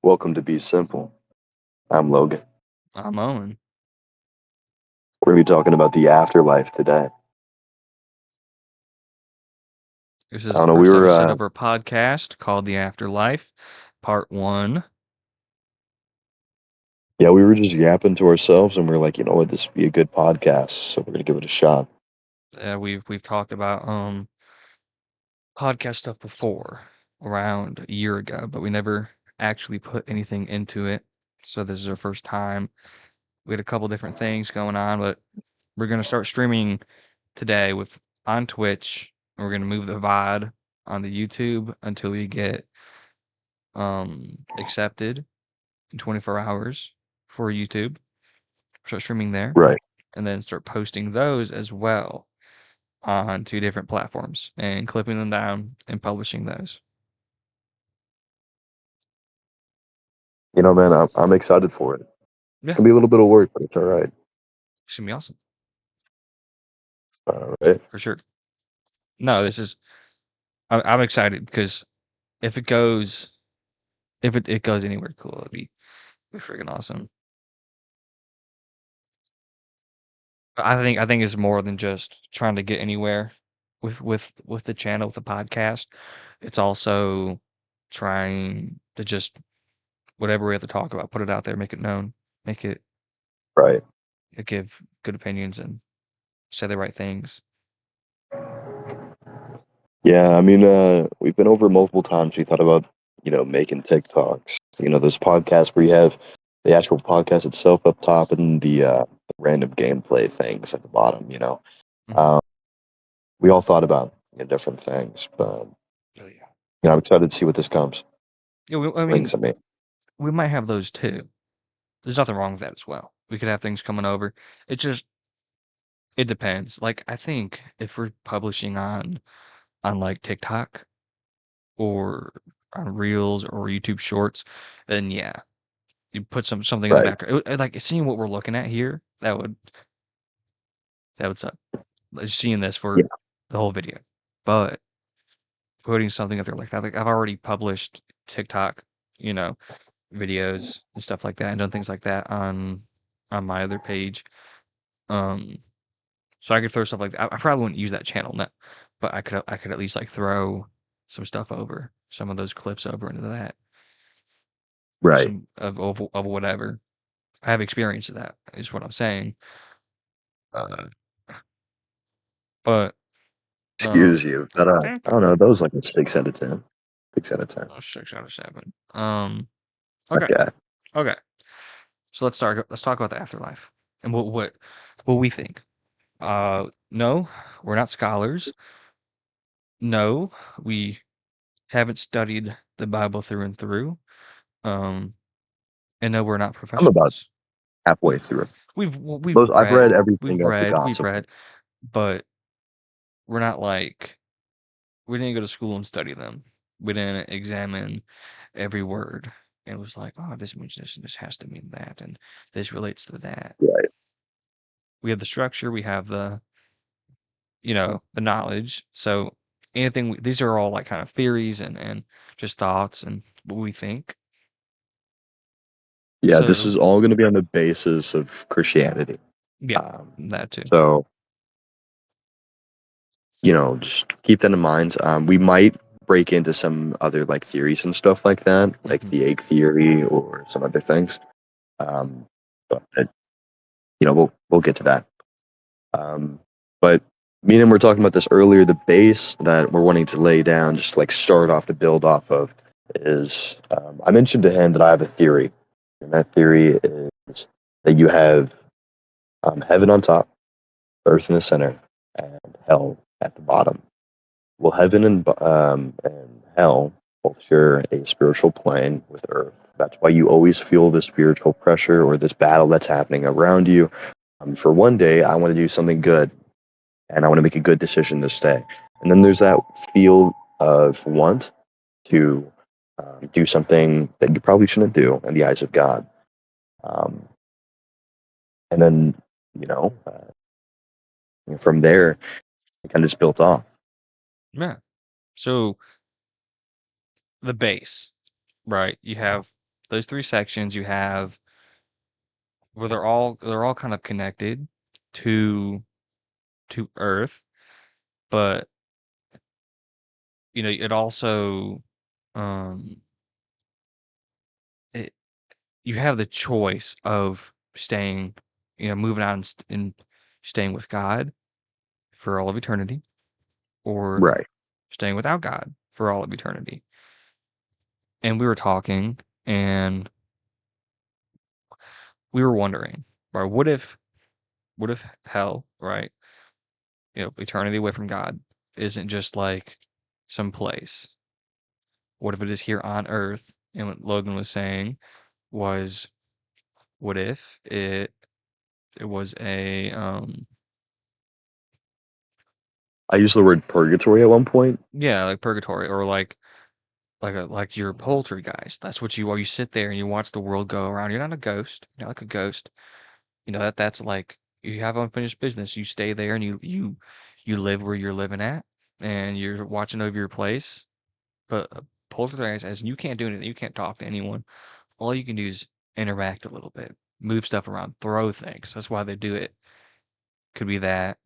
Welcome to BeSimple. I'm Logan. I'm Owen. We're going to be talking about the afterlife today. This I is don't the know. first episode of our podcast called The Afterlife, Part 1. We were just yapping to ourselves, and we are like, you know what, this would be a good podcast, so we're going to give it a shot. We've talked about podcast stuff before, around a year ago, but we never actually put anything into it. So this is our first time. We had a couple different things going on, but we're gonna start streaming today on Twitch. And we're gonna move the VOD on the YouTube until we get accepted in 24 hours for YouTube. Start streaming there, Right. and then start posting those as well on 2 different platforms and clipping them down and publishing those. You know, man, I'm excited for it. It's Yeah, going to be a little bit of work, but it's all right. it's gonna be awesome All right. for sure. No, I'm excited because if it goes if it goes anywhere cool, it'd be freaking awesome. But I think it's more than just trying to get anywhere with the channel, with the podcast. It's also trying to just whatever we have to talk about, put it out there, make it known, make it Right. give good opinions and say the right things. Yeah, I mean, we've been over multiple times. We thought about, making TikToks. Those podcasts where you have the actual podcast itself up top and the random gameplay things at the bottom. Mhm. Um, we all thought about different things, but Oh, yeah. I'm excited to see what this comes Yeah, I mean, brings. I mean, we might have those too. There's nothing wrong with that as well. We could have things coming over. It just it depends. Like I think if we're publishing on like TikTok or on Reels or YouTube Shorts, then yeah, you put something in the right, background. Like seeing what we're looking at here, that would suck. Like seeing this yeah, for the whole video, but putting something out there like that, like I've already published TikTok, you know, videos and stuff like that, and done things like that on my other page. Um, so I could throw stuff like that. I probably wouldn't use that channel, no, but I could at least like throw some stuff over, some of those clips over into that, right. some of whatever. I have experience of that, is what I'm saying. Uh, but Excuse you, but thank I you. don't know. That was like a 6 out of 10. 6 out of 10. 6 out of 7. Okay, Okay, okay. So let's start. Let's talk about the afterlife and what we think. No, we're not scholars. No, we haven't studied the Bible through and through. Um, and no, we're not I'm about professionals. halfway We through. we've Most I've read read, everything of the we've gospel. read, but we're not like we didn't go to school and study them. We didn't examine every word. And it was like, oh, this means this, and this has to mean that, and this relates to that. Right. We have the structure, we have the knowledge. So anything, these are all like kind of theories and just thoughts and what we think. Yeah, this So is all going to be on the basis of Christianity. yeah, Um, that too. so just keep that in mind. We might break into some other like theories and stuff like that, like Hmm. the egg theory or some other things. But we'll get to that. But me and him were talking about this earlier. The base that we're wanting to lay down, just like start off to build off of, is I mentioned to him that I have a theory, and that theory is that you have heaven on top, earth in the center, and hell at the bottom. Well, heaven and hell both share a spiritual plane with earth. That's why you always feel the spiritual pressure or this battle that's happening around you. For one day, I want to do something good and I want to make a good decision this day. And then there's that feel of want to do something that you probably shouldn't do in the eyes of God. Um, and then, you know, from there, it kind of just built off. Yeah. So the base, right? You have those three sections you have where they're all kind of connected to Earth, but it also um it, you have the choice of staying, moving on and staying with God for all of eternity, or Right. staying without God for all of eternity. And we were talking, and we were wondering, right? What if hell, right? Eternity away from God isn't just like some place. What if it is here on Earth? And what Logan was saying was, what if it was a I used the word purgatory at one point. yeah, like purgatory, or like your poultry guys. That's what you are. You sit there and you watch the world go around. You're not a ghost. You're not like a ghost. That's like you have unfinished business. You stay there and you live where you're living at, and you're watching over your place. But poltergeist, as you can't do anything. You can't talk to anyone. All you can do is interact a little bit, move stuff around, throw things. That's why they do it. Could be that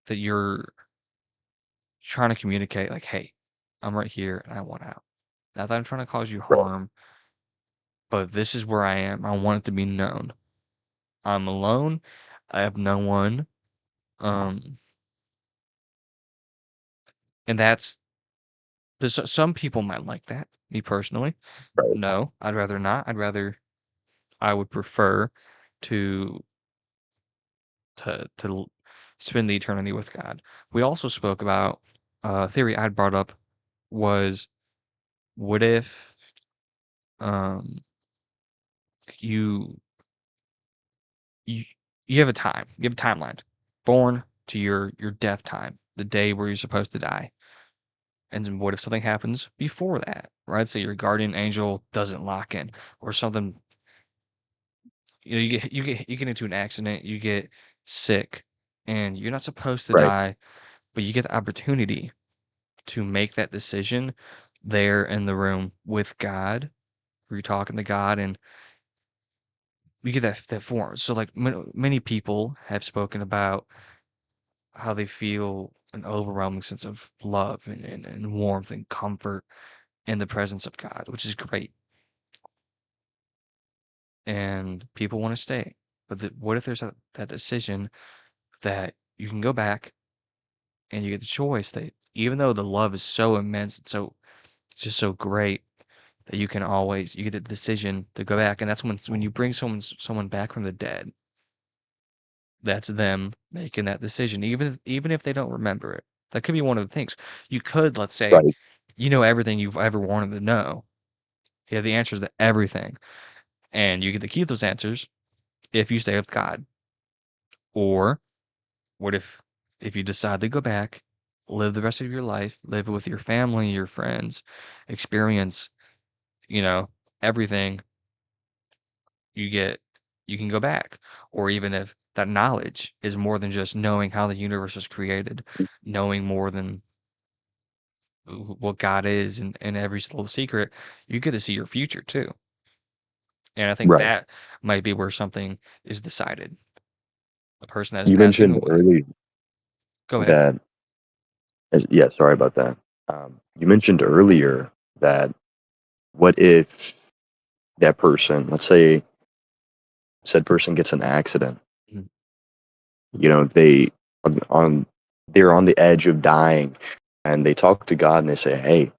you're trying to communicate like, hey, I'm right here and I want out. Not that I'm trying to cause you Right. harm, but this is where I am. I want it to be known. I'm alone. I have no one. Um, and some people might like that. Me personally, Right. no, I'd rather not. I would prefer to spend the eternity with God. We also spoke about a theory I'd brought up was, what if um you you you have a time, you have a timeline, born to your death time, the day where you're supposed to die. And then what if something happens before that, right? So your guardian angel doesn't lock in, or something. You get into an accident, you get sick, and you're not supposed to Right. die, but you get the opportunity to make that decision there in the room with God, where you're talking to God, and you get that form. So like many people have spoken about how they feel an overwhelming sense of love and warmth and comfort in the presence of God, which is great. And people want to stay. But what if there's that decision that you can go back and you get the choice that even though the love is so immense and so it's just so great that you get the decision to go back, and that's when you bring someone back from the dead, that's them making that decision, even if they don't remember it. That could be one of the things. You could, let's say, Right. you know everything you've ever wanted to know. You have the answers to everything, and you get to keep those answers if you stay with God. Or what if you decide to go back, live the rest of your life, live with your family, your friends, experience, you know, everything you get, you can go back. Or even if that knowledge is more than just knowing how the universe was created, knowing more than what God is and every little secret, you get to see your future too. And I think Right. that might be where something is decided. A person that is You passing mentioned away. earlier Go ahead. that, yeah, sorry about that. You mentioned earlier that what if that person, let's say said person gets an accident, Mhm. they on they're on the edge of dying, and they talk to God and they say, "Hey,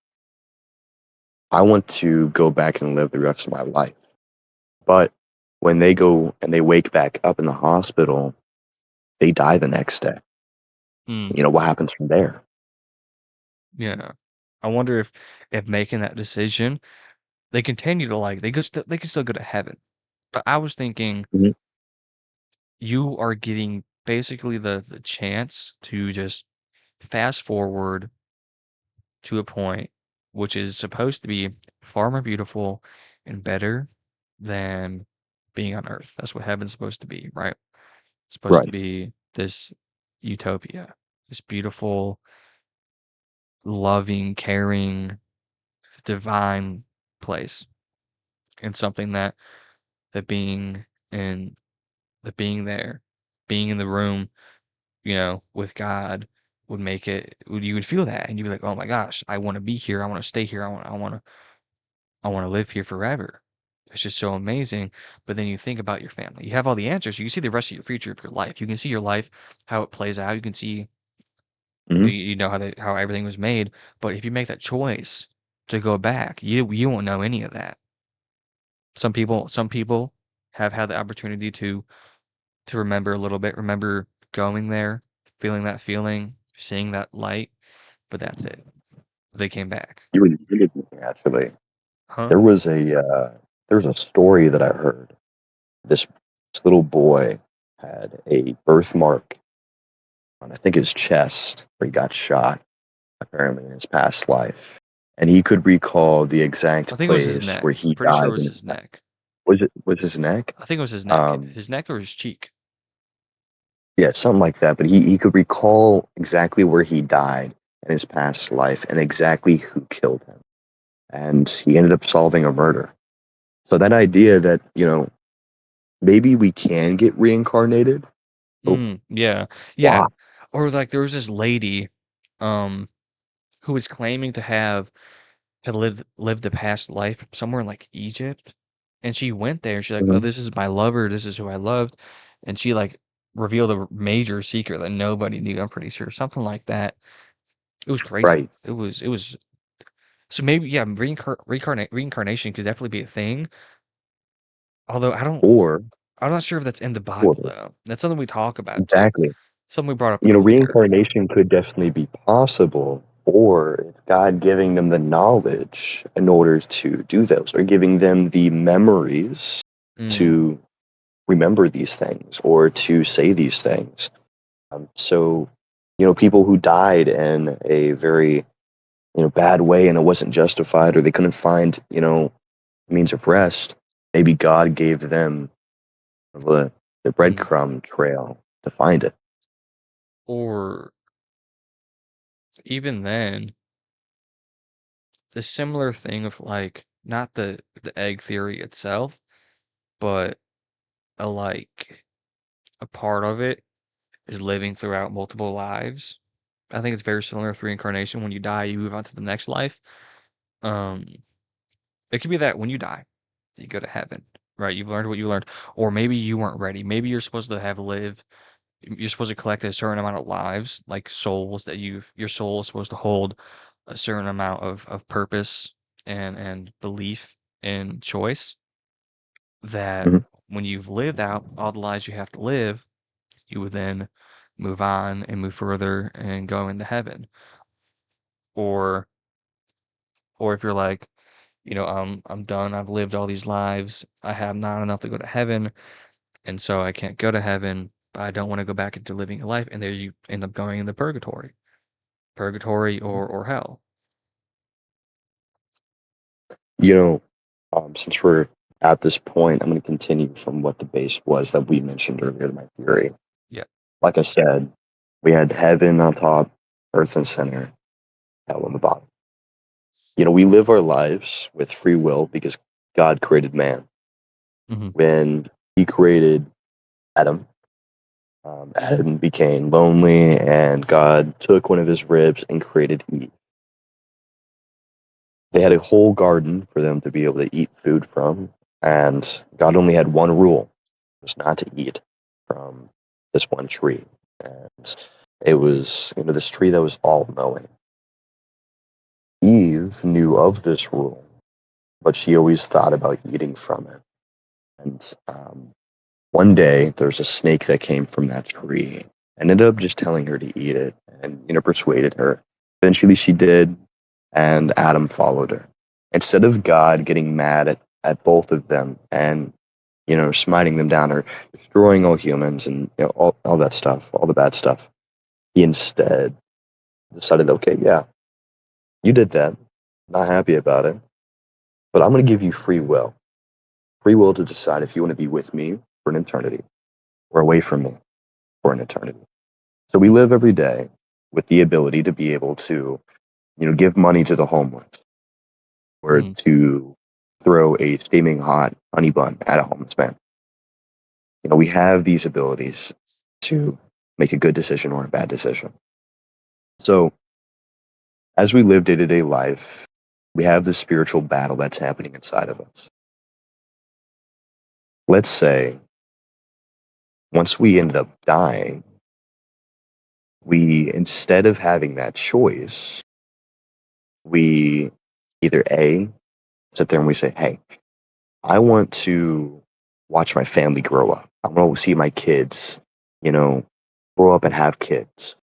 I want to go back and live the rest of my life." But when they go and they wake back up in the hospital, they die the next day. Mm, What happens from there? yeah. I wonder if making that decision, they continue to they can still go to heaven. But I was thinking Mhm. you are getting basically the chance to just fast forward to a point which is supposed to be far more beautiful and better than being on Earth. That's what heaven's supposed to be, right? It's supposed to Right. be this utopia, this beautiful, loving, caring, divine place. and something that being in that being there, being in the room, with God would make it you would feel that and you'd be like, "Oh my gosh, I wanna be here, I wanna stay here, I wanna live here forever." It's just so amazing, but then you think about your family. You have all the answers, you can see the rest of your future of your life. You can see your life, how it plays out, you can see, Hmm. how everything was made, but if you make that choice to go back, you won't know any of that. Some people have had the opportunity to remember a little bit, remember going there, feeling that feeling, seeing that light, but that's it. They came back. You reminded me actually. Huh? There was a story that I heard. This, this little boy had a birthmark on, I think, his chest where he got shot apparently in his past life, and he could recall the I exact think it was his place where neck. he Pretty sure it died was in his his past. neck. Was his neck? I think it was his neck. Um, His neck or his cheek. yeah, something like that. But he could recall exactly where he died in his past life and exactly who killed him. And he ended up solving a murder. So that idea that, maybe we can get reincarnated, but Yeah. why? Yeah. Or like there was this lady, um, who was claiming to live the past life somewhere in like Egypt. And she went there and she's like, "Oh, Mhm. this is my lover, this is who I loved." And she like revealed a major secret that nobody knew, I'm pretty sure. Something like that. It was crazy. Right. It was so maybe yeah, reincarnation could definitely be a thing. Although Or, I'm not sure if that's in the or Bible though. That's something we talk about too. exactly. Something we brought up earlier. Reincarnation could definitely be possible, or it's God giving them the knowledge in order to do those, or giving them the memories Mm, to remember these things or to say these things. So, people who died in a very, bad way and it wasn't justified or they couldn't find, means of rest, maybe God gave them the mm. breadcrumb trail to find it. Or even then, the similar thing of like not the egg theory itself, but a like a part of it is living throughout multiple lives. I think it's very similar to reincarnation. When you die, you move on to the next life. Um, it could be that when you die, you go to heaven, right? You've learned what you learned, or maybe you weren't ready. Maybe you're supposed to have lived. You're supposed to collect a certain amount of lives, like souls that your soul is supposed to hold a certain amount of purpose and belief and choice that Mhm. when you've lived out all the lives you have to live, you would then move on and move further and go into heaven. Or or if you're like, I'm done, I've lived all these lives, I have not enough to go to heaven, and so I can't go to heaven, but I don't want to go back into living a life, and there you end up going into purgatory or hell. You know, since we're at this point, I'm going to continue from what the base was that we mentioned earlier in my theory. Yeah. Like I said, we had heaven on top, earth in center, hell on the bottom. We live our lives with free will because God created man. Mhm. When he created Adam, Adam became lonely, and God took one of his ribs and created Eve. They had a whole garden for them to be able to eat food from, and God only had one rule: was not to eat from this one tree. And it was, this tree that was all knowing. Eve knew of this rule, but she always thought about eating from it. And one day, there's a snake that came from that tree and ended up just telling her to eat it and, persuaded her. Eventually, she did, and Adam followed her. Instead of God getting mad at both of them and, smiting them down or destroying all humans and all that stuff, all the bad stuff, he instead decided, okay, yeah, you did that. Not happy about it, but I'm going to give you free will to decide if you want to be with me for an eternity or away from me for an eternity. So we live every day with the ability to be able to, give money to the homeless or Mhm. to throw a steaming hot honey bun at a homeless man. We have these abilities to make a good decision or a bad decision. So, as we live day to day life, we have this spiritual battle that's happening inside of us. Let's say once we ended up dying, we, instead of having that choice, we either A, sit there and we say, hey, I want to watch my family grow up. I want to see my kids, you know, grow up and have kids.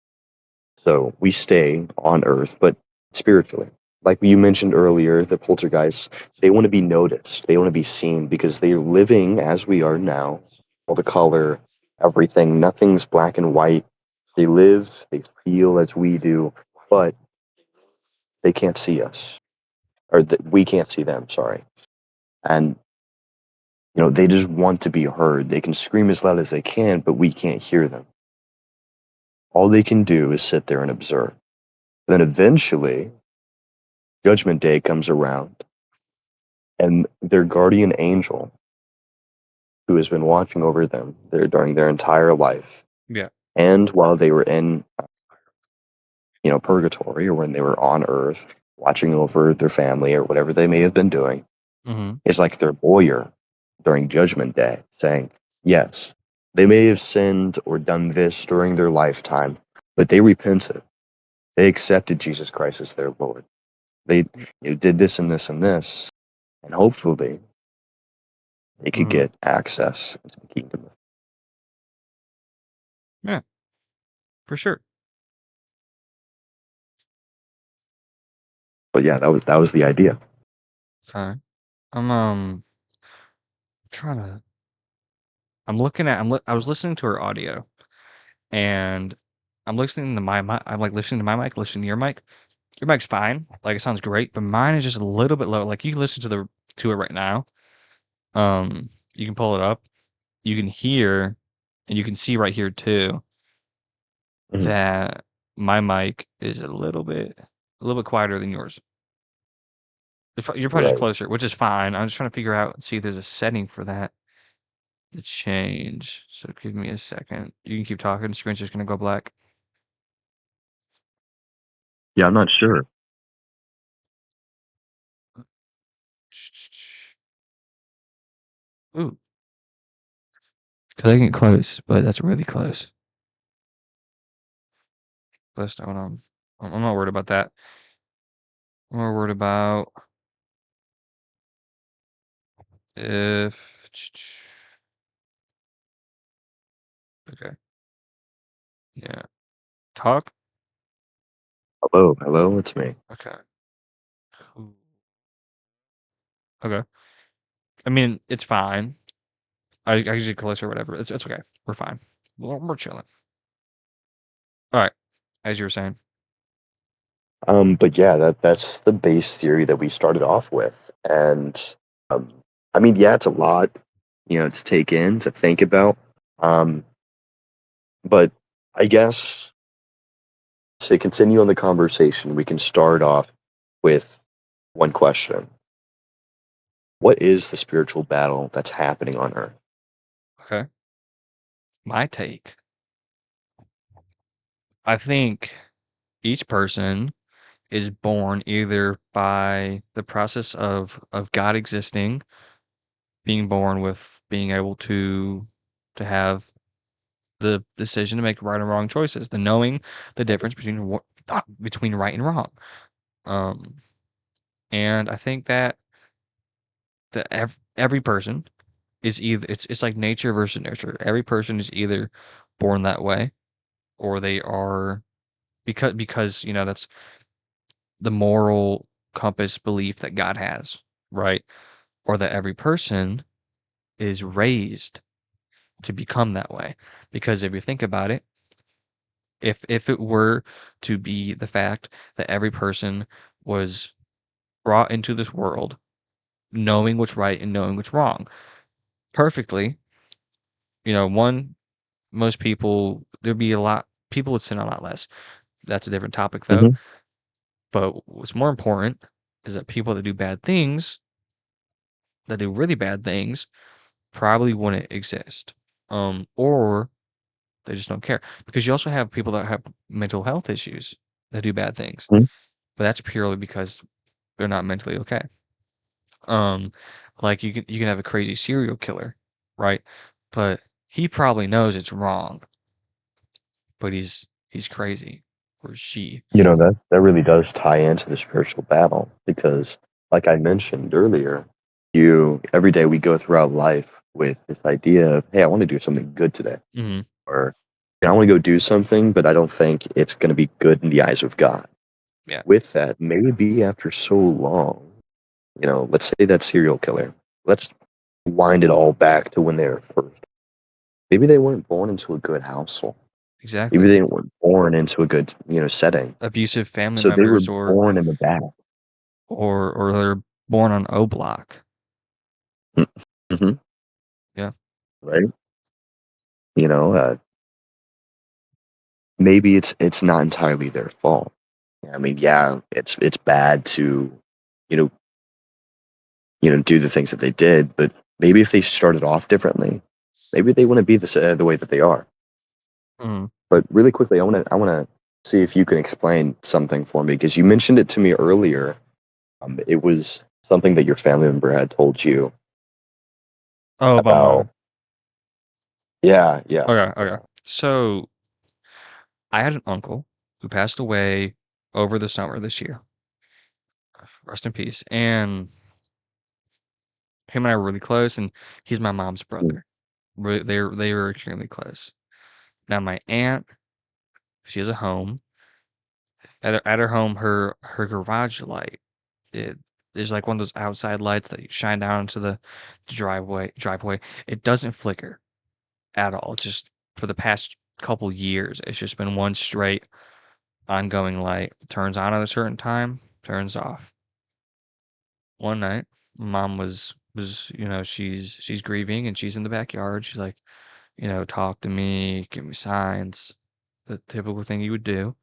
So we stay on Earth, but spiritually. Like you mentioned earlier, the poltergeists, they want to be noticed. They want to be seen because they're living as we are now. All the color, everything, nothing's black and white. They live, they feel as we do, but they can't see us. Or we can't see them, sorry. And, they just want to be heard. They can scream as loud as they can, but we can't hear them. All they can do is sit there and observe. Then eventually, Judgment Day comes around, and their guardian angel, who has been watching over them during their entire life, Yeah. and while they were in, purgatory or when they were on Earth, watching over their family or whatever they may have been doing, Mhm. is like their lawyer during Judgment Day, saying, yes, they may have sinned or done this during their lifetime, but they repented. They accepted Jesus Christ as their Lord. They did this and this and this, and hopefully they could Mhm. get access into the kingdom. Yeah, for sure. But yeah, that was the idea. Okay. I'm trying to. I'm looking at. I was listening to her audio, and I'm listening to my mic. I'm like listening to my mic, listening to your mic. Your mic's fine. Like it sounds great, but mine is just a little bit low. Like you can listen to it right now. You can pull it up. You can hear, and you can see right here too Mhm. that my mic is a little bit quieter than yours. You're probably just Right. closer, which is fine. I'm just trying to figure out and see if there's a setting for that to change. So give me a second. You can keep talking. Screen's just gonna go black. Yeah, I'm not sure. Ooh, because I can get close, but that's really close. Close to what I'm not worried about that. I'm more worried about if. Okay. Yeah. Talk. Hello, hello, it's me. Okay. Cool. Okay. I mean, it's fine. I can get closer or whatever. It's okay. We're fine. We're chilling. All right. As you were saying. But yeah, that's the base theory that we started off with, and um, I mean, yeah, it's a lot, to take in, to think about. Um, but I guess to continue on the conversation, we can start off with one question: what is the spiritual battle that's happening on Earth? Okay. My take. I think each person is born either by the process of God existing, being born with being able to have the decision to make right and wrong choices, the knowing the difference between right and wrong. Um, and I think that every person is either it's like nature versus nurture. Every person is either born that way or they are because that's the moral compass belief that God has, right? Or that every person is raised to become that way. Because if you think about it, if it were to be the fact that every person was brought into this world knowing what's right and knowing what's wrong perfectly, one most people there'd be a lot people would sin a lot less. That's a different topic though. Hmm. But what's more important is that people that do bad things that do really bad things probably wouldn't exist. Or they just don't care. Because you also have people that have mental health issues that do bad things, Mhm. but that's purely because they're not mentally okay. Um, like you can have a crazy serial killer, right? But he probably knows it's wrong, but he's crazy or she. That really does tie into the spiritual battle because, like I mentioned earlier, you every day we go throughout life with this idea of, hey, I want to do something good today, Hmm. or I want to go do something, but I don't think it's going to be good in the eyes of God. Yeah, With that, maybe after so long, let's say that serial killer, let's wind it all back to when they were first. Maybe they weren't born into a good household. Maybe exactly. they weren't born into a good, setting. Abusive family So they were members or born in the bad. or they're born on O Block. Mm-hmm. Yeah. Right? You know, maybe it's not entirely their fault. I mean, yeah, it's bad to, you know, do the things that they did, but maybe if they started off differently, maybe they wouldn't be the way that they are. Mhm. But really quickly, I wanna see if you can explain something for me because you mentioned it to me earlier. It was something that your family member had told you Oh, about my about. Yeah, yeah, okay, okay. yeah. So I had an uncle who passed away over the summer this year. Rest in peace. And him and I were really close, and he's my mom's Mm, brother. They were extremely close. Now my aunt, she has a home. At her home, her garage light, it there's like one of those outside lights that you shine down into the driveway. It doesn't flicker at all. It's just for the past couple years, it's just been one straight ongoing light. Turns on at a certain time, turns off. One night, mom was she's grieving and she's in the backyard. She's like, talk to me, give me signs, the typical thing you would do.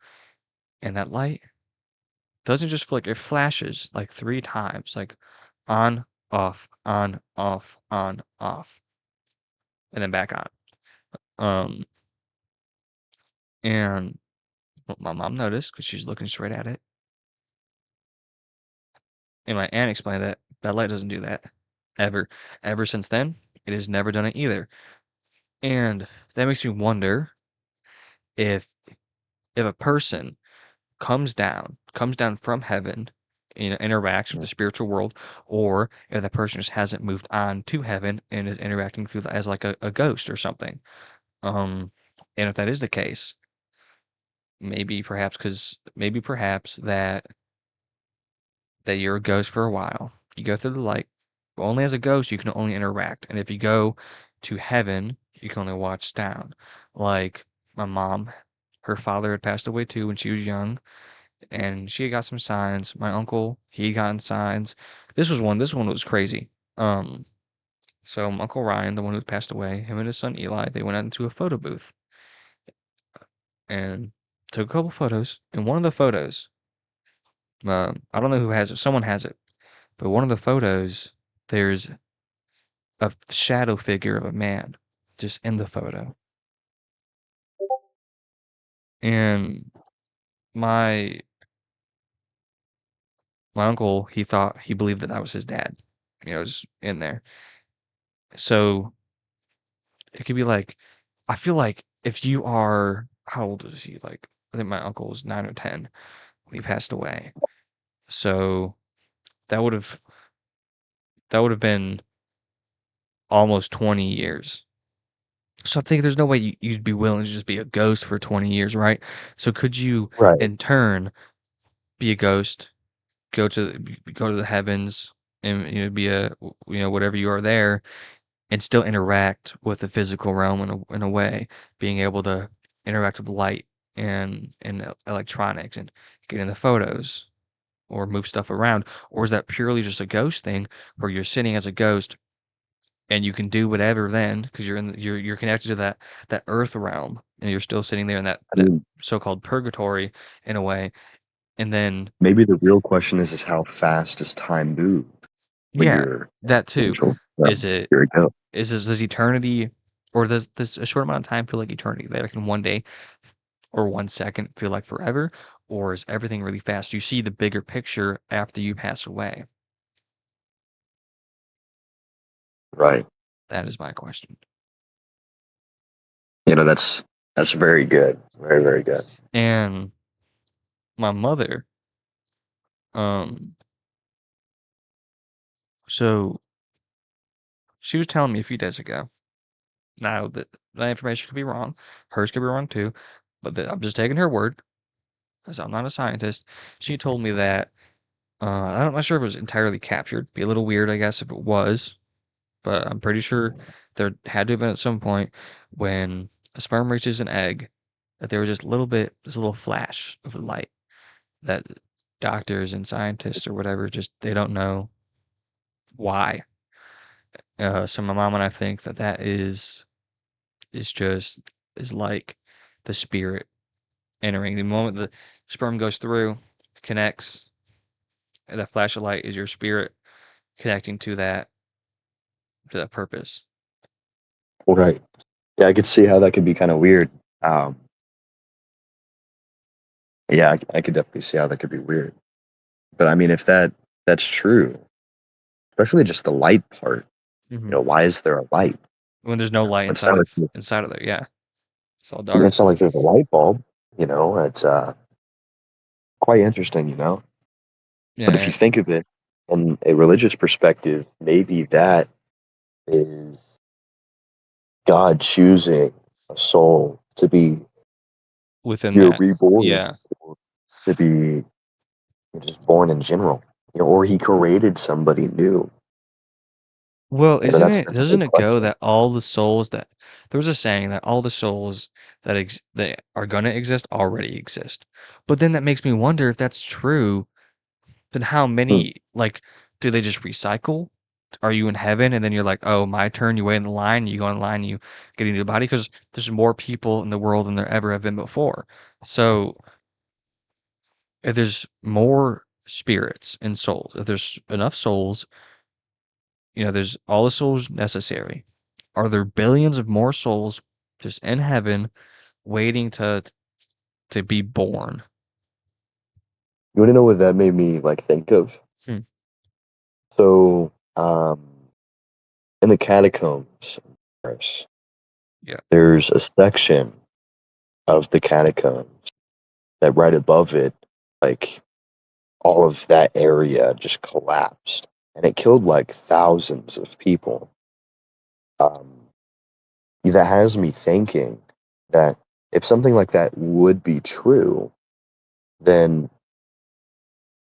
And that light doesn't just flicker, it flashes like 3 times, like on, off, on, off, on, off, and then back on. Um, and what my mom noticed because she's looking straight at it. And my aunt explained that that light doesn't do that ever. Ever since then, it has never done it either. And that makes me wonder if if a person comes down from heaven, interacts with the mm. spiritual world, or if that person just hasn't moved on to heaven and is interacting through as like a ghost or something. Um, and if that is the case, maybe perhaps that you're a ghost for a while. You go through the light. Only as a ghost you can only interact. And if you go to heaven, you can only watch down. Like my mom, her father had passed away too when she was young, and she had got some signs. My uncle, he gotten signs. This one was crazy. Um, so my Uncle Ryan, the one who passed away, him and his son Eli, they went out into a photo booth and took a couple photos. And one of the photos, I don't know who has it, someone has it, but one of the photos, there's a shadow figure of a man just in the photo. And my my uncle, he believed that that was his dad. Was in there. So it could be like, I feel like if you are, how old was he? Like, I think my uncle was 9 or 10 when he passed away. So that would have that would have been almost 20 years. So I think there's no way you'd be willing to just be a ghost for 20 years, right? So could you, Right. in turn, be a ghost, go to the heavens, and be whatever you are there, and still interact with the physical realm in a way, being able to interact with light and electronics and get in the photos or move stuff around? Or is that purely just a ghost thing where you're sitting as a ghost and you can do whatever then because you're connected to that earth realm and you're still sitting there in I that mean, so-called purgatory in a way, and then maybe the real question is how fast does time move? when Yeah, you're an that too. angel. Is it Here we go. does eternity, or does a short amount of time feel like eternity? That can one day or 1 second feel like forever, or is everything really fast? You see the bigger picture after you pass away. Right. That is my question. That's very good. Very, very good. And my mother, um, so she was telling me a few days ago. Now that information could be wrong, hers could be wrong too, but I'm just taking her word because I'm not a scientist. She told me that I'm not sure if it was entirely captured. Be a little weird, I guess, if it was, but I'm pretty sure there had to have been at some point when a sperm reaches an egg that there was just a little bit, just a little flash of light that doctors and scientists or whatever just they don't know why. So my mom and I think that is just is like the spirit entering. The moment the sperm goes through, connects, and that flash of light is your spirit connecting to that purpose. Right. Yeah, I could see how that could be kind of weird. Um, yeah, I could definitely see how that could be weird. But I mean, if that's true, especially just the light part, Hmm. why is there a light? When there's no light It's not like inside of there, yeah, it's all I mean, dark. it's not like there's a light bulb. It's quite interesting. Yeah, But if you think of it from a religious perspective, maybe that is God choosing a soul to be within either that, reborn yeah. or to be just born in general, or He created somebody new. Well, That's a doesn't big it go question. that all the souls that there was a saying that all the souls that are gonna exist already exist. But then that makes me wonder if that's true, then how Hmm. many like do they just recycle? Are you in heaven and then you're like, "Oh, my turn," you wait in the line, you go in line, you get into the body because there's more people in the world than there ever have been before. So, if there's more spirits and souls, if there's enough souls, there's all the souls necessary. Are there billions of more souls just in heaven waiting to be born? You want to know what that made me think of? Hmm. So, in the catacombs, in Paris, Yeah. there's a section of the catacombs that right above it, like all of that area just collapsed, and it killed like thousands of people. Um, that has me thinking that if something like that would be true, then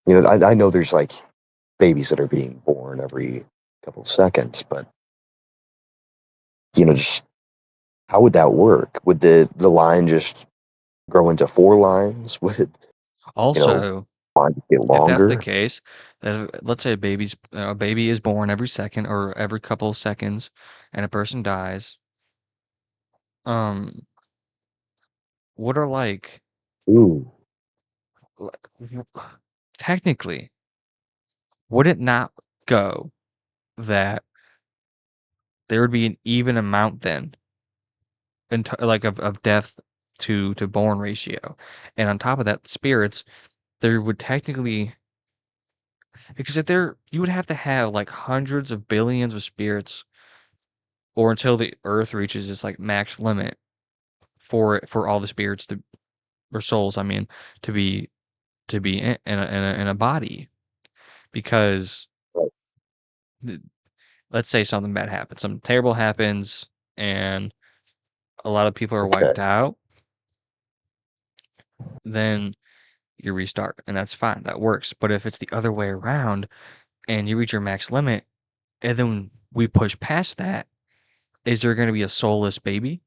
I know there's like babies that are being born every couple of seconds, but just how would that work? Would the line just grow into four lines? Would it, Also, line get if that's the longer? case, then let's say a baby is born every second or every couple of seconds, and a person dies. Um, what are Ooh, like technically, would it not go that there would be an even amount then of death to born ratio, and on top of that, spirits there would technically because if there you would have to have like hundreds of billions of spirits or until the earth reaches its like max limit for all the spirits to or souls, I mean, to be in a body because right, th- let's say something bad happens, something terrible happens, and a lot of people are okay. wiped out, then you restart, and that's fine, that works. But if it's the other way around and you reach your max limit, and then we push past that, is there going to be a soulless baby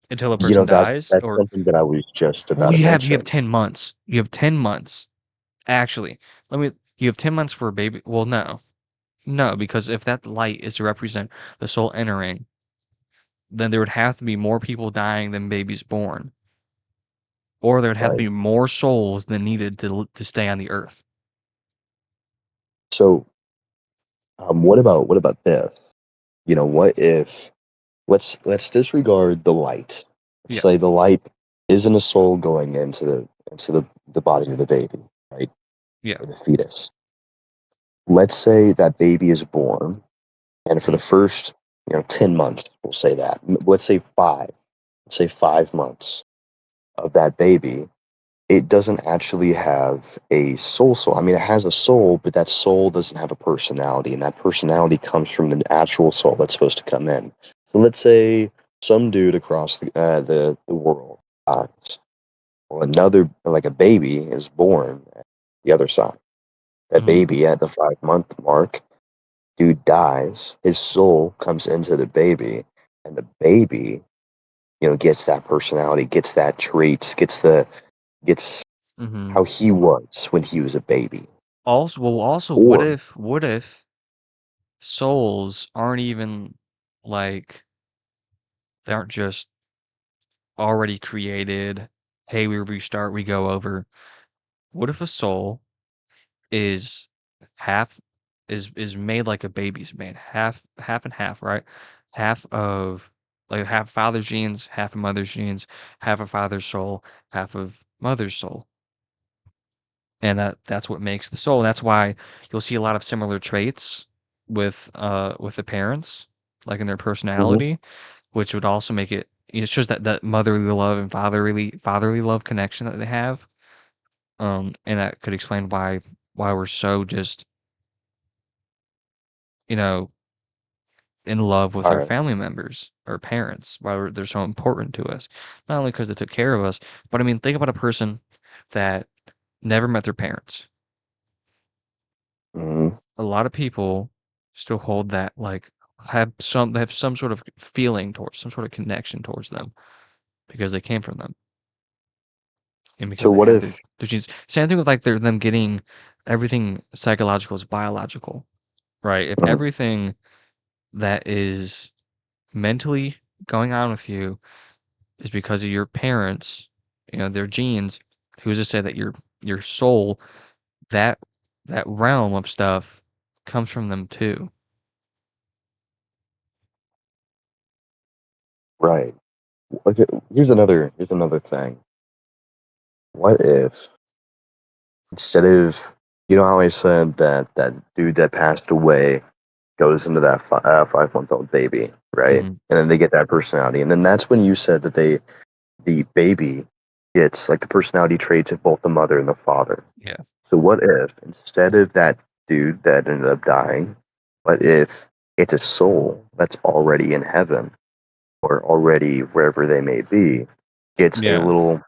until a person That's dies? that's Or something that I was just well, about to you have mention. 10 months. You have 10 months. Actually, you have 10 months for a baby. Well, no, because if that light is to represent the soul entering, then there would have to be more people dying than babies born, or there would have to Right. be more souls than needed to stay on the earth. So What about this? What if let's disregard the light. Let's Yeah, say the light isn't a soul going into the body of the baby, right? yeah, Or the fetus. Let's say that baby is born, and for the first 10 months, we'll say that. Let's say five. Let's say 5 months of that baby, it doesn't actually have a soul. I mean, it has a soul, but that soul doesn't have a personality, and that personality comes from the actual soul that's supposed to come in. So let's say some dude across the world dies. Well, another, like a baby, is born at the other side. That mhm, baby at the 5 month mark, dude dies. His soul comes into the baby, and the baby, gets that personality, gets that traits, gets mhm. how he was when he was a baby. Also, what Or if souls aren't even like they aren't just already created? Hey, we restart, we go over. What if a soul is half is made like a baby's made, half and half, right? Half of like half father's genes, half of mother's genes, half of father's soul, half of mother's soul. And that's what makes the soul. That's why you'll see a lot of similar traits with the parents, like in their Mhm. personality, which would also make it it shows that motherly love and fatherly love connection that they have. And that could explain why we're so just, you know, in love with All our right. family members or parents, why they're so important to us. Not only because they took care of us, but I mean, think about a person that never met their parents. Mhm. A lot of people still hold that like they have some sort of feeling towards some sort of connection towards them because they came from them and So because they what have if? their genes. Same thing with like them getting everything psychological is biological, right? If Mhm. everything that is mentally going on with you is because of your parents, their genes, who's to say that your soul, that that realm of stuff comes from them too? Right. Okay, here's another thing. What if, instead of, how I said that dude that passed away goes into that 5 month old baby, right? Mhm. And then they get that personality, and then that's when you said that the baby gets like the personality traits of both the mother and the father. Yeah. So what if, instead of that dude that ended up dying, what if it's a soul that's already in heaven, or already wherever they may be, gets a Yeah. little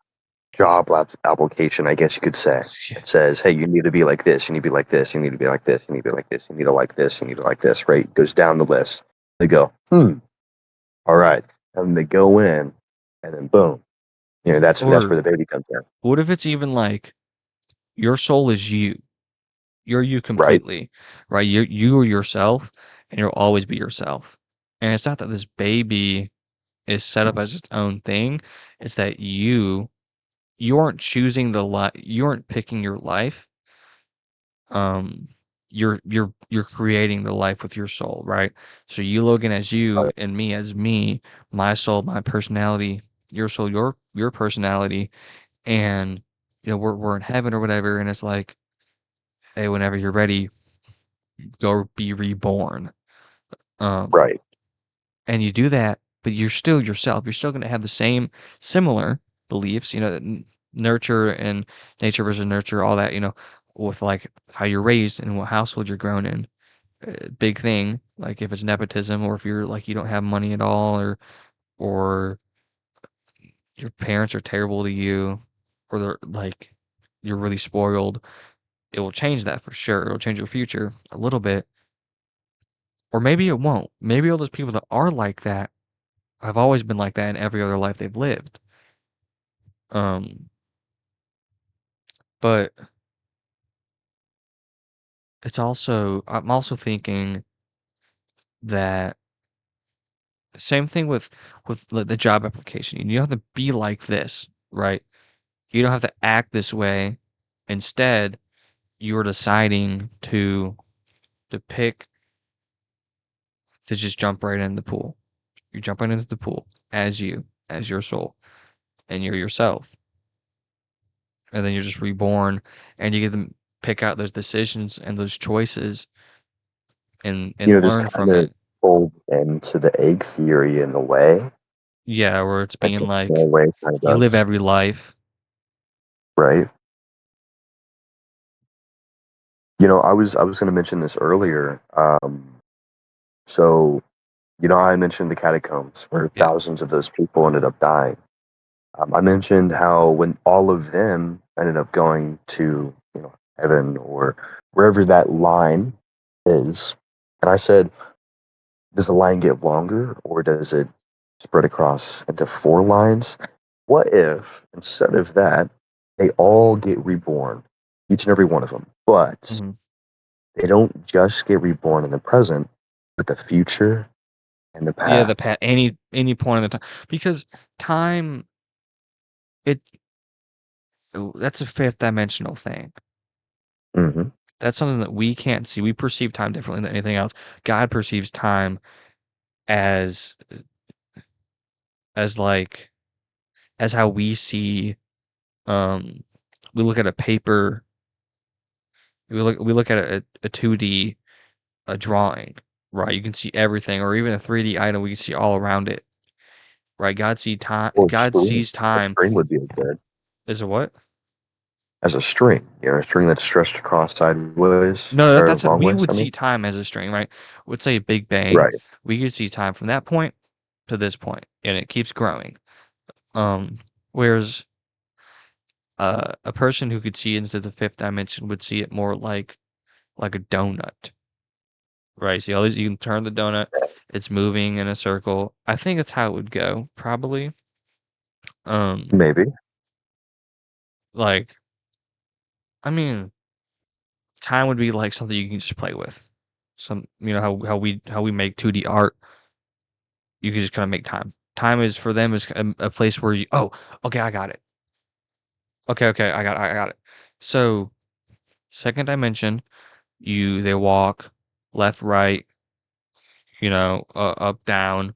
application, I guess you could say. Yeah. It says, hey, you need to be like this, you need to be like this, you need to be like this, you need to be like this, you need to like this, you need to like this, right? Goes down the list. They go, all right. And they go in, and then boom. That's Or where the baby comes in. what if it's even like your soul is you? You're you Right? completely, right? You are yourself and you'll always be yourself. And it's not that this baby is set up as its own thing. It's that you aren't choosing the life, you aren't picking your life. Um you're creating the life with your soul, right? So you, Logan, as you Right. and me as me, my soul, my personality, your soul, your personality, and we're in heaven or whatever, and it's like, hey, whenever you're ready, go be reborn. Um, Right. and you do that, but you're still yourself. You're still going to have the same similar beliefs, nurture and nature versus nurture, all that, with like how you're raised and what household you're grown in. Big thing, like if it's nepotism or if you're like you don't have money at all, or your parents are terrible to you, or they're like you're really spoiled. It will change that for sure. It'll change your future a little bit. Or maybe it won't. Maybe all those people that are like that have always been like that in every other life they've lived. Um, but I'm also thinking that same thing with the job application. You don't have to be like this, right? You don't have to act this way. Instead, you're deciding to pick. to just jump right in the pool. You're jumping into the pool as you, as your soul, and you're yourself. And then you're just reborn, and you get to pick out those decisions and those choices and This learn kind from of it. folds into the egg theory in a way, Yeah, where it's like being in a small like, way, kind of you live does, every life. right? I was going to mention this earlier. So I mentioned the catacombs where Yeah. thousands of those people ended up dying. I mentioned how when all of them ended up going to heaven or wherever that line is, and I said, does the line get longer or does it spread across into four lines? What if instead of that, they all get reborn, each and every one of them, but hmm they don't just get reborn in the present, but the future and the Yeah, past. any point in the time, because time, it that's a fifth dimensional thing. Hmm. That's something that we can't see. We perceive time differently than anything else. God perceives time as as like as how we see, um we look at a paper, we look at a 2D, a drawing, right? You can see everything, or even a 3D item, we can see all around it, right? Or God sees a time string would be good as a what? as a string, a string that's stretched across sideways No, or that's long we ways. would I see mean, time as a string, right? Let's say a Big Bang, right. we could see time from that point to this point, and it keeps growing. Whereas a person who could see into the fifth dimension would see it more like a donut, right? So you can turn the donut, it's moving in a circle. I think that's how it would go, probably. Um, Maybe. like, I mean, time would be like something you can just play with. Some, how we make 2D art, you can just kind of make time. Time is for them is a place where oh, okay, I got it. Okay, I got it. So, second dimension, they walk left, right, up, down.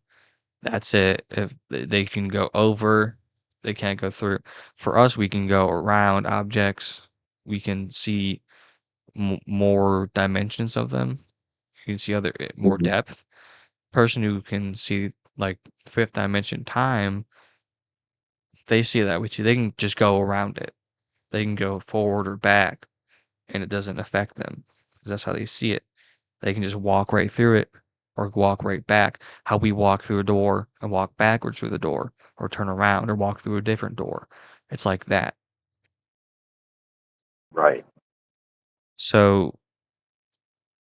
That's it. If they can go over, they can't go through. For us, we can go around objects. We can see more dimensions of them. You can see more Hmm. depth. Person who can see like fifth dimension time, they see that with you. They can just go around it. They can go forward or back, and it doesn't affect them because that's how they see it. They can just walk right through it or walk right back. How we walk through a door and walk backwards through the door, or turn around or walk through a different door. It's like that. Right. So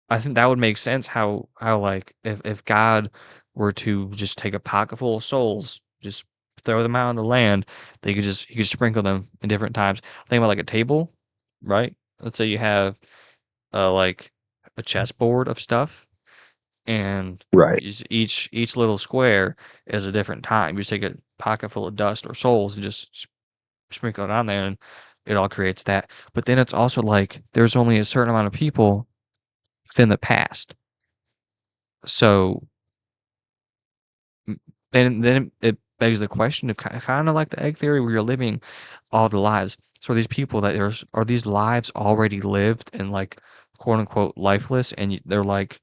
I think that would make sense how like if God were to just take a pocket full of souls, just throw them out on the land, he could sprinkle them in different times. Think about like a table, right? Let's say you have like a chessboard of stuff, and Right. each little square is a different time. You just take a pocket full of dust or souls and just sprinkle it on there, and it all creates that. But then it's also like there's only a certain amount of people within the past. So m- and then it begs the question of kind of like the egg theory, where you're living all the lives. So are these people that are these lives already lived and like quote unquote lifeless, and they're like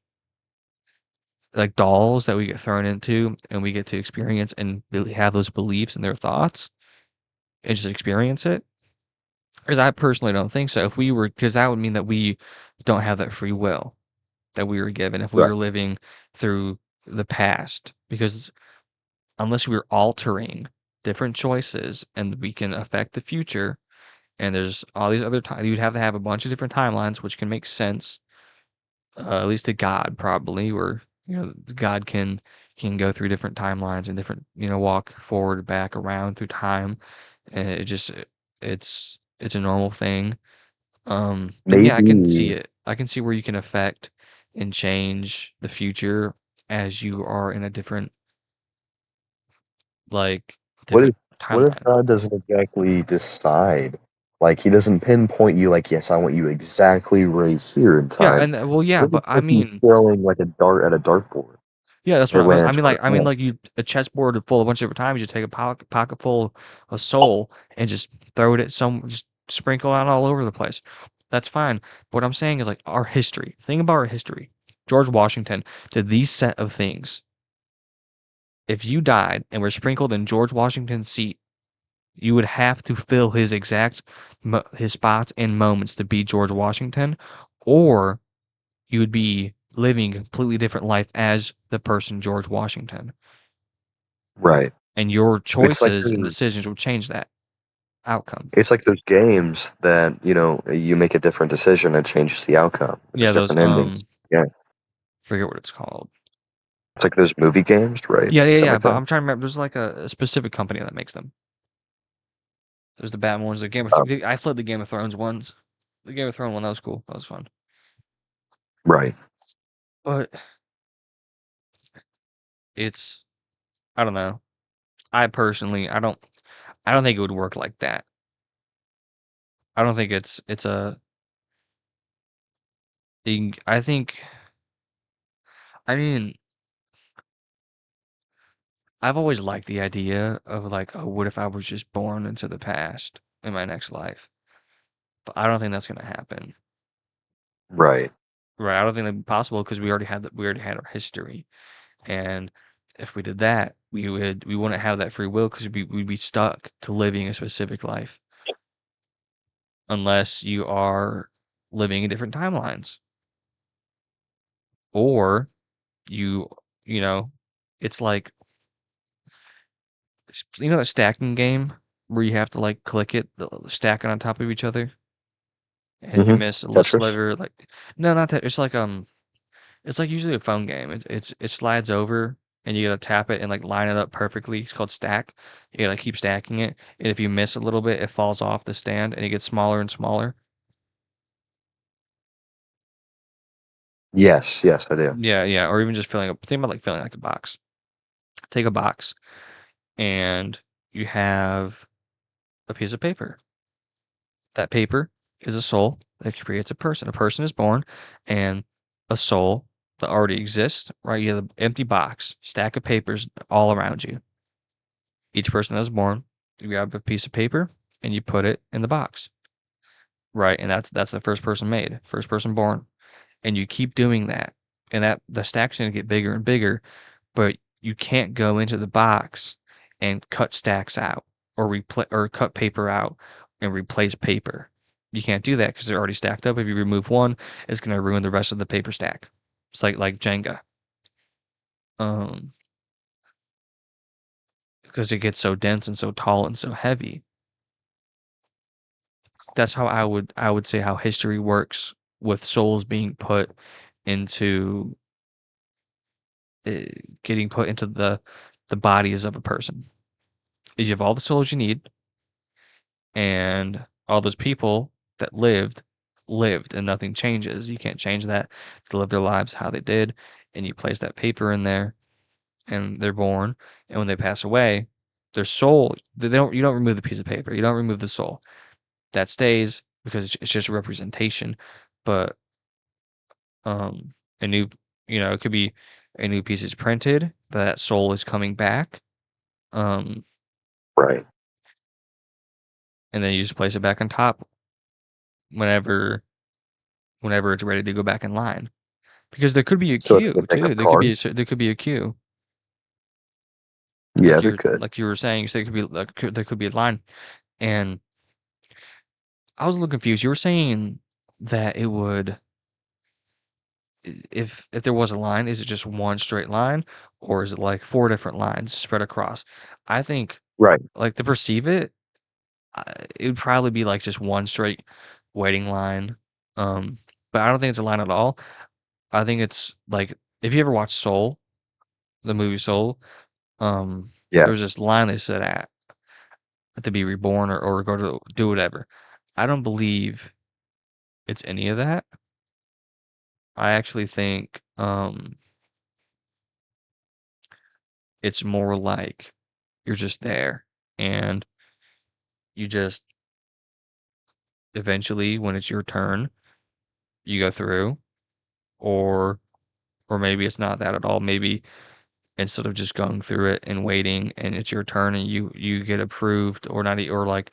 dolls that we get thrown into and we get to experience and really have those beliefs and their thoughts and just experience it? Because I personally don't think so. If we were, because that would mean that we don't have that free will that we were given if we Right. were living through the past. Because unless we're altering different choices and we can affect the future, and there's all these other times, you'd have to have a bunch of different timelines, which can make sense, at least to God probably, where God can go through different timelines and different, walk forward, back, around through time. And it's a normal thing. Then yeah, I can see Maybe. it. I can see where you can affect and change the future as you are in a different, like, What if different what if timeline. God doesn't exactly decide? Like he doesn't pinpoint you like, yes, I want you exactly right here in Yeah, time. and well, yeah, What but if I he's mean, throwing like a dart at a dartboard? Yeah, that's It what lands right. I mean, Yeah. like you a chessboard full of a bunch of different times. You take a pocket full of soul and just throw it at just sprinkle out all over the place. That's fine. What I'm saying is like our history. Think about our history. George Washington did these set of things. If you died and were sprinkled in George Washington's seat, you would have to fill his exact his spots and moments to be George Washington, or you would be living a completely different life as the person George Washington. Right. And your It's like choices and those, decisions will change that outcome. it's like those games that, you make a different decision, it changes the outcome. Yeah, There's those different endings. Yeah. forget what it's called. It's like those movie games, right? Something Yeah, like but that. I'm trying to remember. There's like a specific company that makes them. There's the Batman ones, the Um, I played the Game of Thrones ones. The Game of Thrones one, that was cool. That was fun. right. But it's I don't know. I personally I don't think it would work like that. I don't think it's a thing. I mean, I've always liked the idea of like, oh, what if I was just born into the past in my next life? But I don't think that's gonna happen. Right. Right? I don't think that'd be possible because we already had our history. And if we did that, we wouldn't have that free will because we'd be stuck to living a specific life unless you are living in different timelines. Or you you know, it's like that stacking game where you have to like click it, stack it on top of each other, and if you Hmm. miss a little Tetris. sliver, like no, not that. It's like usually a phone game. It slides over and you gotta tap it and like line it up perfectly. It's called stack. You gotta keep stacking it, and if you miss a little bit, it falls off the stand and it gets smaller and smaller. Yes. Yes, I do. Yeah, yeah. Or even just think about like filling like a box. Take a box and you have a piece of paper. That paper is a soul that creates a person. A person is born, and a soul that already exists, right? You have an empty box, stack of papers all around you. Each person that's born, you grab a piece of paper and you put it in the box, right? And that's the first person made, first person born. And you keep doing that. And that the stack's gonna get bigger and bigger, but you can't go into the box and cut stacks out or cut paper out and replace paper. You can't do that because they're already stacked up. If you remove one, it's gonna ruin the rest of the paper stack. It's like Jenga. Um, because it gets so dense and so tall and so heavy. That's how I would say how history works with souls being put into uh, getting put into the bodies of a person. Is you have all the souls you need, and all those people that lived and nothing changes. You can't change that. They live their lives how they did, and you place that paper in there and they're born, and when they pass away, their soul they don't you don't remove the piece of paper. You don't remove the soul. That stays because it's just a representation. But a new it could be a new piece is printed, but that soul is coming back. Um Right. and then you just place it back on top whenever it's ready to go back in line. Because there could be a So if queue you pick a too. card, There could be a queue. yeah, there could. Like you were saying, you said there could be a line. And I was a little confused. You were saying that it would if there was a line, is it just one straight line or is it like four different lines spread across? I think Right. like to perceive it, I it would probably be like just one straight waiting line. Um, but I don't think it's a line at all. I think it's like if you ever watched Soul, the movie Soul, um, Yeah. there was this line they said at to be reborn or go to do whatever. I don't believe it's any of that. I actually think it's more like you're just there and you just eventually when it's your turn, you go through or maybe it's not that at all. Maybe instead of just going through it and waiting and it's your turn and you get approved or not or like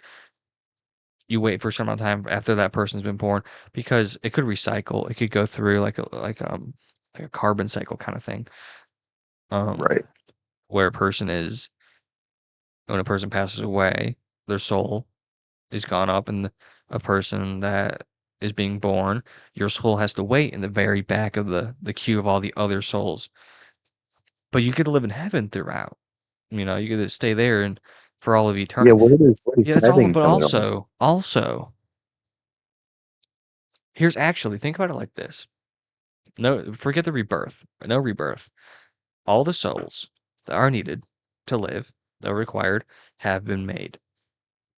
you wait for some amount of time after that person's been born because it could recycle. It could go through like a carbon cycle kind of thing. Um, Right. where a person is when a person passes away, their soul is gone up, and a person that is being born, your soul has to wait in the very back of the queue of all the other souls. But you get to live in heaven throughout. You get to stay there and for all of Yeah. eternity. What is Yeah, it's all. heaven But coming up? also, here's actually think about it like this. No, forget the rebirth. No rebirth. All the souls that are needed to live, that are required, have been made,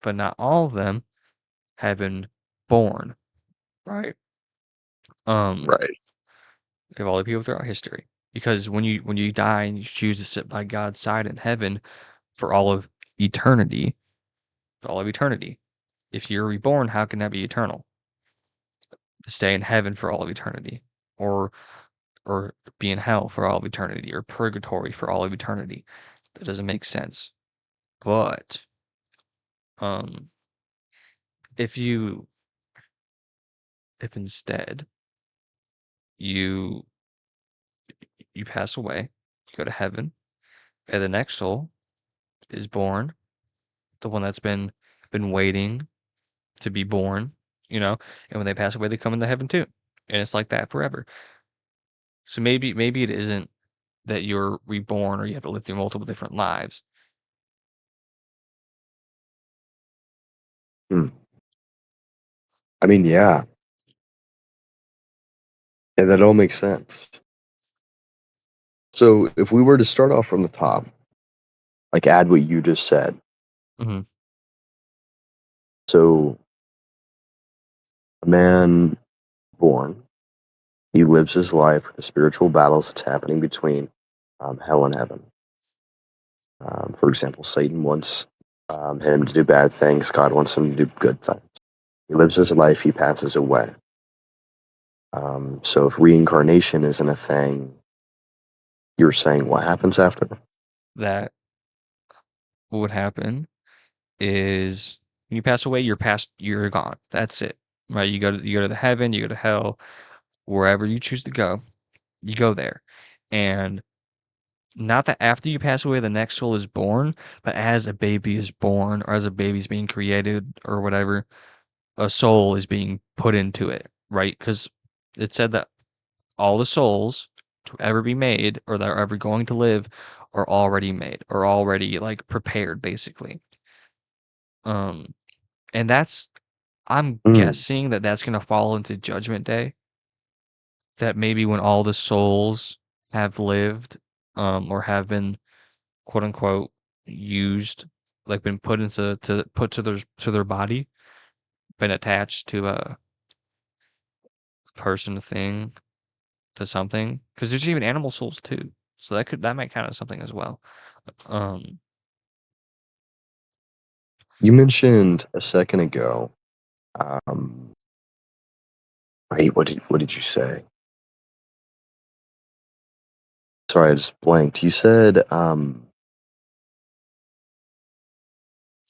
but not all of them have been born. Right? Um, Right. of all the people throughout history, because when you die and you choose to sit by God's side in heaven for all of eternity, all of eternity. If you're reborn, how can that be eternal? To stay in heaven for all of eternity, or or be in hell for all of eternity, or purgatory for all of eternity. That doesn't make sense. But um, if you if instead you you pass away, you go to heaven, and the next soul is born, the one that's been waiting to be born, and when they pass away, they come into heaven too, and it's like that forever. So maybe it isn't that you're reborn or you have to live through multiple different lives. Hmm. I mean, yeah, and that all makes sense. So if we were to start off from the top, like add what you just said. Hmm. So a man born, he lives his life with the spiritual battles that's happening between hell and heaven. For example, Satan wants him to do bad things. God wants him to do good things. He lives his life. He passes away. So if reincarnation isn't a thing, you're saying what happens after? That what would happen is when you pass away, you're gone. That's it. Right? You go to the heaven, you go to hell, wherever you choose to go, you go there. And not that after you pass away the next soul is born, but as a baby is born or as a baby's being created or whatever, a soul is being put into it, right? Because it said that all the souls to ever be made or that are ever going to live are already made or already like prepared, basically. Um, and I'm Mm. guessing that that's gonna fall into Judgment Day. That maybe when all the souls have lived, or have been quote unquote used, like been put to their body, been attached to a person, a thing, to something. Because there's even animal souls too. So that might count as something as well. Um, You mentioned a second ago. Um, wait, what did you say? Sorry, I just blanked. You said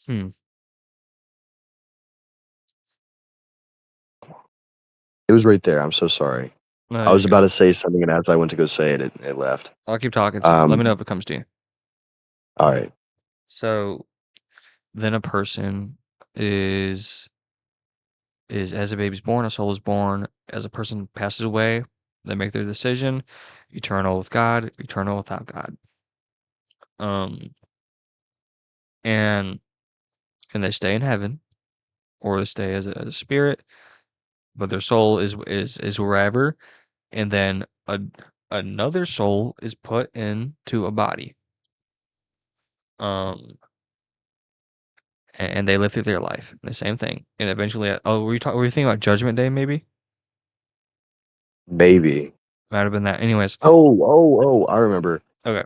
hmm. it was right there. I'm so sorry. No, I you're was about good. to say something, and as I went to go say it, it left. I'll keep talking. So let me know Um, if it comes to you. all right. So then a person is is as a baby's born, a soul is born. As a person passes away, they make their decision: eternal with God, eternal without God. Um, and they stay in heaven, or they stay as a spirit, but their soul is wherever, and then another soul is put into a body. Um, and they live through their life, the same thing, and eventually, were you thinking about Judgment Day? Maybe Maybe. might have been that. Anyways, Oh, I remember. okay,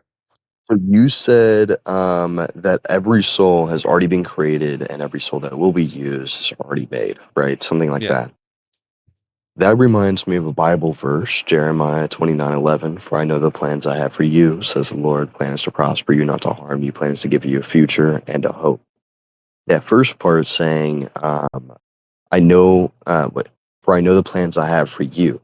So you said that every soul has already been created and every soul that will be used is already made, right? Something like yeah, that. That reminds me of a Bible verse, Jeremiah 29:11. For I know the plans I have for you, says the Lord, plans to prosper you, not to harm you, plans to give you a future and a hope. That first part saying, I know, for I know the plans I have for you.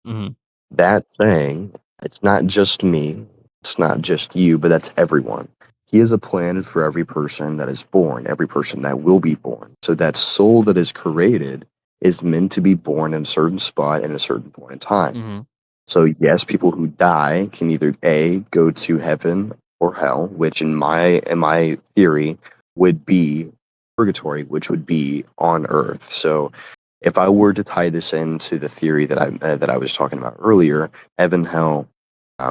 Mhm. That saying, it's not just me, it's not just you, but that's everyone. He has a plan for every person that is born, every person that will be born. So that soul that is created is meant to be born in a certain spot at a certain point in time. Mhm. So yes, people who die can either A, go to heaven or hell, which in my theory would be purgatory, which would be on earth. So if I were to tie this into the theory that I was talking about earlier, heaven, hell,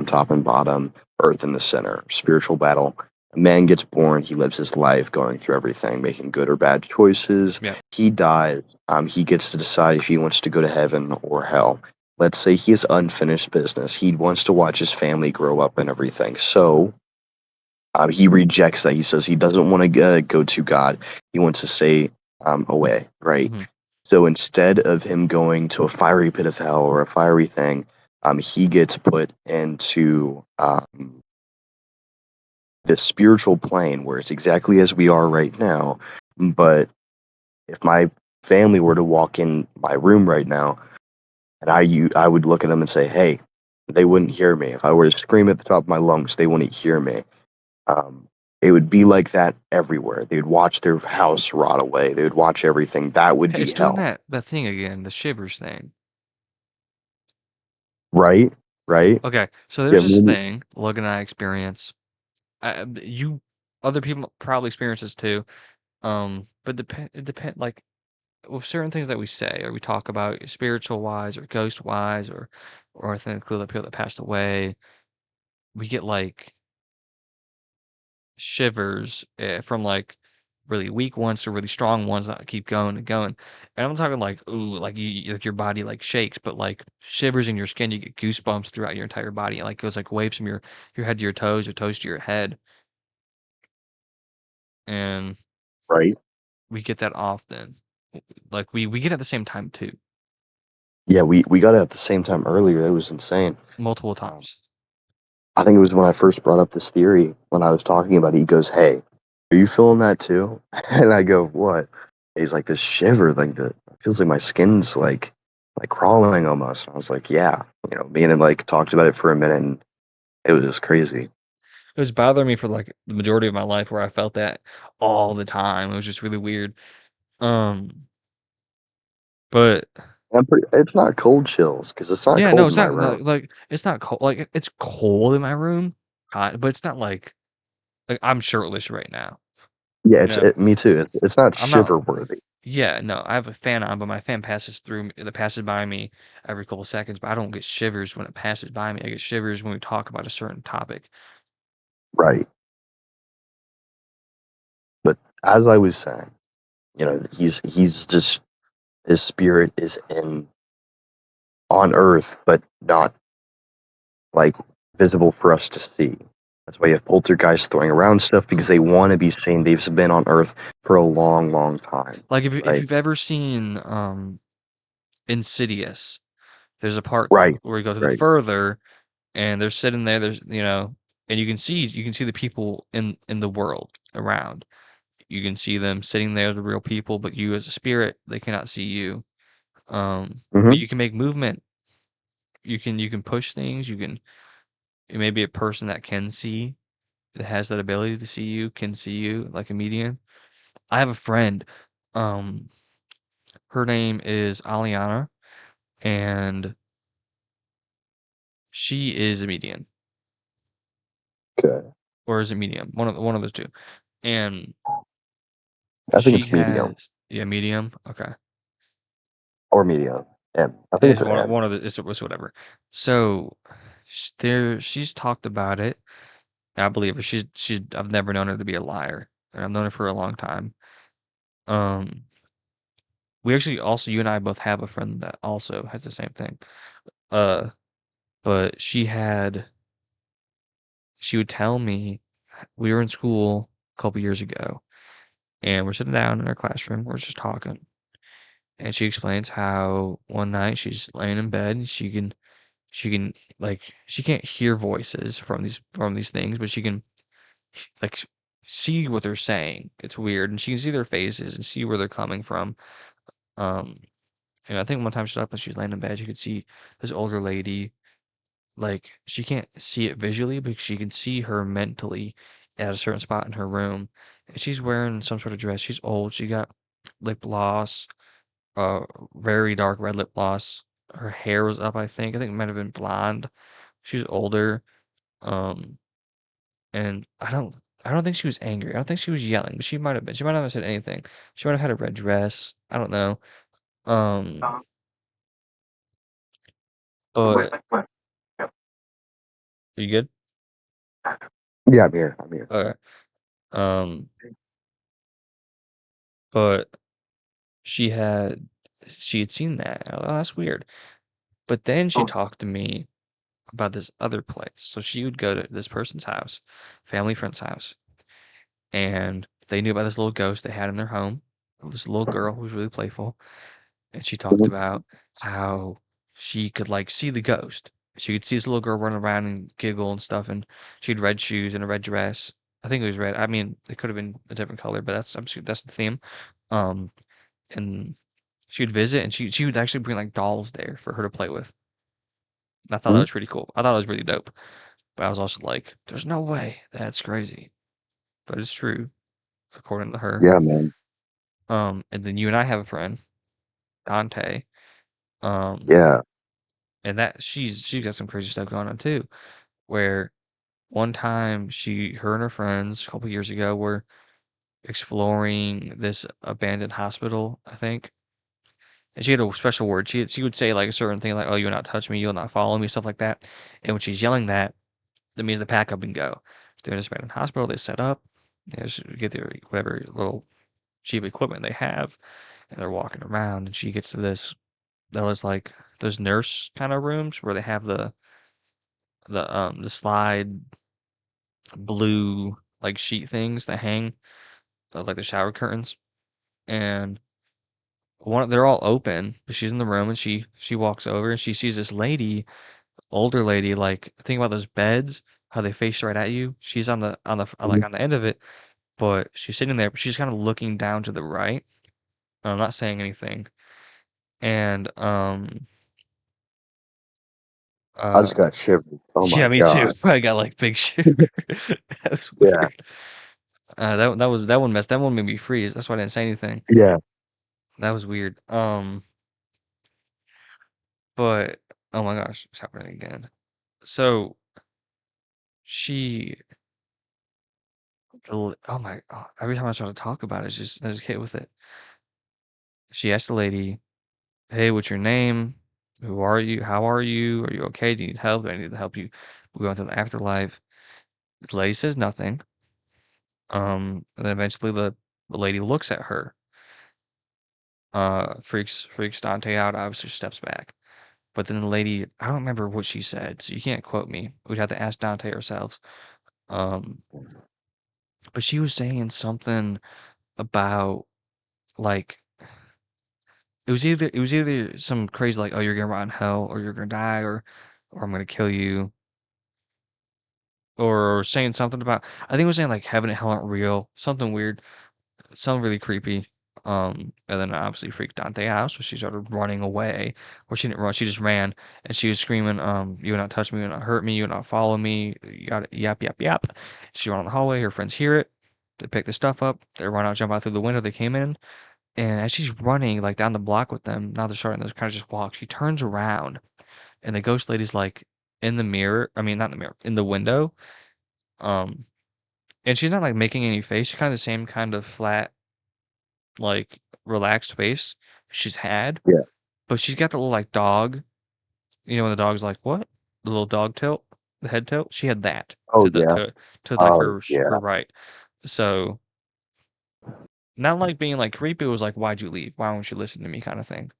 top and bottom, earth in the center, spiritual battle. A man gets born, he lives his life going through everything, making good or bad choices. Yep. He dies. He gets to decide if he wants to go to heaven or hell. Let's say he has unfinished business. He wants to watch his family grow up and everything. So he rejects that. He says he doesn't want to go to God. He wants to stay away, right? Mhm. So instead of him going to a fiery pit of hell or a fiery thing, he gets put into this spiritual plane where it's exactly as we are right now. But if my family were to walk in my room right now, and I would look at them and say, "Hey," they wouldn't hear me. If I were to scream at the top of my lungs, they wouldn't hear me. Um, it would be like that everywhere. They would watch their house rot away. They would watch everything. That would Hey, be it's doing hell, that thing again, the shivers thing. right? Right? Okay, so there's Yeah, this thing Logan and I experience. You other people probably experience this too. But it depend like with certain things that we say or we talk about spiritual wise or ghost wise or I think include the people that passed away, we get like shivers from like really weak ones to really strong ones that keep going and going. And I'm talking like ooh, like like your body like shakes, but like shivers in your skin, you get goosebumps throughout your entire body. It like goes like waves from your head to your toes to your head. And right. we get that often. Like we get it at the same time too, Yeah, we got it at the same time earlier. It was insane. multiple Um, times. I think it was when I first brought up this theory when I was talking about it. He goes, "Hey, are you feeling that too?" And I go, "What?" He's like, "This shiver, like the it feels like my skin's like crawling almost." And I was like, "Yeah." Me and him like talked about it for a minute, and it was crazy. It was bothering me for like the majority of my life where I felt that all the time. It was just really weird. Um, but It's not cold chills because it's not yeah, no, cold it's in my not room. like it's not cold. Like it's cold in my room, but it's not like I'm shirtless right now. Yeah, You know, me too. It's not I'm not. shiver worthy, Yeah, no, I have a fan on, but my fan passes through that passes by me every couple seconds. But I don't get shivers when it passes by me. I get shivers when we talk about a certain topic. right? But as I was saying, he's just his spirit is in on Earth, but not like visible for us to see. That's why you have poltergeists throwing around stuff because they want to be seen. They've been on Earth for a long, long time, Like if right? you've ever seen Insidious, there's a part Right, where you go to the right. further and they're sitting there, there's and you can see the people in the world around. You can see them sitting there, the real people, but you as a spirit, they cannot see you. But Hmm. you can make movement. You can push things. It may be a person that can see, that has that ability to see you, can see you like a medium. I have a friend. Um, her name is Aliana, and she is a medium, Okay, or is a medium, one of those two. And I think she it's medium has yeah, medium. Okay. or medium. M. I think it's It's an M. one of the it's whatever. So she's talked about it. I believe her. She's I've never known her to be a liar, and I've known her for a long time. Um, we actually also you and I both have a friend that also has the same thing. Uh, but she would tell me we were in school a couple years ago, and we're sitting down in our classroom. We're just talking, and she explains how one night she's laying in bed and she can like she can't hear voices from these things, but she can like see what they're saying. It's weird, and she can see their faces and see where they're coming from. Um, and I think one time she's up and she's laying in bed, she could see this older lady. Like she can't see it visually, but she can see her mentally at a certain spot in her room. And she's wearing some sort of dress. She's old. She got lip gloss, uh, very dark red lip gloss. Her hair was up, I think. I think it might have been blonde. She's older. Um, and I don't think she was angry. I don't think she was yelling, but she might have been. She might not have said anything. She might have had a red dress. I don't know. Um, but are you good? Yeah, I'm here. I'm here. Okay. Um, but she had she had seen that. Oh, that's weird. But then she talked to me about this other place. So she would go to this person's house, family friend's house, and they knew about this little ghost they had in their home. This little girl who was really playful, and she talked Mhm. about how she could like see the ghost. She could see this little girl running around and giggle and stuff, and she had red shoes and a red dress. I think it was red. I mean, it could have been a different color, but that's the theme. Um, and she would visit, and she would actually bring like dolls there for her to play with. I thought that Mhm. was pretty cool. I thought it was really dope. But I was also like, "There's no way that's crazy," but it's true according to her. Yeah, man. And then you and I have a friend, Dante. Um, Yeah. and that she's got some crazy stuff going on too. Where one time her and her friends a couple years ago were exploring this abandoned hospital, I think. And she had a special word. She would say like a certain thing like, "Oh, you'll not touch me, you'll not follow me," stuff like that. And when she's yelling that, that means to pack up and go. They're in this abandoned hospital. They set up, they just get their whatever little cheap equipment they have, and they're walking around. And she gets to this. That was like those nurse kind of rooms where they have the slide blue like sheet things that hang like the shower curtains. And one they're all open, but she's in the room and she walks over and she sees this lady, older lady, like think about those beds, how they face right at you. She's Mhm. on the end of it, but she's sitting there, but she's kind of looking down to the right. I'm not saying anything. And I uh just got shivered. Oh my yeah, me too. god. I got like big shiver. That was Yeah. weird. That one made me freeze. That's why I didn't say anything. Yeah. That was weird. But oh my gosh, it's happening again. So she oh my every time I start to talk about it, I just hit with it. She asked the lady, "Hey, what's your name? Who are you? How are you? Are you okay? Do you need help? Do I need to help you move on to the afterlife?" The lady says nothing. And then eventually the lady looks at her, freaks Dante out, obviously steps back. But then the lady, I don't remember what she said, so you can't quote me. We'd have to ask Dante ourselves. Um, but she was saying something about like it was either some crazy like, oh, you're gonna rot in hell, or you're gonna die, or I'm gonna kill you, or saying something about I think it was saying like heaven and hell aren't real, something weird, something really creepy. And then obviously freaked Dante out, so she started running away. Or she didn't run, she just ran, and she was screaming, "You will not touch me, you will not hurt me, you will not follow me." You got it, yap yap yap. She ran on the hallway. Her friends hear it. They pick the stuff up. They run out, jump out through the window they came in. And as she's running like down the block with them, now they're starting to kind of just walk. She turns around, and the ghost lady's like in the mirror. I mean, not in the mirror, in the window. Um, and she's not like making any face. She's kind of the same kind of flat, like relaxed face she's had, Yeah. but she's got the little like dog. You know when the dog's like what? The little dog tilt, the head tilt. She had that Oh yeah. to like Oh her yeah. right. So not like being like creepy. It was like, why'd you leave? Why won't you listen to me? Kind of thing.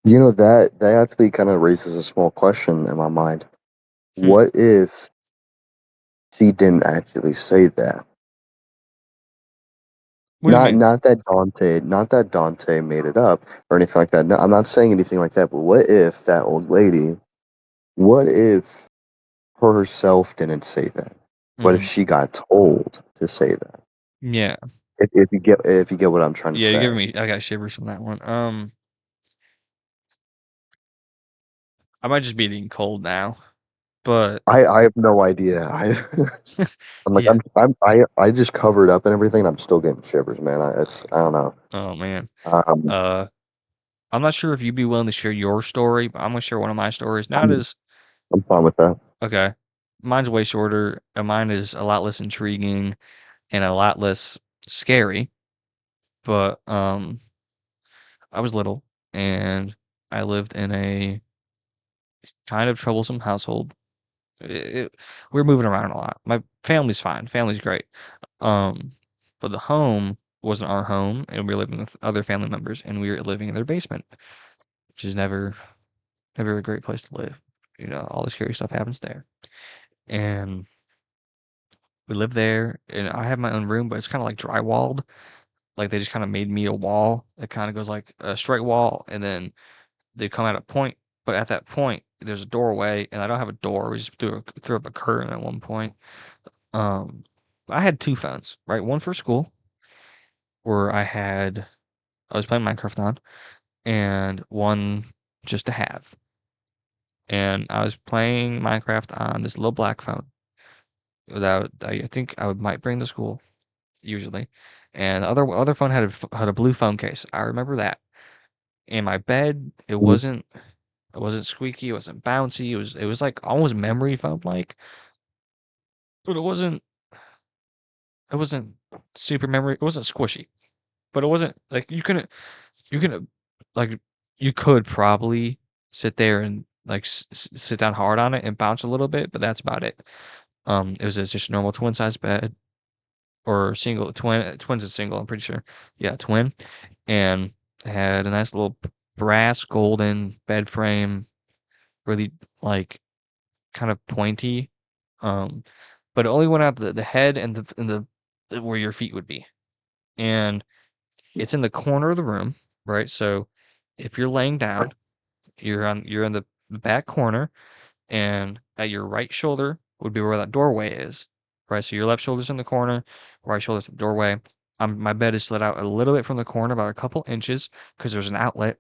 You know that actually kind of raises a small question in my mind. Hmm. What if she didn't actually say that? What do you mean? Not that Dante made it up or anything like that. No, I'm not saying anything like that. But what if that old lady? What if her herself didn't say that? What if Mhm. she got told to say that? Yeah. If you get what I'm trying to Yeah, you're giving say, me I got shivers from that one. I might just be eating cold now, but I have no idea. yeah. I just covered up and everything. And I'm still getting shivers, man. I don't know. Oh man. Um, Uh, I'm not sure if you'd be willing to share your story, but I'm gonna share one of my stories. Now it I'm is I'm fine with that. okay. Mine's way shorter, and mine is a lot less intriguing and a lot less scary. But I was little and I lived in a kind of troublesome household. We were moving around a lot. My family's fine. Family's great. Um, but the home wasn't our home, and we were living with other family members, and we were living in their basement, which is never a great place to live. You know, all the scary stuff happens there. And we lived there, and I have my own room, but it's kind of like drywalled. Like they just kind of made me a wall that kind of goes like a straight wall, and then they come at a point. But at that point, there's a doorway, and I don't have a door. We just threw up a curtain at one point. Um, I had 2 phones, right? One for school, where I was playing Minecraft on, and one just to have. And I was playing Minecraft on this little black phone without I think I might bring to school usually. And the other phone had a blue phone case. I remember that. And my bed, Mhm. it wasn't squeaky, it wasn't bouncy. It was like almost memory foam like, but it wasn't super memory. It wasn't squishy, but it wasn't like you couldn't like you could probably sit there and like sit down hard on it and bounce a little bit, but that's about it. It was just a normal twin size bed or single twin. Twins is single, I'm pretty sure. Yeah, twin, and it had a nice little brass golden bed frame, really like kind of pointy. Um, but it only went out the head and where your feet would be, and it's in the corner of the room, right? So if you're laying down, you're in the back corner, and at your right shoulder would be where that doorway is, right? So your left shoulder's in the corner, right shoulder's the doorway. My bed is slid out a little bit from the corner, about a couple inches, because there's an outlet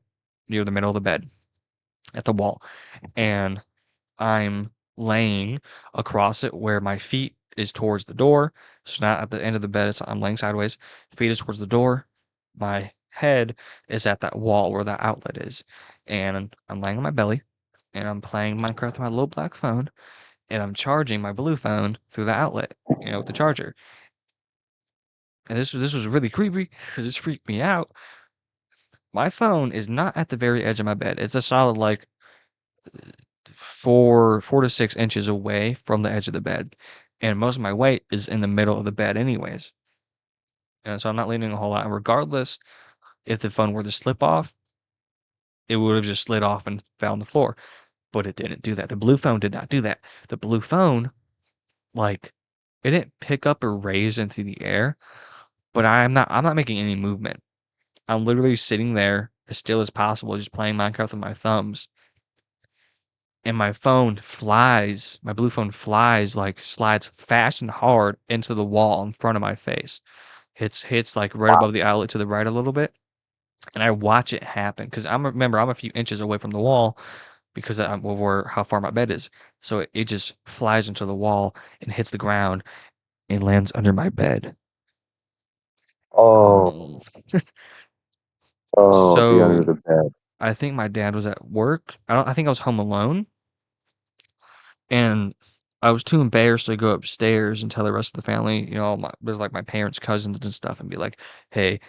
near the middle of the bed at the wall, and I'm laying across it where my feet is towards the door. So not at the end of the bed. I'm laying sideways. Feet is towards the door. My head is at that wall where that outlet is. And I'm laying on my belly and I'm playing Minecraft on my little black phone and I'm charging my blue phone through the outlet, with the charger. And this was really creepy because this freaked me out. My phone is not at the very edge of my bed. It's a solid like 4 to 6 inches away from the edge of the bed, and most of my weight is in the middle of the bed anyways, and so I'm not leaning a whole lot, and regardless, if the phone were to slip off, it would have just slid off and fell on the floor, but it didn't do that. The blue phone did not do that. The blue phone, like, it didn't pick up or raise into the air, but I'm not making any movement. I'm literally sitting there as still as possible, just playing Minecraft with my thumbs, and my blue phone flies, like, slides fast and hard into the wall in front of my face. Hits, like, right above the outlet to the right a little bit, and I watch it happen because I'm a few inches away from the wall because I'm over how far my bed is. So it just flies into the wall and hits the ground and lands under my bed. Um, Oh, oh, be under so the bed. I think my dad was at work. I think I was home alone. And I was too embarrassed to go upstairs and tell the rest of the family, there's like my parents' cousins and stuff, and be like, "Hey,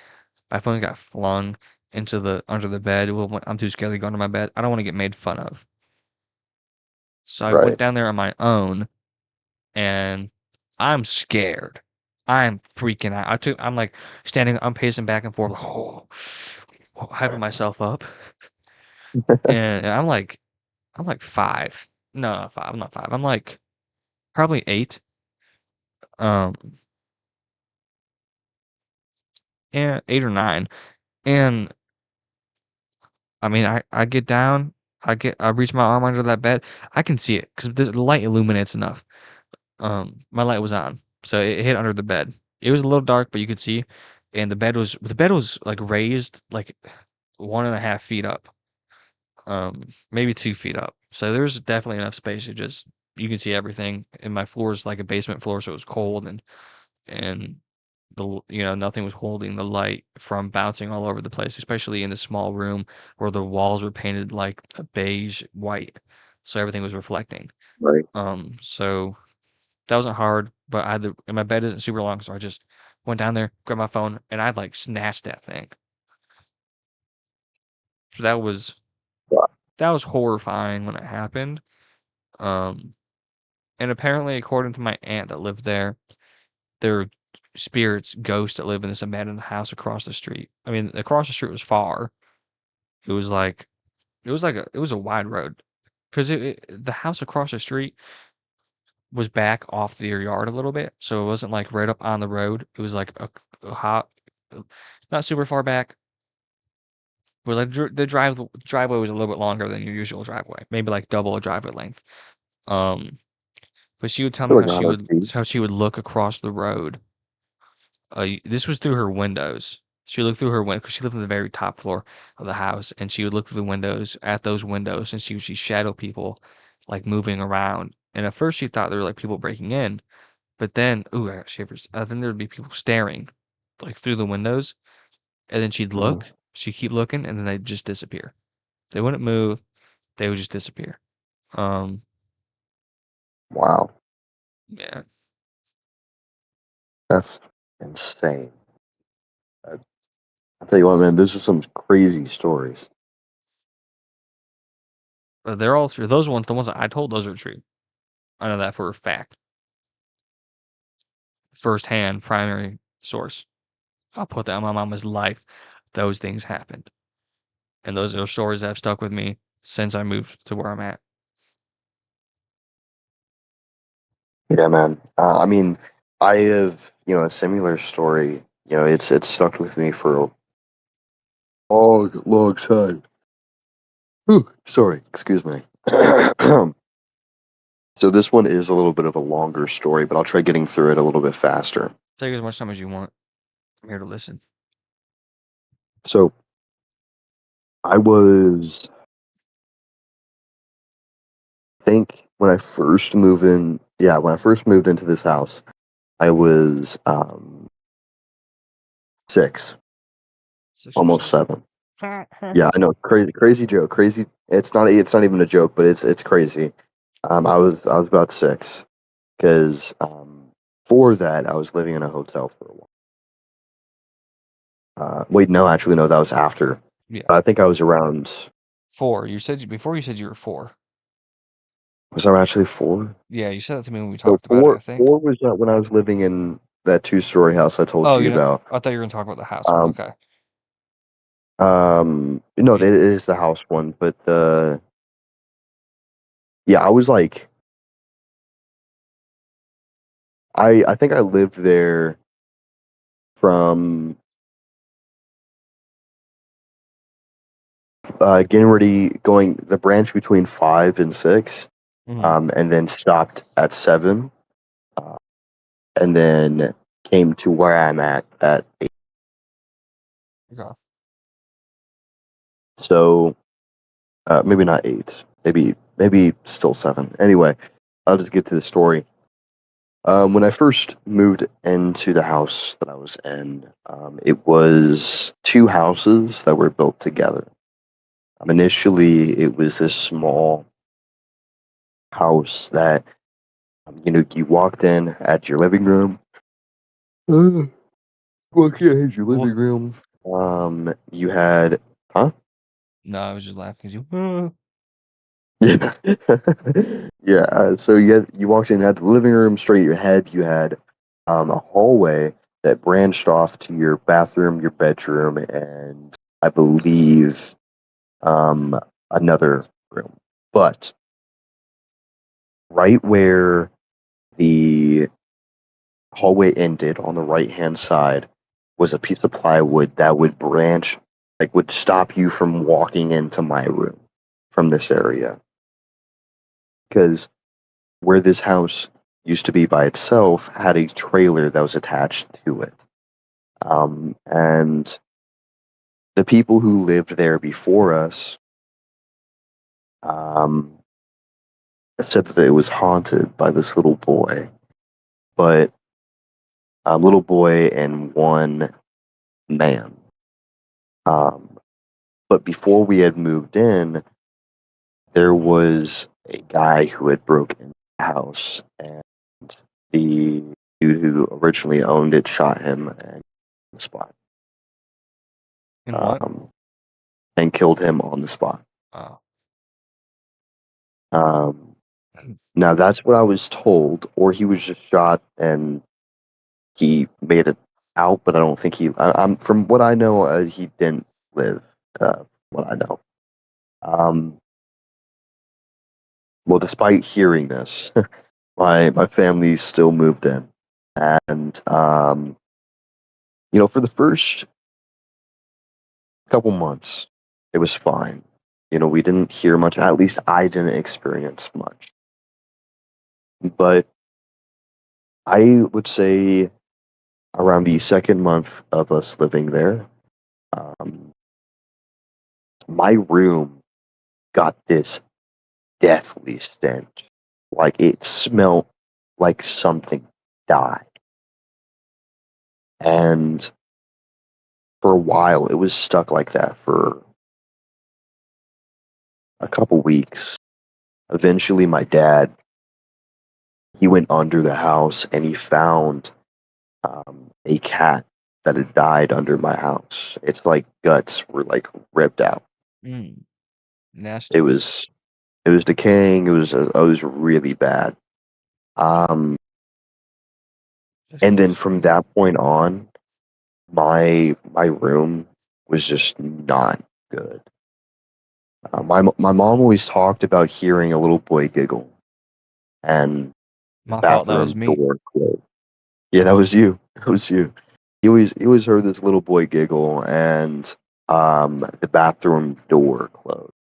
my phone got flung into the under the bed. Well, I'm too scared to go under my bed. I don't want to get made fun of." So I went Right. down there on my own, and I'm scared. I'm freaking out. I'm like I'm pacing back and forth, hyping myself up, and I'm like 5. No, not 5. I'm not 5. I'm like probably 8. Um, and 8 or 9, and I mean, I get down, I reach my arm under that bed, I can see it because the light illuminates enough. My light was on, so it hit under the bed. It was a little dark, but you could see, and the bed was like raised like 1.5 feet up, maybe 2 feet up. So there's definitely enough space to just you can see everything. And my floor is like a basement floor, so it was cold and nothing was holding the light from bouncing all over the place, especially in the small room where the walls were painted like a beige white, so everything was reflecting. Right. So that wasn't hard, but and my bed isn't super long, so I just went down there, grabbed my phone, and I like snatched that thing. So that was horrifying when it happened. Um, and apparently, according to my aunt that lived there, there were spirits, ghosts that live in this abandoned house across the street. I mean, across the street was far. It was like it was a wide road because the house across the street was back off their yard a little bit, so it wasn't like right up on the road. It was like a hot, not super far back. But like the driveway was a little bit longer than your usual driveway, maybe like double a driveway length. Um, but she would tell me Feel like 100 feet. how she would look across the road. This was through her windows. She looked through her window because she lived on the very top floor of the house, and she would look through the windows at those windows, and she would see shadow people like moving around. And at first, she thought they were like people breaking in, but then, ooh, I got shivers. Then there would be people staring like through the windows, and then Mhm. she'd keep looking, and then they'd just disappear. They wouldn't move. They would just disappear. Um, Wow. yeah, That's insane. I, I tell you what, man, those are some crazy stories. but they're all true. Those ones, the ones that I told, those are true. I know that for a fact. Firsthand, primary source. I'll put that on my mama's life. Those things happened, and those are stories that have stuck with me since I moved to where I'm at. Yeah, man. I mean, I have, a similar story. It's stuck with me for a long, long time. Whew, sorry, excuse me. So this one is a little bit of a longer story, but I'll try getting through it a little bit faster. Take as much time as you want. I'm here to listen. So I was, I think when I first moved in, yeah, when I first moved into this house, I was 6, 6 or almost 7. 7. Yeah, I know, crazy, crazy joke, crazy. It's not even a joke, but it's crazy. I was about 6 because for that I was living in a hotel for a while. Wait, no, actually, no, that was after. Yeah, I think I was around. 4. You said before you said you were 4. Was I actually 4? Yeah, you said that to me when we So talked about it, I four think. four was when I was living in that 2-story house I told Oh, you about. I thought you were gonna talk about the house one. Um, Okay. no, it is the house one, but yeah, I was like, I think I lived there from getting ready, going the branch between 5 and 6, Mhm. and then stopped at 7, uh, and then came to where I'm at 8. Okay. So maybe not 8, maybe still 7. Anyway, I'll just get to the story. When I first moved into the house that I was in, it was 2 houses that were built together. Initially, it was this small house that you walked in at your living room. Uh, Walked in at your What? living room. You had, huh? No, I was just laughing because you. Yeah, yeah. So you walked in at the living room, straight ahead. You had a hallway that branched off to your bathroom, your bedroom, and I believe um, another room. But right where the hallway ended on the right hand side, was a piece of plywood that would branch, like would stop you from walking into my room from this area. Because where this house used to be by itself had a trailer that was attached to it. And the people who lived there before us um, said that it was haunted by this little boy, but a little boy and one man. Um, but before we had moved in, there was a guy who had broken into the house, and the dude who originally owned it shot him and the spot, And what? um, and killed him on the spot. Oh. Um, Now that's what I was told, or he was just shot and he made it out, but I don't think I'm from what I know, he didn't live. What I know. Um, well, despite hearing this, my family still moved in, and for the first couple months, it was fine. We didn't hear much. At least I didn't experience much. But I would say around the second month of us living there, um, my room got this deathly stench. Like it smelled like something died. And for a while, it was stuck like that for a couple weeks. Eventually, my dad, he went under the house and he found a cat that had died under my house. Its like guts were like ripped out. Mm, It nasty. was it was decaying. It was really bad. Um, That's and then gross. from that point on, my room was just not good. My mom always talked about hearing a little boy giggle and the My fault. That was bathroom me. door closed. Yeah, that was you. That was you. He always heard this little boy giggle and the bathroom door closed.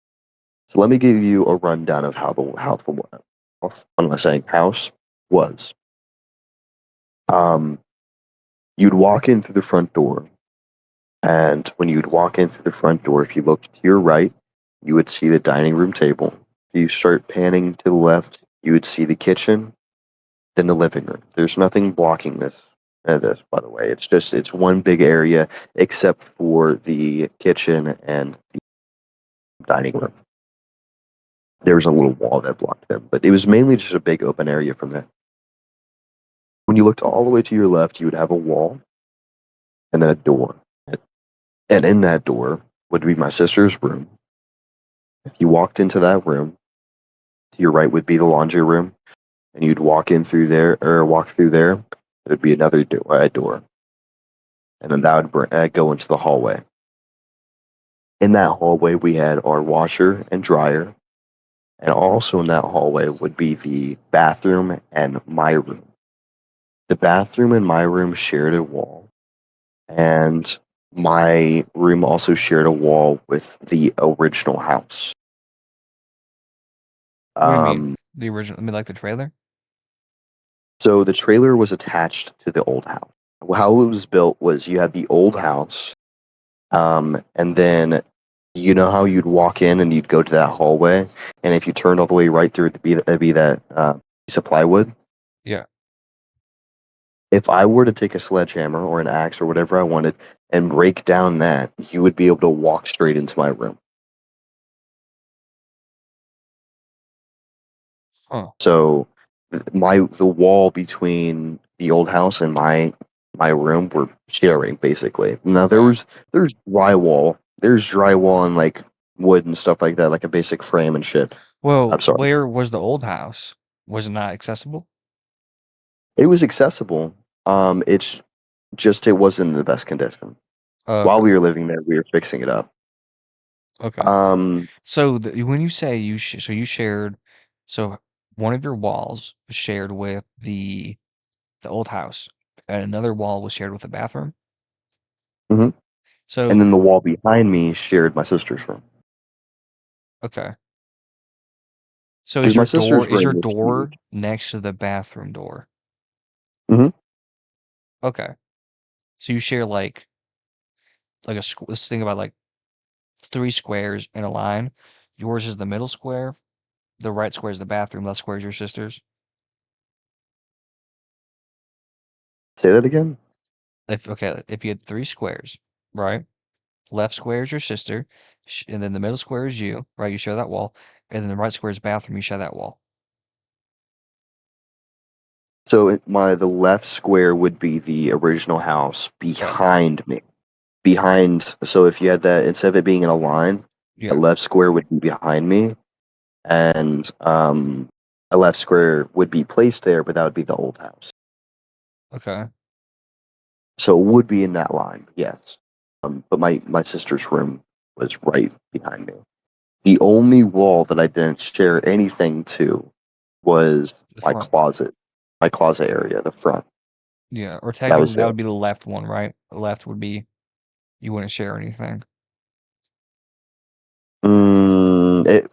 So let me give you a rundown of what am I saying? House was. Um, you'd walk in through the front door, and when you'd walk in through the front door, if you looked to your right, you would see the dining room table. If you start panning to the left, you would see the kitchen, then the living room. There's nothing blocking this, by the way. It's one big area except for the kitchen and the dining room. There was a little wall that blocked them, but it was mainly just a big open area from there. When you looked all the way to your left, you would have a wall and then a door. And in that door would be my sister's room. If you walked into that room, to your right would be the laundry room, and you'd walk through there, it would be another door, and then that would go into the hallway. In that hallway, we had our washer and dryer, and also in that hallway would be the bathroom and my room. The bathroom and my room shared a wall, and my room also shared a wall with the original house. What do you mean? Um, The original? I mean, like the trailer? so the trailer was attached to the old house. How it was built was you had the old house, and then you know how you'd walk in and you'd go to that hallway, and if you turned all the way right through, it'd be that piece of plywood. Yeah. If I were to take a sledgehammer or an axe or whatever I wanted and break down that, you would be able to walk straight into my room. Huh. So the wall between the old house and my room were sharing basically. Now Right. there's drywall. There's drywall and like wood and stuff like that, like a basic frame and shit. Well, I'm sorry. where was the old house? Was it not accessible? It was accessible. It's just it wasn't in the best condition. Oh, While okay. we were living there, we were fixing it up. Okay. Um, So when you say so you shared, so one of your walls was shared with the old house, and another wall was shared with the bathroom. Hmm. And So then the wall behind me shared my sister's room okay. So because is my your door sister's is room your was huge. door next to the bathroom door? Hmm. Okay. So you share like let's think about like three squares in a line. Yours is the middle square. The right square is the bathroom. Left square is your sister's. Say that again. If you had three squares, right? Left square is your sister, and then the middle square is you, right? You share that wall, and then the right square is bathroom. You share that wall. So the left square would be the original house Right. behind me. Behind, so if you had that, instead of it being in a line, the Yeah. left square would be behind me, and a left square would be placed there, but that would be the old house. Okay. So it would be in that line, yes. But my sister's room was right behind me. The only wall that I didn't share anything to was The front. my closet area, the front. Yeah. Or That was technically, that it. would be the left one, right? The left would be you wouldn't share anything. It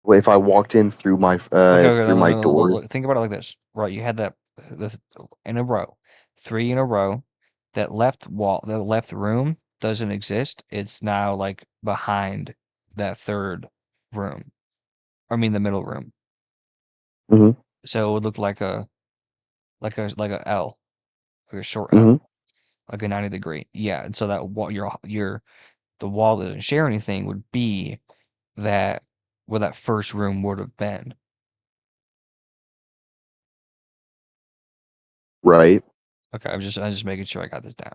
if I walked in Okay. Okay. through my door. Think about it like this, right? You had that this in a row, three in a row. That left wall, the left room doesn't exist. It's now like behind that third room. I mean, the middle room. Hmm. So it would look like a L, like a short Hmm. L, like a 90 degree. Yeah, and so that wall, your the wall that doesn't share anything would be that where that first room would have been. Right. Okay, I'm just making sure I got this down.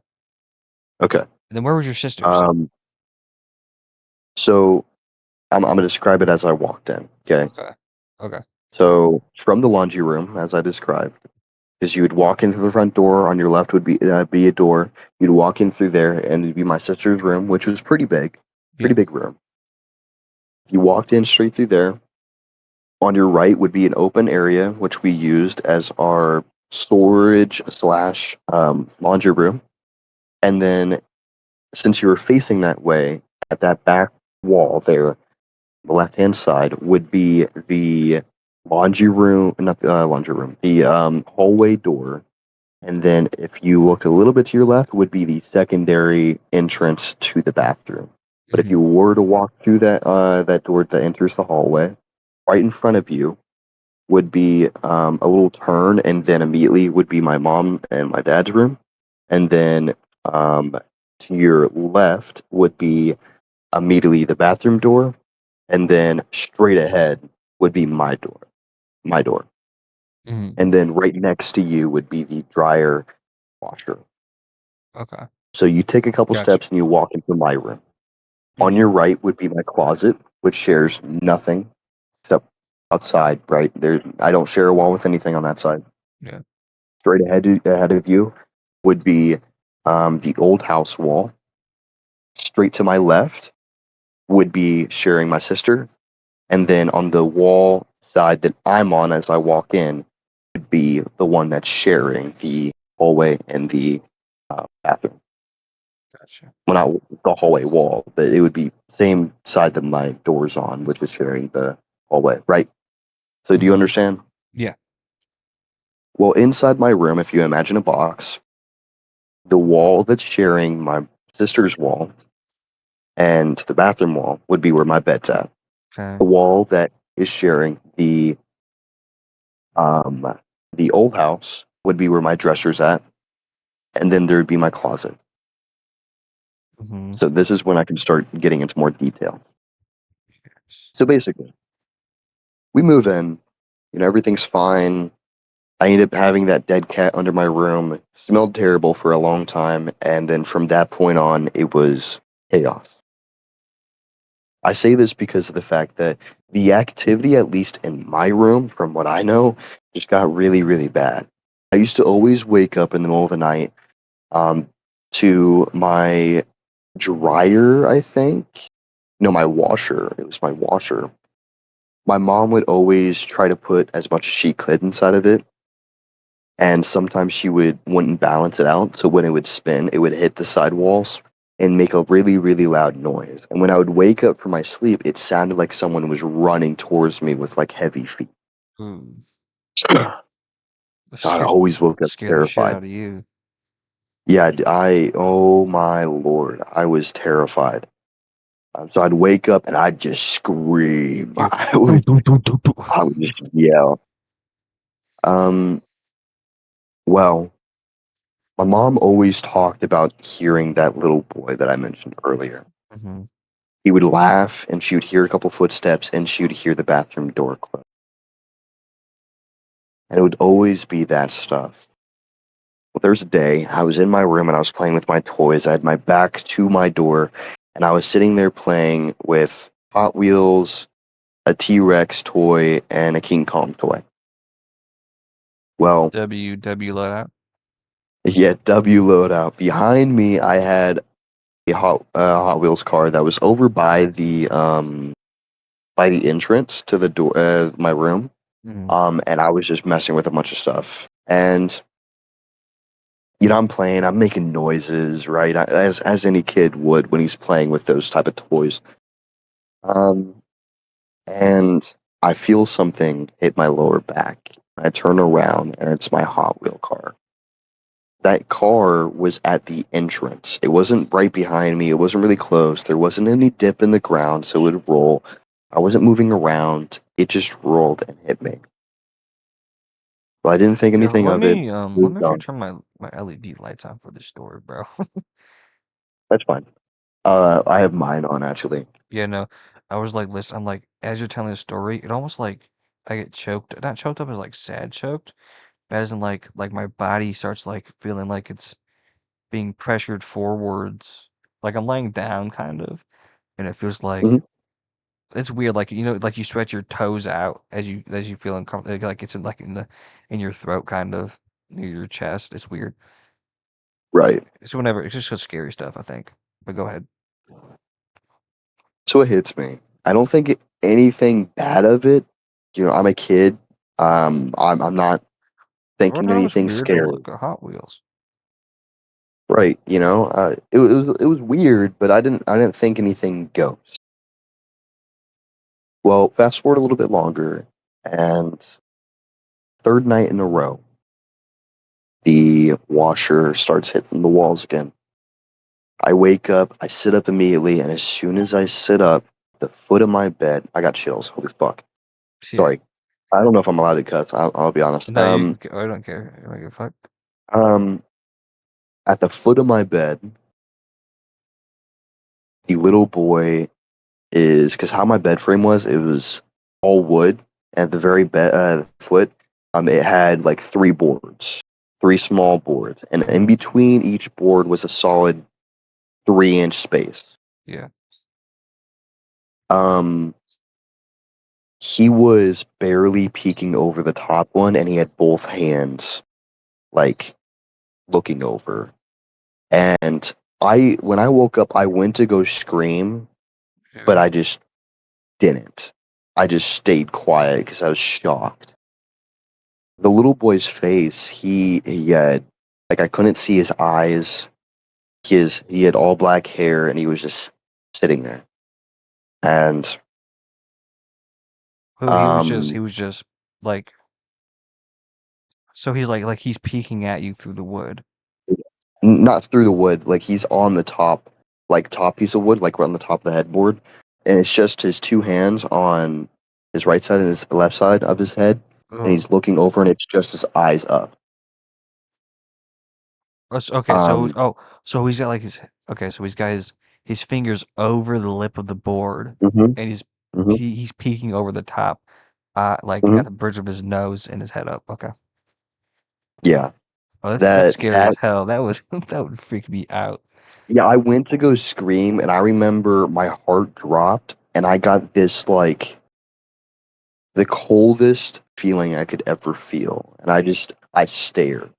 Okay. And then where was your sister's? Um. So I'm gonna describe it as I walked in. Okay. Okay, okay, So from the laundry room, as I described, because you would walk in through the front door. On your left would be a door. You'd walk in through there, and it'd be my sister's room, which was yeah, pretty big room. You walked in straight through there. On your right would be an open area, which we used as our storage slash laundry room. And then, since you were facing that way, at that back wall there, the left hand side would be the laundry room, not the laundry room, the hallway door. And then, if you looked a little bit to your left, would be the secondary entrance to the bathroom. But if hmm you were to walk through that door that enters the hallway, right in front of you would be a little turn, and then immediately would be my mom and my dad's room, and then um, to your left would be immediately the bathroom door, and then straight ahead would be my door, hmm and then right next to you would be the dryer washer. okay, So you take a couple gotcha. steps and you walk into my room. On hmm your right would be my closet, which shares nothing except outside. Right there, I don't share a wall with anything on that side. Yeah. Straight ahead of you would be the old house wall. Straight to my left would be sharing my sister, and then on the wall side that I'm on as I walk in would be the one that's sharing the hallway and the bathroom. Gotcha. Well, not the hallway wall, but it would be same side that my door's on, which is sharing the hallway. Right. So do you hmm understand? Yeah. Well, inside my room, if you imagine a box, the wall that's sharing my sister's wall and the bathroom wall would be where my bed's at. Okay. The wall that is sharing um, the old house would be where my dresser's at, and then there'd be my closet. hmm So this is when I can start getting into more detail. So basically, we move in, everything's fine. I ended up having that dead cat under my room. It smelled terrible for a long time, and then from that point on, it was chaos. I say this because of the fact that the activity, at least in my room, from what I know, just got really, really bad. I used to always wake up in the middle of the night um, to my dryer, I think. No, my washer. It was my washer. My mom would always try to put as much as she could inside of it, and sometimes she wouldn't balance it out, so when it would spin, it would hit the side walls and make a really, really loud noise. And when I would wake up from my sleep, it sounded like someone was running towards me with like heavy feet. Ooh, So I always woke up scare the shit terrified. out of you. Yeah, oh my lord, I was terrified. So I'd wake up and I'd just scream. You're doo, doo, doo, doo, doo. I would just yell. Um, well, my mom always talked about hearing that little boy that I mentioned earlier. Mhm. He would laugh and she would hear a couple footsteps and she would hear the bathroom door close. And it would always be that stuff. Well, there's a day I was in my room and I was playing with my toys. I had my back to my door and I was sitting there playing with Hot Wheels, a T Rex toy, and a King Kong toy. Well, W loadout. yeah, W loadout. Behind me, I had a Hot Wheels car that was over by the entrance to the door, my room. Mhm. And I was just messing with a bunch of stuff. And I'm playing, I'm making noises, right? As any kid would when he's playing with those type of toys. Um, and I feel something hit my lower back. I turn around and it's my Hot Wheel car. That car was at the entrance. It wasn't right behind me. It wasn't really close. There wasn't any dip in the ground, so it would roll. I wasn't moving around. It just rolled and hit me. Well, I didn't think Yo, anything of it. let Moved me actually on. turn my LED lights on for the story, bro. That's fine. I have mine on actually. Yeah, no, I was like, listen, I'm like, as you're telling the story, it almost like I get choked, not choked up, as like sad choked, but as in like my body starts like feeling like it's being pressured forwards, like I'm laying down kind of, and it feels like Mhm. it's weird, like like you stretch your toes out as you feel uncomfortable, like it's in like in your throat, kind of near your chest. It's weird. Right. So whenever it's just so scary stuff, I think. But go ahead. So it hits me. I don't think anything bad of it. I'm a kid. I'm not Well, thinking no, it's anything weird to scary. look at Hot Wheels. Right. It was weird, but I didn't think anything ghost. Well, fast forward a little bit longer, and third night in a row, the washer starts hitting the walls again. I wake up, I sit up immediately, and as soon as I sit up, the foot of my bed, I got chills. Holy fuck. Yeah. Sorry. I don't know if I'm allowed to cuss. I'll be honest. No, I don't care. I don't give a fuck. Um, at the foot of my bed, the little boy is because how my bed frame was, it was all wood. At the very foot, it had like three boards, three small boards, and in Mhm. between each board was a solid 3-inch space. Yeah. Um, he was barely peeking over the top one, and he had both hands like looking over. And when I woke up, I went to go scream, but Yeah. I just didn't. I just stayed quiet because I was shocked. The little boy's face, he had like I couldn't see his eyes. He had all black hair and he was just sitting there. And Oh, he um was just like, so he's like he's peeking at you through the wood. not through the wood, like he's on the top, like top piece of wood, like right on the top of the headboard. And it's just his two hands on his right side and his left side of his head, and Oh. he's looking over and it's just his eyes up. Okay, Um so he's got like okay, so he's got his fingers over the lip of the board, mhm, and mhm, he's peeking over the top, like at mhm. the bridge of his nose and his head up. Okay. Yeah. Oh, that's That scary that as hell. That would that would freak me out. Yeah, I went to go scream and I remember my heart dropped and I got this like the coldest feeling I could ever feel. And I stared.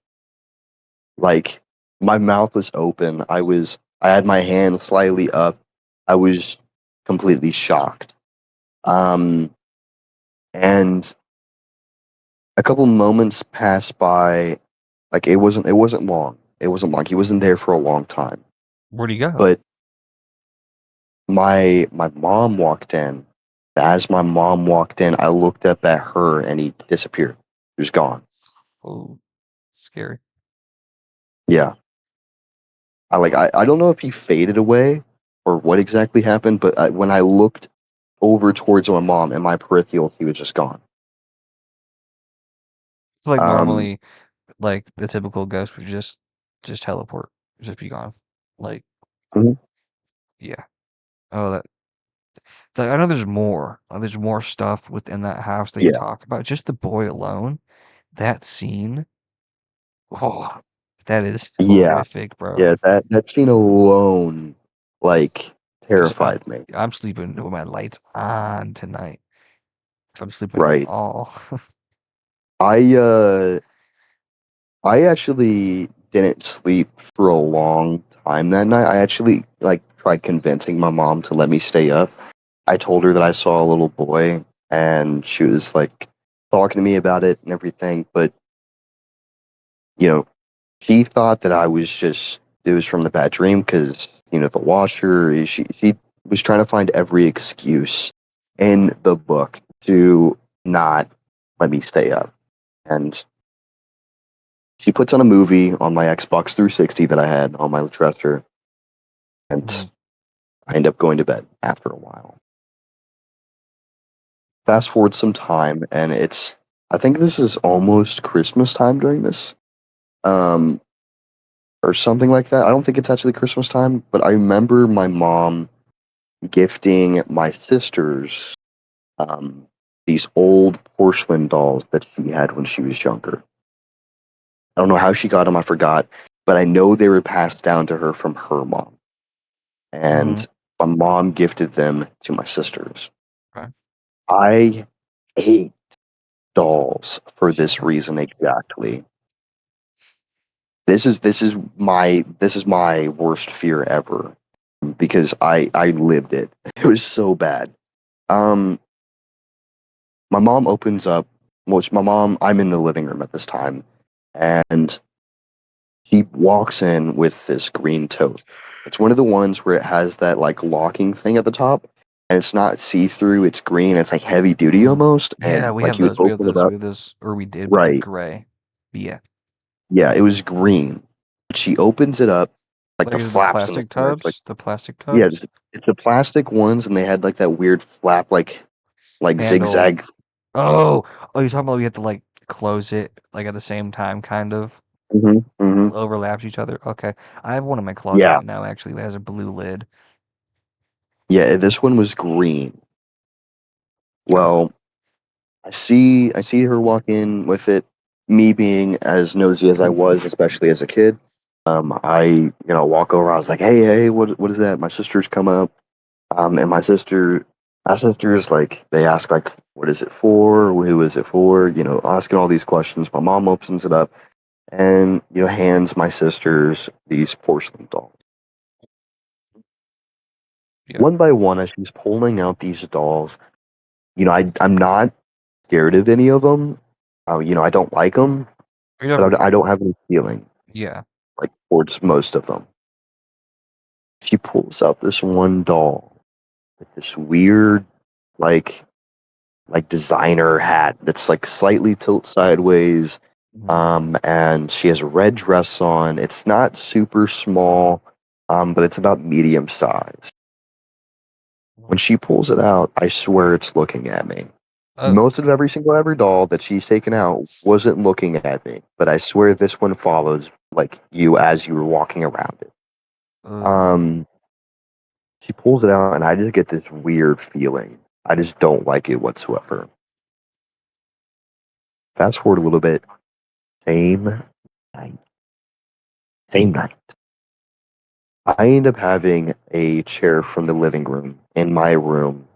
Like my mouth was open. I had my hand slightly up. I was completely shocked. Um and a couple moments passed by Like it wasn't long. It wasn't long. He wasn't there for a long time. Where'd he go? But my mom walked in. As my mom walked in, I looked up at her and he disappeared. He was gone. Oh, scary. Yeah. I don't know if he faded away or what exactly happened, but when I looked over towards my mom in my peripheral, he was just gone. It's like Um, normally, like the typical ghost would just teleport, just be gone. Like, mhm, yeah. Oh, I know there's more. There's more stuff within that house that you yeah, talk about. Just the boy alone, that scene. Oh, that is yeah, horrific, bro. yeah. That scene alone, like, Just terrified me. I'm sleeping with my lights on tonight. If I'm sleeping at Right. all. I uh I actually didn't sleep for a long time that night. I actually like tried convincing my mom to let me stay up. I told her that I saw a little boy and she was like talking to me about it and everything, but you know, she thought that I was just it was from the bad dream because the washer. She was trying to find every excuse in the book to not let me stay up, and she puts on a movie on my Xbox 360 that I had on my dresser, Mhm. and I end up going to bed after a while. Fast forward some time, and I think this is almost Christmas time during this. Um, or something like that. I don't think it's actually Christmas time, but I remember my mom gifting my sisters um, these old porcelain dolls that she had when she was younger. I don't know how she got them, I forgot, but I know they were passed down to her from her mom. Mhm. And my mom gifted them to my sisters. Okay. I hate dolls for this Sure. reason exactly. This is my worst fear ever because I lived it. It was so bad. Um, my mom opens up. Which my mom, I'm in the living room at this time, and she walks in with this green tote. It's one of the ones where it has that like locking thing at the top, and it's not see through. It's green. It's like heavy duty Mhm. almost, Yeah, and we like have you would those. We have open it those. We up. have those, or we did with the Right. gray. But yeah. Yeah, it was green. She opens it up, like the Like the flaps in the plastic center. It's like tubs? The plastic yeah, tubs? it's the plastic ones, and they had like that weird flap, like Handle. zigzag. Oh, oh, you're talking about we have to like close it like at the same time, kind of Hmm. overlaps each other. Okay, I have one in my closet Yeah, right now. Actually, that has a blue lid. yeah. This one was green. Okay. Well, I see her walk in with it. Me being as nosy as I was, especially as a kid, I walk over. I was like, hey, what is that? My sisters come up, and my sisters like they ask like, what is it for? Who is it for? Asking all these questions. My mom opens it up and hands my sisters these porcelain dolls. Yeah. One by one, as she's pulling out these dolls, I'm not scared of any of them. I don't like them, You but never. I don't have any feeling Yeah. like towards most of them. She pulls out this one doll with this weird, like designer hat that's like slightly tilt sideways. Mhm. And she has a red dress on. It's not super small, but it's about medium size. When Mhm. she pulls it out, I swear it's looking at me. Oh. Most of every doll that she's taken out wasn't looking at me, but I swear this one follows like you as you were walking around it. Uh. Um, she pulls it out, and I just get this weird feeling. I just don't like it whatsoever. Fast forward a little bit. Same night. Same night. I end up having a chair from the living room in my room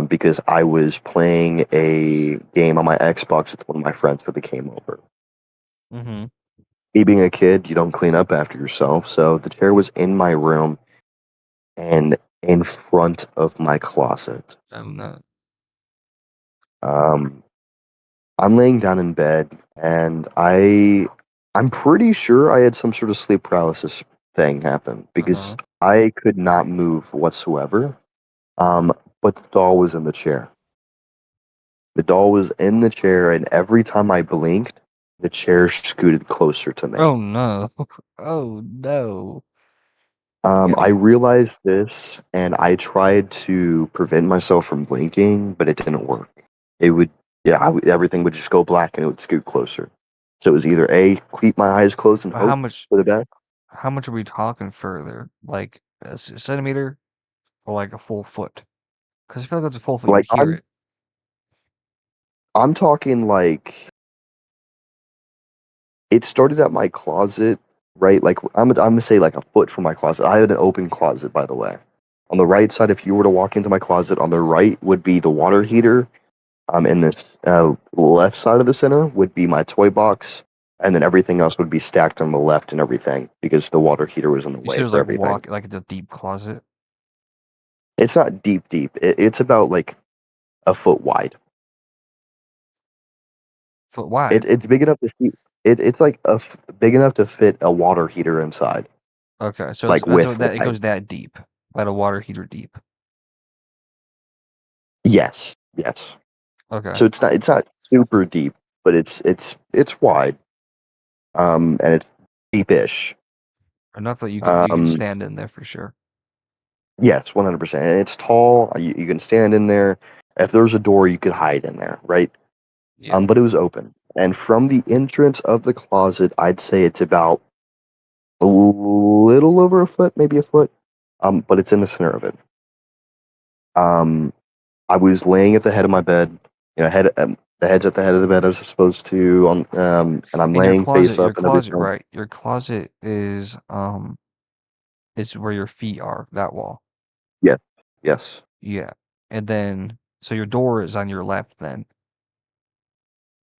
because I was playing a game on my Xbox with one of my friends that came over. Mhm. Me being a kid, you don't clean up after yourself, so the chair was in my room and in front of my closet. Oh no. Um, I'm laying down in bed, and I I'm pretty sure I had some sort of sleep paralysis thing happen because Uh-huh. I could not move whatsoever. Um, but the doll was in the chair. The doll was in the chair, and every time I blinked, the chair scooted closer to me. Oh no. Oh no. I Yeah. realized this, and I tried to prevent myself from blinking, but it didn't work. It would, yeah, everything would just go black, and it would scoot closer. So it was either A, keep my eyes closed and How hope much for the best. how much are we talking further? Like a centimeter or like a full foot? Because I feel like that's a full foot, Like you'd hear it. I'm talking like it started at my closet, right? Like I'm gonna say like a foot from my closet. I had an open closet, by the way. On the right side, if you were to walk into my closet, on the right would be the water heater. And the left side of the center would be my toy box, and then everything else would be stacked on the left and everything because the water heater was in the You see way there's for like everything. walk like it's a deep closet. It's not deep, deep. It's about like a foot wide. Foot wide. It's big enough to fit. It's like big enough to fit a water heater inside, Okay, so like so width that it wise. goes that deep. Like a water heater deep. Yes, yes. Okay. So it's not super deep, but it's wide. And it's deepish. Enough that you can Um, stand in there for sure. yes, 100%. And it's tall. You can stand in there. If there's a door, you could hide in there, right? Yeah. But it was open, and from the entrance of the closet, I'd say it's about a little over a foot, maybe a foot. But it's in the center of it. Um, I was laying at the head of my bed. You know, the head's at the head of the bed as supposed to and I'm And your laying face closet, your up and closet, everything. right? Your closet is where your feet are, that wall. Yes, yes, Yeah. And then so your door is on your left then.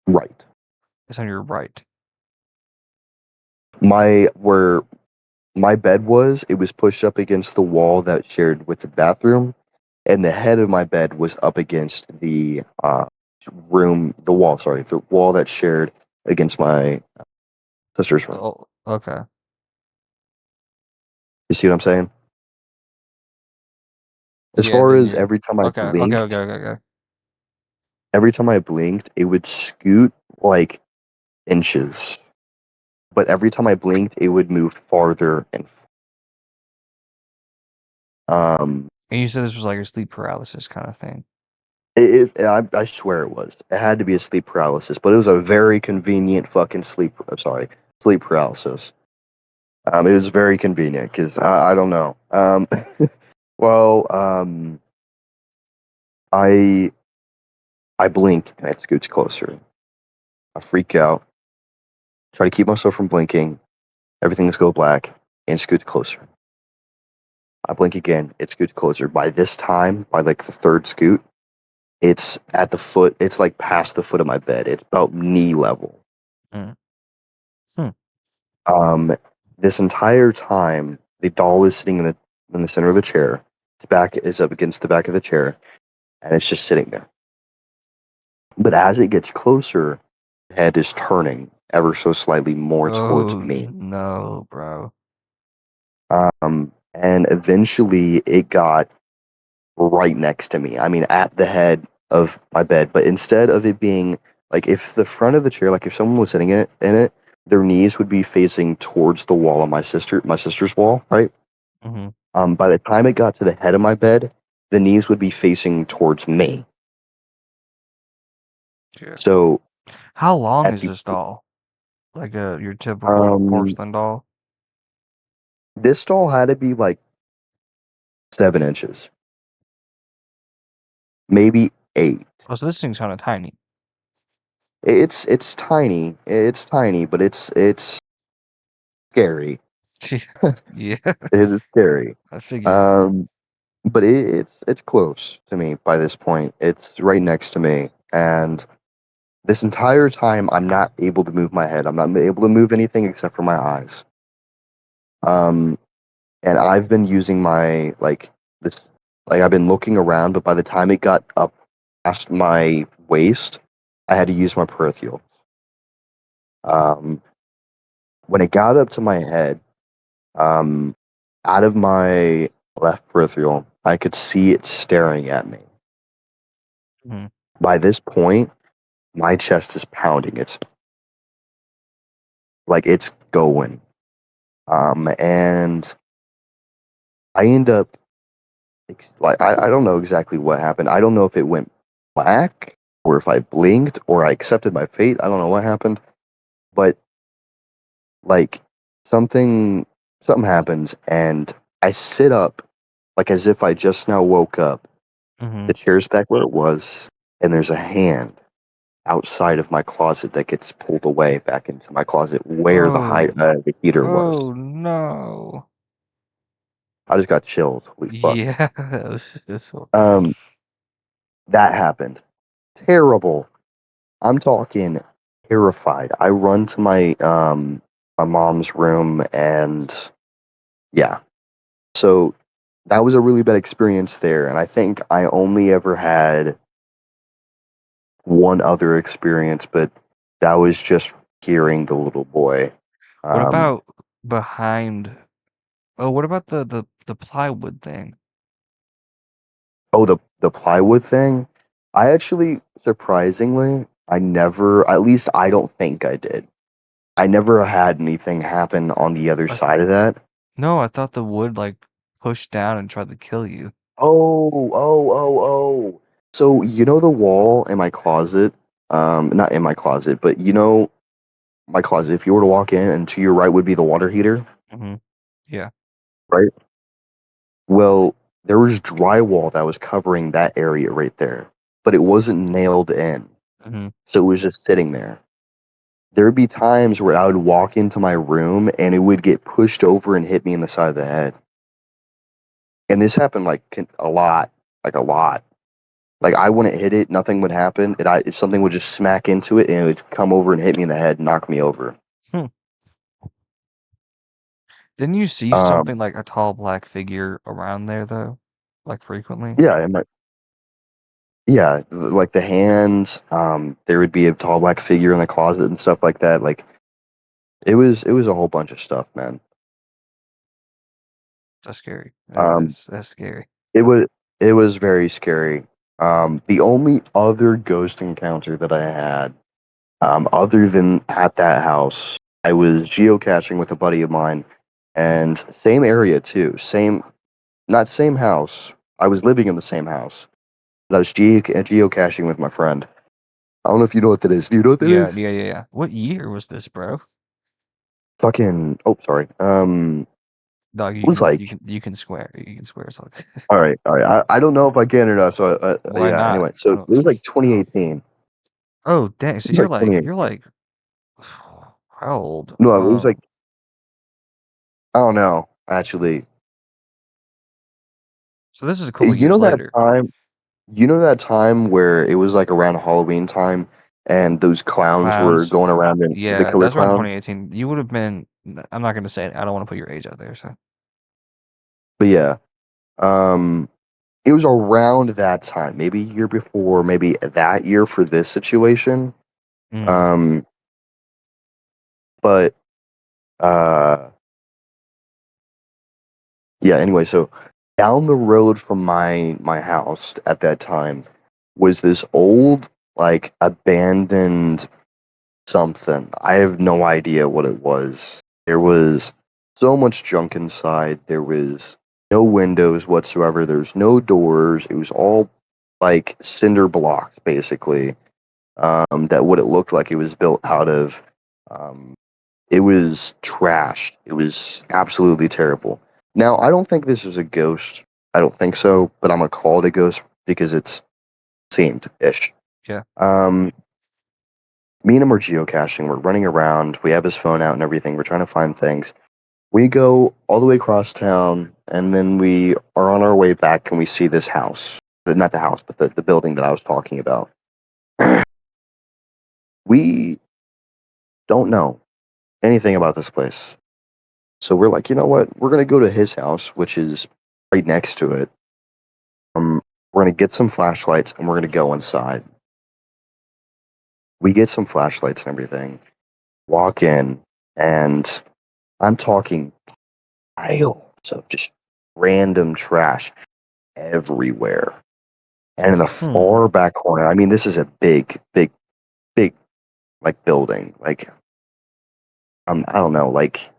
right. It's on your right. Where my bed was, it was pushed up against the wall that shared with the bathroom, and the head of my bed was up against the the wall. Sorry, the wall that shared against my sister's room. Oh, okay. You see what I'm saying? As Yeah, far then as you're okay, okay, okay, okay, okay. every time I blinked, it would scoot like inches. But every time I blinked, it would move farther and um. And you said this was like a sleep paralysis kind of thing. I swear it was. It had to be a sleep paralysis, but it was a very convenient fucking sleep. I'm sorry, sleep paralysis. It was very convenient because I don't know. Well, I I blink and it scoots closer. I freak out. Try to keep myself from blinking. Everything's go black and scoots closer. I blink again. It scoots closer. By this time, by like the third scoot, it's at the foot. It's like past the foot of my bed. It's about knee level. Mm. Hmm. Um, this entire time, the doll is sitting in the center of the chair. Its back is up against the back of the chair, and it's just sitting there. But as it gets closer, the head is turning ever so slightly more towards Oh me. no, bro. And eventually, it got right next to me. I mean, at the head of my bed. But instead of it being like if the front of the chair, like if someone was sitting in it, their knees would be facing towards the wall of my sister's wall, right? Hmm. By the time it got to the head of my bed, the knees would be facing towards me. Yeah. So How long at is the this doll? Like your typical um, porcelain doll? this doll had to be like 7 inches, maybe eight. Oh, so this thing's kind of tiny. It's tiny. It's tiny, but it's scary. Yeah, It is scary. I figured. Um, but it's close to me by this point. It's right next to me, and this entire time I'm not able to move my head. I'm not able to move anything except for my eyes. Um, and I've been using my this I've been looking around, but by the time it got up past my waist, I had to use my peripherals. Um, when it got up to my head, um, out of my left peripheral, I could see it staring at me. Mhm. By this point, my chest is pounding. It's like it's going. And I end up like I don't know exactly what happened. I don't know if it went black or if I blinked or I accepted my fate. I don't know what happened, but like something something happens and I sit up like as if I just now woke up. Mhm. The chair's back where it was, and there's a hand outside of my closet that gets pulled away back into my closet where Oh. the heater was. Oh, no. I just got chills. Holy fuck. Yeah. That's so Um, that happened. Terrible. I'm talking terrified. I run to my mom's room and yeah. So that was a really bad experience there, and I think I only ever had one other experience, but that was just hearing the little boy. What Um, about behind what about the plywood thing? oh, the plywood thing. I actually, surprisingly, I never. At least I don't think I did. I never had anything happen on the other I side of that. No, I thought the wood, like, pushed down and tried to kill you. Oh. So you know the wall in my closet, not in my closet, but you know my closet. If you were to walk in, and to your right would be the water heater, Mhm. Yeah. right? Well, there was drywall that was covering that area right there, but it wasn't nailed in, Mhm. so it was just sitting there. There would be times where I would walk into my room and it would get pushed over and hit me in the side of the head. And this happened like a lot, like a lot. Like I wouldn't hit it, nothing would happen. Something would just smack into it and it would come over and hit me in the head, and knock me over. Hmm. Didn't you see Um, something like a tall black figure around there though? Like frequently? yeah, like the hands. There would be a tall black figure in the closet and stuff like that. Like it was a whole bunch of stuff, man. That's scary. Um, That's scary. it was it was very scary. The only other ghost encounter that I had, other than at that house, I was geocaching with a buddy of mine, and same area too. Same, not same house. I was living in the same house, but I was geocaching with my friend. I don't know if you know what that is. Do you know what that Yeah, is? yeah, yeah, yeah. What year was this, bro? Fucking. Oh, sorry. Dog, It was like. you can swear. You can swear. It's like All right. I don't know if I can or not. So why yeah. not? Anyway, so I it don't. was like 2018. It Oh, dang. So was like 2018. you're like how old? No, it was like I don't know. Actually, So this is a couple you years know that later. time. You know that time where it was like around Halloween time, and those clowns were Clowns. going around in the Yeah, killer that's around clown. 2018. You would have been. I'm not gonna say it. I don't want to put your age out there. So. But yeah, um, it was around that time, maybe a year before, maybe that year for this situation. Mm. Um, but uh, yeah. Anyway, so down the road from my house at that time was this old, like, abandoned something. I have no idea what it was. There was so much junk inside. There was no windows whatsoever. There's no doors. It was all like cinder blocks, basically. That what it looked like it was built out of. Um, it was trashed. It was absolutely terrible. Now, I don't think this is a ghost. I don't think so, but I'm gonna call it a ghost because it's seemed ish. Yeah. Um, Me and him are geocaching. We're running around. We have his phone out and everything. We're trying to find things. We go all the way across town, and then we are on our way back, and we see this house. Not the house, but the building that I was talking about. We don't know anything about this place. So we're like, you know what? We're going to go to his house, which is right next to it. We're going to get some flashlights, and we're going to go inside. We get some flashlights and everything, walk in, and I'm talking piles of just random trash everywhere. And in the Hmm. far back corner, I mean, this is a big, like building. Like, I don't know, like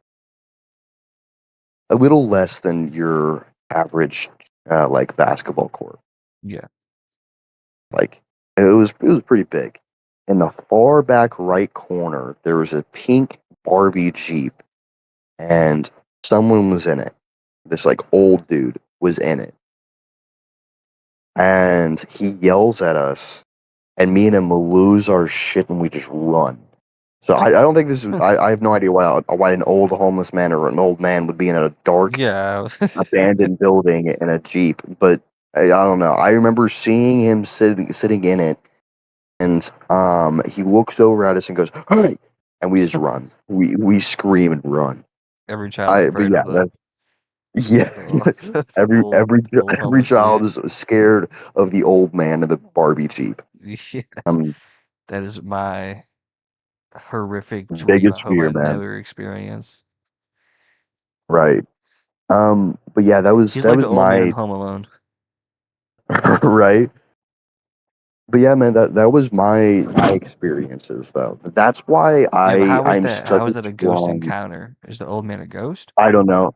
a little less than your average, like basketball court. Yeah. Like, it was pretty big. In the far back right corner, there was a pink Barbie Jeep, and someone was in it. This like old dude was in it, and he yells at us, and me and him will lose our shit and we just run. So I don't think this is. I have no idea why an old homeless man or an old man would be in a dark Yeah. abandoned building in a jeep. But I don't know. I remember seeing him sitting in it, and he looks over at us and goes, "Hey!" And we just run. We scream and run. Every child's But afraid yeah, of the yeah. the every old every the old every homeless child man. is scared of the old man in the Barbie jeep. Yes. Um, That is my horrific dream I biggest hope I fear, man. never experience. Right. But yeah, He's that like the was old man in my Home Alone. right. But yeah, man, that was my experiences though. That's why Yeah, but how was I'm that? such How a was that a ghost strong. encounter? Is the old man a ghost? I don't know.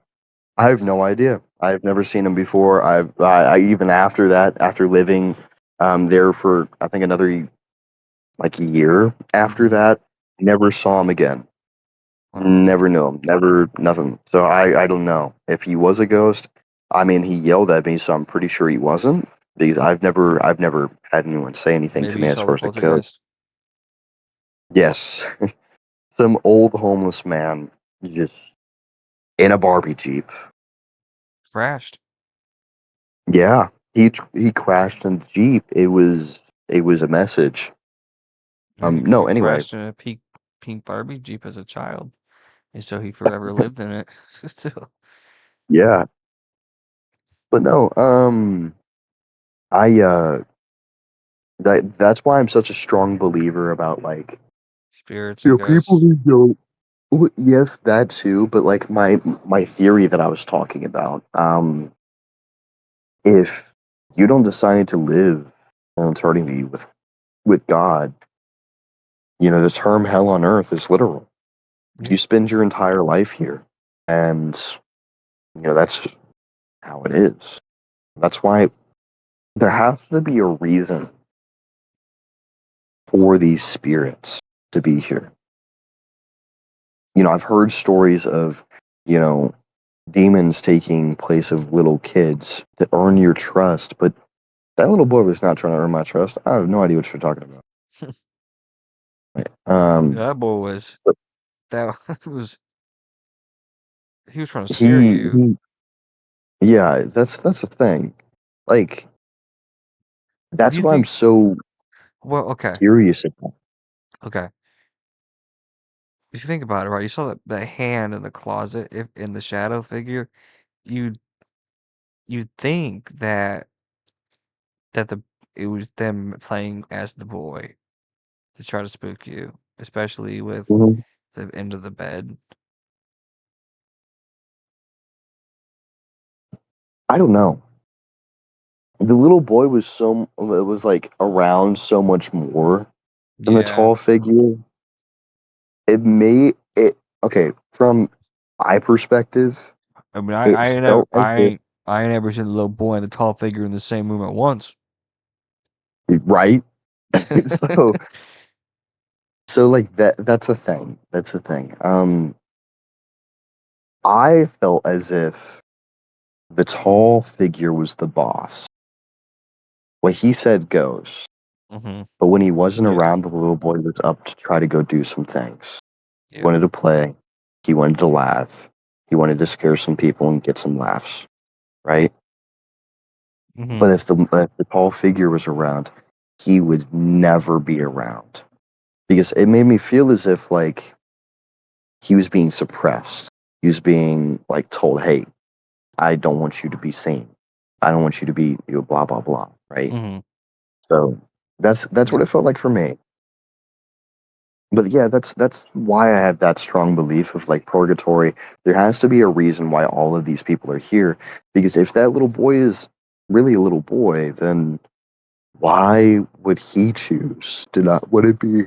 I have no idea. I've never seen him before. I even after that, after living there for I think another like a year after Mm-hmm. that, never saw him again. Wow. Never knew him. Never nothing. So I don't know if he was a ghost. I mean, he yelled at me, so I'm pretty sure he wasn't. Because I've never had anyone say anything to Maybe me you as saw far the as a ghost. poltergeist. Yes, some old homeless man just in a Barbie Jeep. Crashed. Yeah, he crashed in the Jeep. It was a message. No, He anyway, crashed in a pink Barbie Jeep as a child, and so he forever lived in it. So, yeah, but no, I that's why I'm such a strong believer about like spirits and people ghosts. who don't. Yes, that too, but like my theory that I was talking about, if you don't decide to live in eternity with God, the term hell on earth is literal. Yeah. You spend your entire life here, and that's just how it is. That's why there has to be a reason for these spirits to be here. I've heard stories of, you know, demons taking place of little kids to earn your trust, but that little boy was not trying to earn my trust. I have no idea what you're talking about. That boy was But that was he was trying to scare he, you. he, yeah, that's the thing. Like, If that's you why I'm think, so well, okay, curious about. okay. If you think about it, right, you saw that hand in the closet, if in the shadow figure, you you'd think that the it was them playing as the boy to try to spook you, especially with Mhm. the end of the bed. I don't know. The little boy was like around so much more than the Yeah. tall figure. It may it okay from my perspective. I mean, It felt as if I ain't ever seen the little boy and the tall figure in the same room at once. right. so so like that's a thing. That's the thing. I felt as if the tall figure was the boss. What he said goes. Hmm. But when he wasn't Yeah. around, the little boy was up to try to go do some things. He Yeah. wanted to play. He wanted to laugh. He wanted to scare some people and get some laughs, right? Hmm. But if the tall figure was around, he would never be around because it made me feel as if like he was being suppressed. He was being like told, "Hey, I don't want you to be seen. I don't want you to be blah blah blah." Right? Hmm. So that's what Yeah. it felt like for me. But yeah, that's why I have that strong belief of like purgatory. There has to be a reason why all of these people are here. Because if that little boy is really a little boy, then why would he choose to not want to be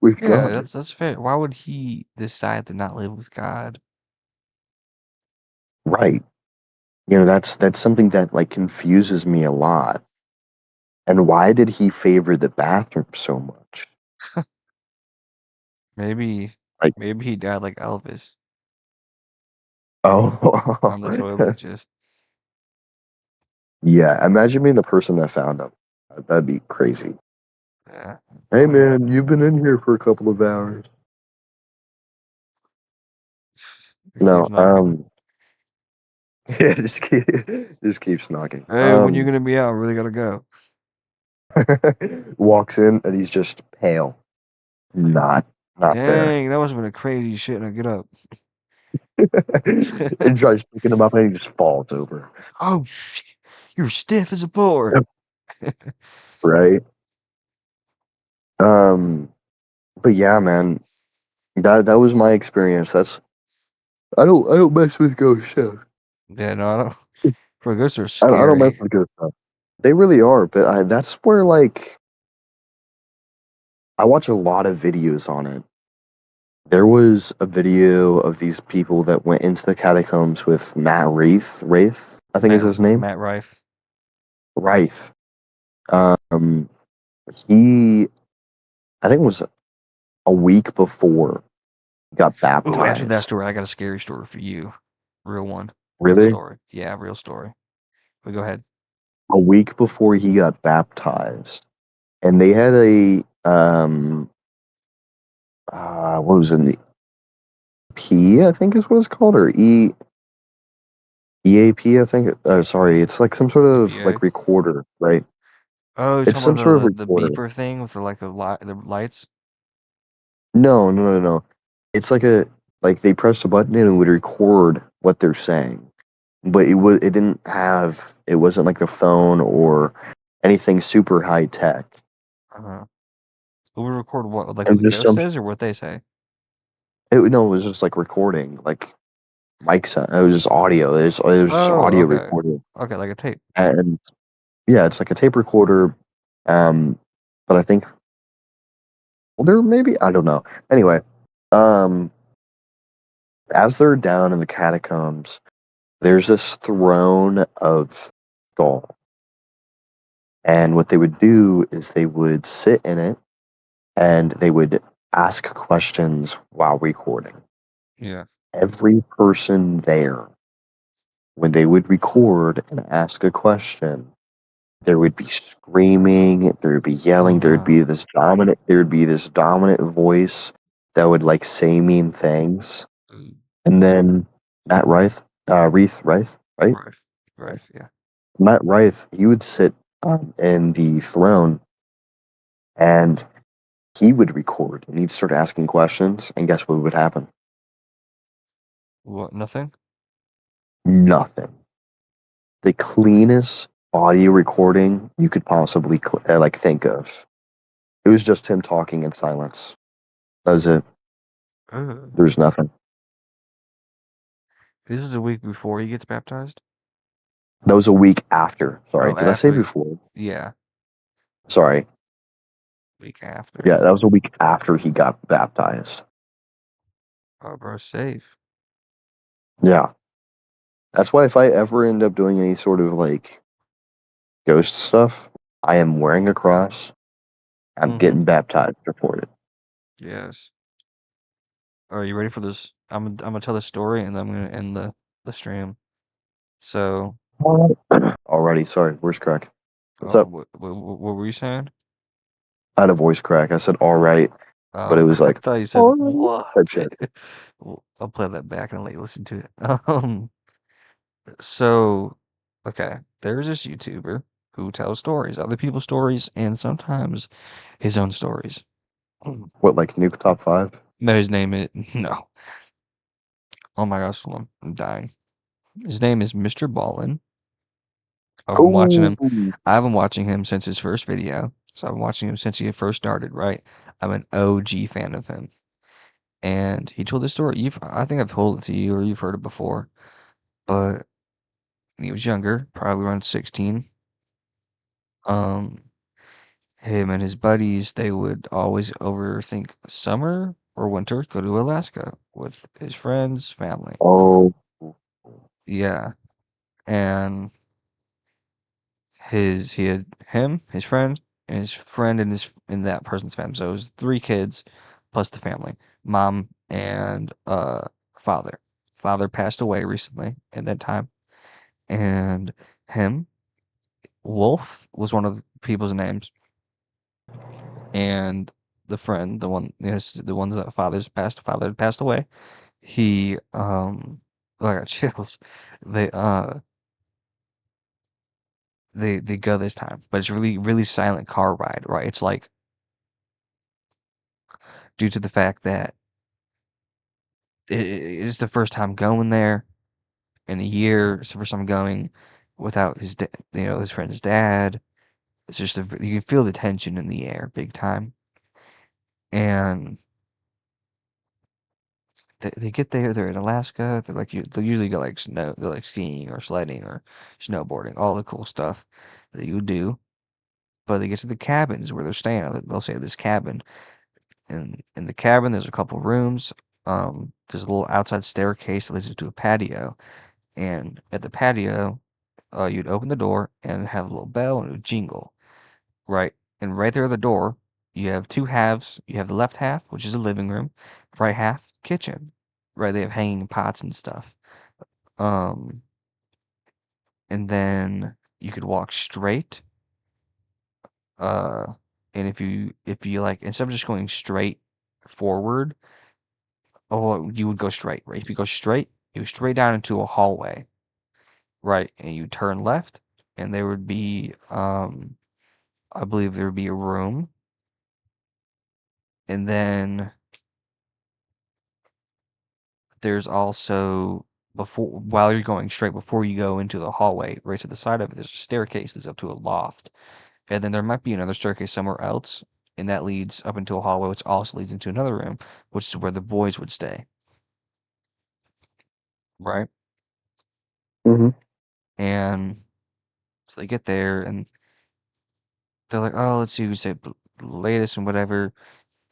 with Yeah, God? that's fair. Why would he decide to not live with God? Right. You know, that's something that like confuses me a lot. And why did he favor the bathroom so much? Maybe Like, maybe he died like Elvis oh, on the toilet just yeah. Imagine being the person that found him. That'd be crazy. yeah. Hey, man, you've been in here for a couple of hours. It No, keeps knocking. yeah, just keeps knocking. Hey, when you gonna be out? I really gotta go. Walks in and he's just pale, It's like, not there. dang, that must have been a crazy shit. Now get up. And tries picking him up and he just falls over. Oh shit, you're stiff as a board. Right. Um, but yeah, man, that was my experience. That's I don't mess with ghost stuff. Yeah, no, I don't. For ghosts are I don't mess scary. with ghost stuff. They really are, but that's where like I watch a lot of videos on it. There was a video of these people that went into the catacombs with Matt Wraith, I think is his name. Matt Rife. Wraith. Um, he, I think it was a week before he got Ooh, after that baptized. story, I got a scary story for you. Real one. Real Really? story. Yeah, real story. But go ahead. A week before he got baptized, and they had a what was it? P, I think is what it's called, or EAP, I think. Sorry, it's like some sort of EPA. like recorder, right? Oh, you're It's talking some about sort of the recorder. beeper thing with the lights? No, no, no, no. It's like a like they press a button and it would record what they're saying, but it didn't have it wasn't like the phone or anything super high tech. Uh-huh. It would record what, like It what was the just ghost some. says or what they say? No, it was just like recording, like mics. It was just audio. It was just Oh, audio okay. recording, Okay, like a tape. and yeah, it's like a tape recorder. Um, but I think older, maybe I don't know. Anyway, um, as they're down in the catacombs, there's this throne of skull. And what they would do is they would sit in it and they would ask questions while recording. Yeah. Every person there, when they would record and ask a question, there would be screaming, there would be Oh yelling, no. there would be this dominant voice that would like say mean things. Mm, And then Matt Reith, right? Rife. Rife, yeah. Matt Reith, he would sit in the throne and he would record and he'd start asking questions. And guess what would happen? What, nothing? Nothing. The cleanest audio recording you could possibly like think of. It was just him talking in silence. That was it. Ugh. There was nothing. This is a week before he gets baptized? That was a week after. Sorry, Oh, did I say after. before? Yeah, Sorry. week after. Yeah, that was a week after he got baptized. Oh, bro, safe. Yeah. That's why if I ever end up doing any sort of like ghost stuff, I am wearing a cross. I'm Mm-hmm. getting baptized before it. Yes. Are you ready for this? I'm gonna tell the story and then I'm gonna end the stream. So, Alrighty, sorry, voice crack. What's oh, up? what were you saying? I had a voice crack. I said alright, but it Oh, was I like thought you said alright what? type shit. Well, I'll play that back and I'll let you listen to it. So, okay, there's this YouTuber who tells stories, other people's stories, and sometimes his own stories. What, like nuke top five? No, his name is no. Oh my gosh, I'm dying. His name is Mr. Ballin. I've been watching Oh, him. I've been watching him since his first video. So I've been watching him since he first started, right? I'm an OG fan of him. And he told this story. I think I've told it to you or you've heard it before. But when he was younger, probably around 16, um, him and his buddies, they would always overthink summer or winter, go to Alaska with his friends, family. Oh, Yeah. And he had him, his friend, and his friend and that person's family. So it was three kids plus the family, mom and father. Father passed away recently at that time, and him, Wolf was one of the people's names, and the friend, the one, yes, the ones that father had passed away. He oh, I got chills. They they go this time, but it's really silent car ride, right? It's like due to the fact that it is the first time going there in a year. It's the first time going without his friend's dad. It's just you can feel the tension in the air big time. And they get there. They're in Alaska. They'll usually go like they're like skiing or sledding or snowboarding, all the cool stuff that you do. But they get to the cabins where they're staying. They'll say this cabin, and in the cabin there's a couple rooms. There's a little outside staircase that leads into a patio, and at the patio, you'd open the door and have a little bell and it would jingle, right? And right there at the door, you have two halves. You have the left half, which is the living room, right half, kitchen, right? They have hanging pots and stuff. Um, and then you could walk straight. Uh, and if you like, instead of just going straight forward, oh, you would go straight, right? If you go straight, you go straight down into a hallway, right? And you turn left, and there would be I believe there would be a room, and then there's also before while you're going straight before you go into the hallway, right to the side of it, there's a staircase that's up to a loft, and then there might be another staircase somewhere else, and that leads up into a hallway, which also leads into another room, which is where the boys would stay, right? hmm And so they get there, and they're like, "Oh, let's see who's the latest and whatever."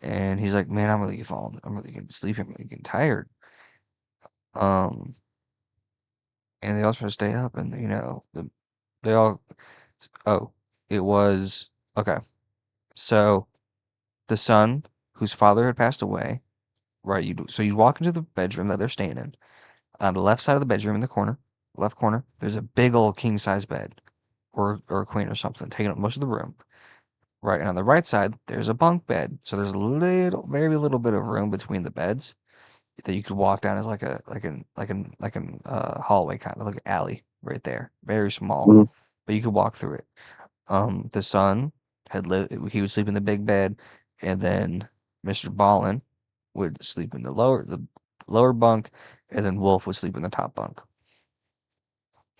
And he's like, "Man, I'm really getting sleepy. I'm really getting tired." Um, and they all try to stay up, and they all. Oh, it was okay. So the son, whose father had passed away, right? You walk into the bedroom that they're staying in. On the left side of the bedroom, in the corner, left corner, there's a big old king size bed, or a queen or something, taking up most of the room. Right, and on the right side, there's a bunk bed. So there's a very little bit of room between the beds that you could walk down as like an hallway, kind of like an alley right there. Very small, hmm but you could walk through it. The son he would sleep in the big bed, and then Mr. Ballin would sleep in the lower bunk, and then Wolf would sleep in the top bunk.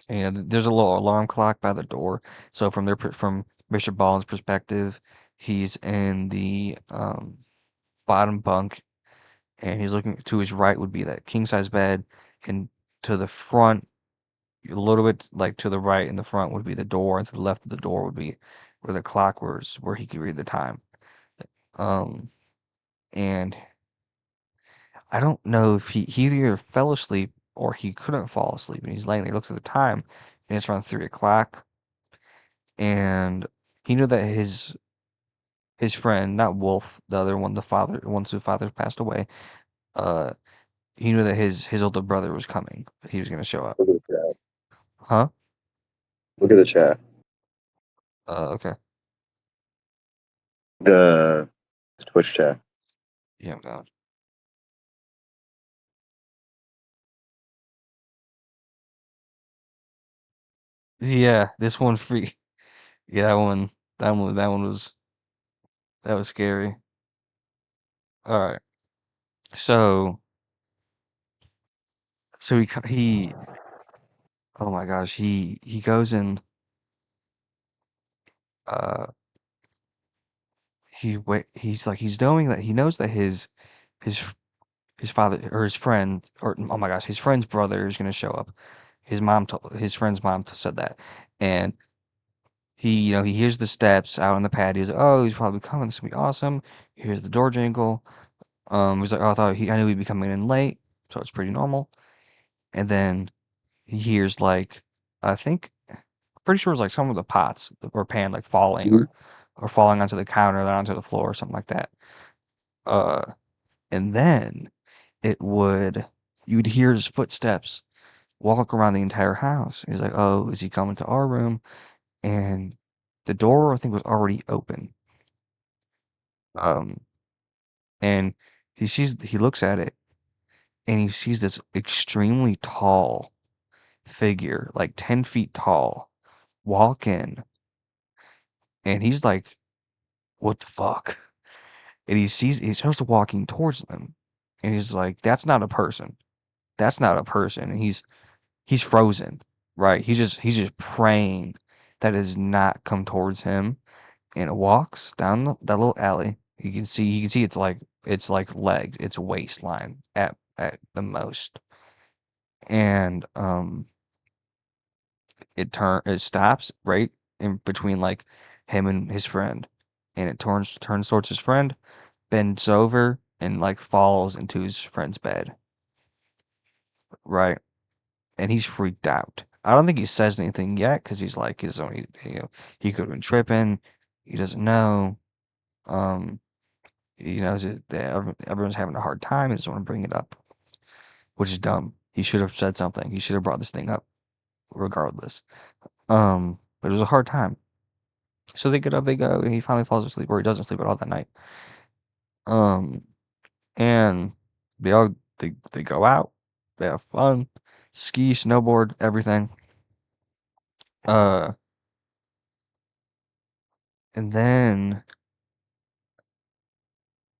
And there's a little alarm clock by the door. So from Mr. Ballin's perspective, he's in the bottom bunk, and he's looking to his right would be that king size bed, and to the front, a little bit like to the right in the front would be the door, and to the left of the door would be where the clock was, where he could read the time. Um, and I don't know if he either fell asleep or he couldn't fall asleep, and he's laying there. He looks at the time, and it's around 3 o'clock, and he knew that his friend, not Wolf, the other one, the father, once the father passed away, uh, he knew that his older brother was coming. He was gonna show up. Look at the chat. Huh? Look at the chat. Okay. The Twitch chat. Yeah, I'm going. Yeah, this one free. Yeah, that one was scary. All right. So so oh my gosh, he goes in uh he's knowing that he knows that his his father or his friend or oh my gosh, his friend's brother is gonna show up. His friend's mom said that, and he hears the steps out on the patio. He's like, oh, he's probably coming. This will be awesome. He hears the door jingle. He's like, oh, I knew he'd be coming in late, so it's pretty normal. And then he hears like, I think, pretty sure it's like some of the pots or pan like falling or falling onto the counter, then onto the floor or something like that. Uh, and then it would you'd hear his footsteps walk around the entire house. He's like, oh, is he coming to our room? And the door I think was already open. Um, and he looks at it and he sees this extremely tall figure, like 10 feet tall, walk in, and he's like, what the fuck? And he starts walking towards them, and he's like, that's not a person. That's not a person. And he's frozen, right? He's just praying that it does not come towards him, and it walks down that little alley. You can see it's like leg, it's waistline at the most. And it stops right in between like him and his friend, and it turns towards his friend, bends over and like falls into his friend's bed, right? And he's freaked out. I don't think he says anything yet because he's like his own. He could have been tripping. He doesn't know. Um, he knows that everyone's having a hard time. He doesn't want to bring it up, which is dumb. He should have said something. He should have brought this thing up regardless. But it was a hard time. So they get up, they go, and he finally falls asleep, or he doesn't sleep at all that night. Um, and they go out, they have fun, ski, snowboard, everything. Uh, and then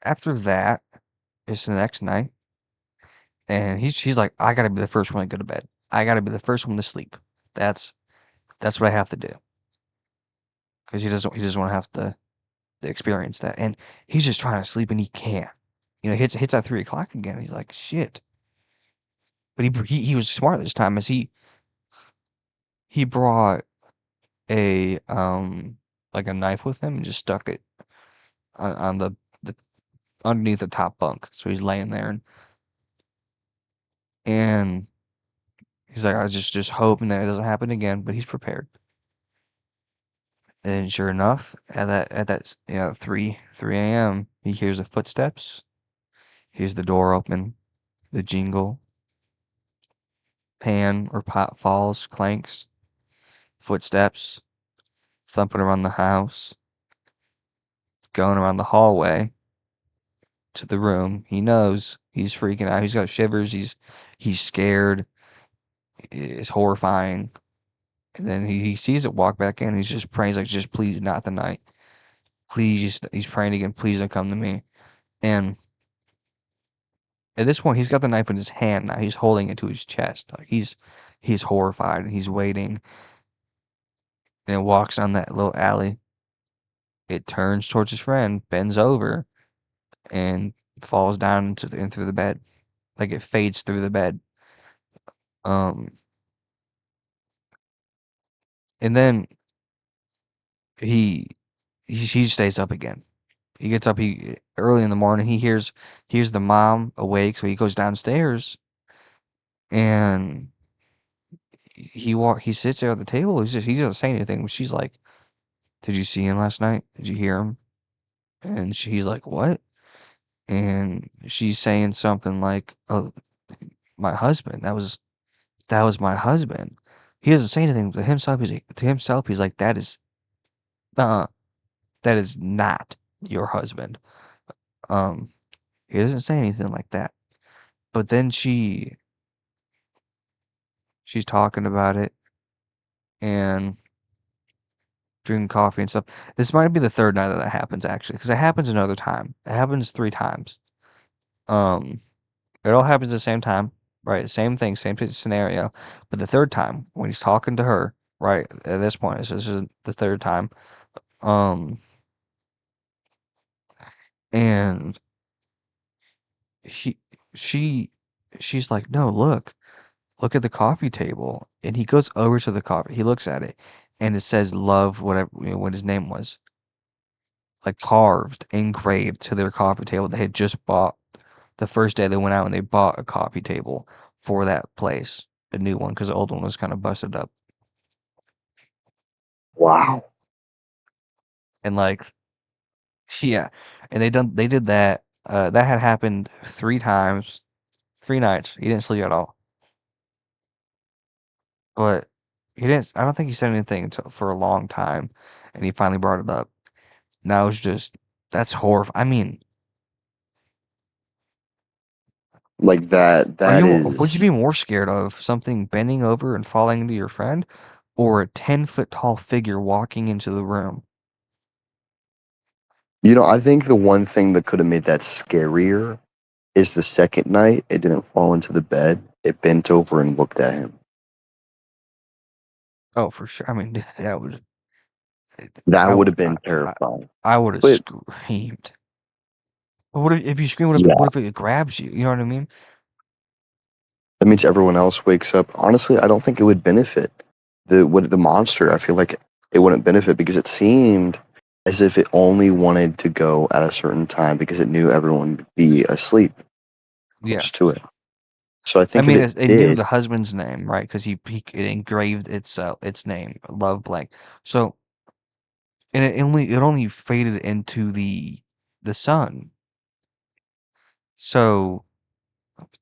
after that, it's the next night, and he's like, I gotta be the first one to go to bed. I gotta be the first one to sleep. That's that's what I have to do because he doesn't want to have to experience that, and he's just trying to sleep and he can't. Hits at 3 o'clock again. He's like, shit. But he was smart this time as he brought a like a knife with him and just stuck it on the underneath the top bunk. So he's laying there and he's like, I just hoping that it doesn't happen again, but he's prepared. And sure enough, at that 3 a.m. he hears the footsteps, hears the door open, the jingle, pan or pot falls, clanks, footsteps, thumping around the house, going around the hallway to the room. He knows he's freaking out. He's got shivers. He's scared. It's horrifying. And then he sees it walk back in. He's just praying. He's like, just please, not tonight. Please. He's praying again. Please don't come to me. And at this point, he's got the knife in his hand now. He's holding it to his chest. Like he's horrified and he's waiting. And it walks down that little alley. It turns towards his friend, bends over, and falls down in through the bed. Like it fades through the bed. Um, and then he he stays up again. He gets up early in the morning. He hears the mom awake, so he goes downstairs and he sits there at the table. He doesn't say anything. But she's like, "Did you see him last night? Did you hear him?" And he's like, "What?" And she's saying something like, "Oh, my husband. That was my husband." He doesn't say anything to himself. He's like, uh, that is not your husband." Um, he doesn't say anything like that. But then she's talking about it and drinking coffee and stuff. This might be the third night that happens actually, because it happens another time. It happens 3 times. Um, it all happens at the same time, right? Same thing, same scenario. But the third time, when he's talking to her, right at this point, this is the third time. Um, and he she she's like, "No, look at the coffee table." And he goes over to the coffee. He looks at it, and it says love, whatever, what his name was, like carved, engraved to their coffee table. They had just bought the first day they went out and they bought a coffee table for that place, a new one, because the old one was kind of busted up. Wow. And like, yeah, and they did that. That had happened 3 times, 3 nights. He didn't sleep at all, but he didn't. I don't think he said anything until for a long time, and he finally brought it up. Now it's just that's horrible. I mean, Like that. That would you is. be more scared of something bending over and falling into your friend, or a 10-foot tall figure walking into the room? I think the one thing that could have made that scarier is the second night it didn't fall into the bed. It bent over and looked at him. Oh, for sure. I mean, that would That I would would have been terrifying. I would have But screamed. But what if you scream? What yeah, if it grabs you? You know what I mean? that means everyone else wakes up. Honestly, I don't think it would benefit the monster. I feel like it wouldn't benefit because it seemed as if it only wanted to go at a certain time because it knew everyone would be asleep Yeah. close to it. So I I think if mean, it it knew did, the husband's name, right? Because it engraved its name, Love Blank. So and it only faded into the sun. So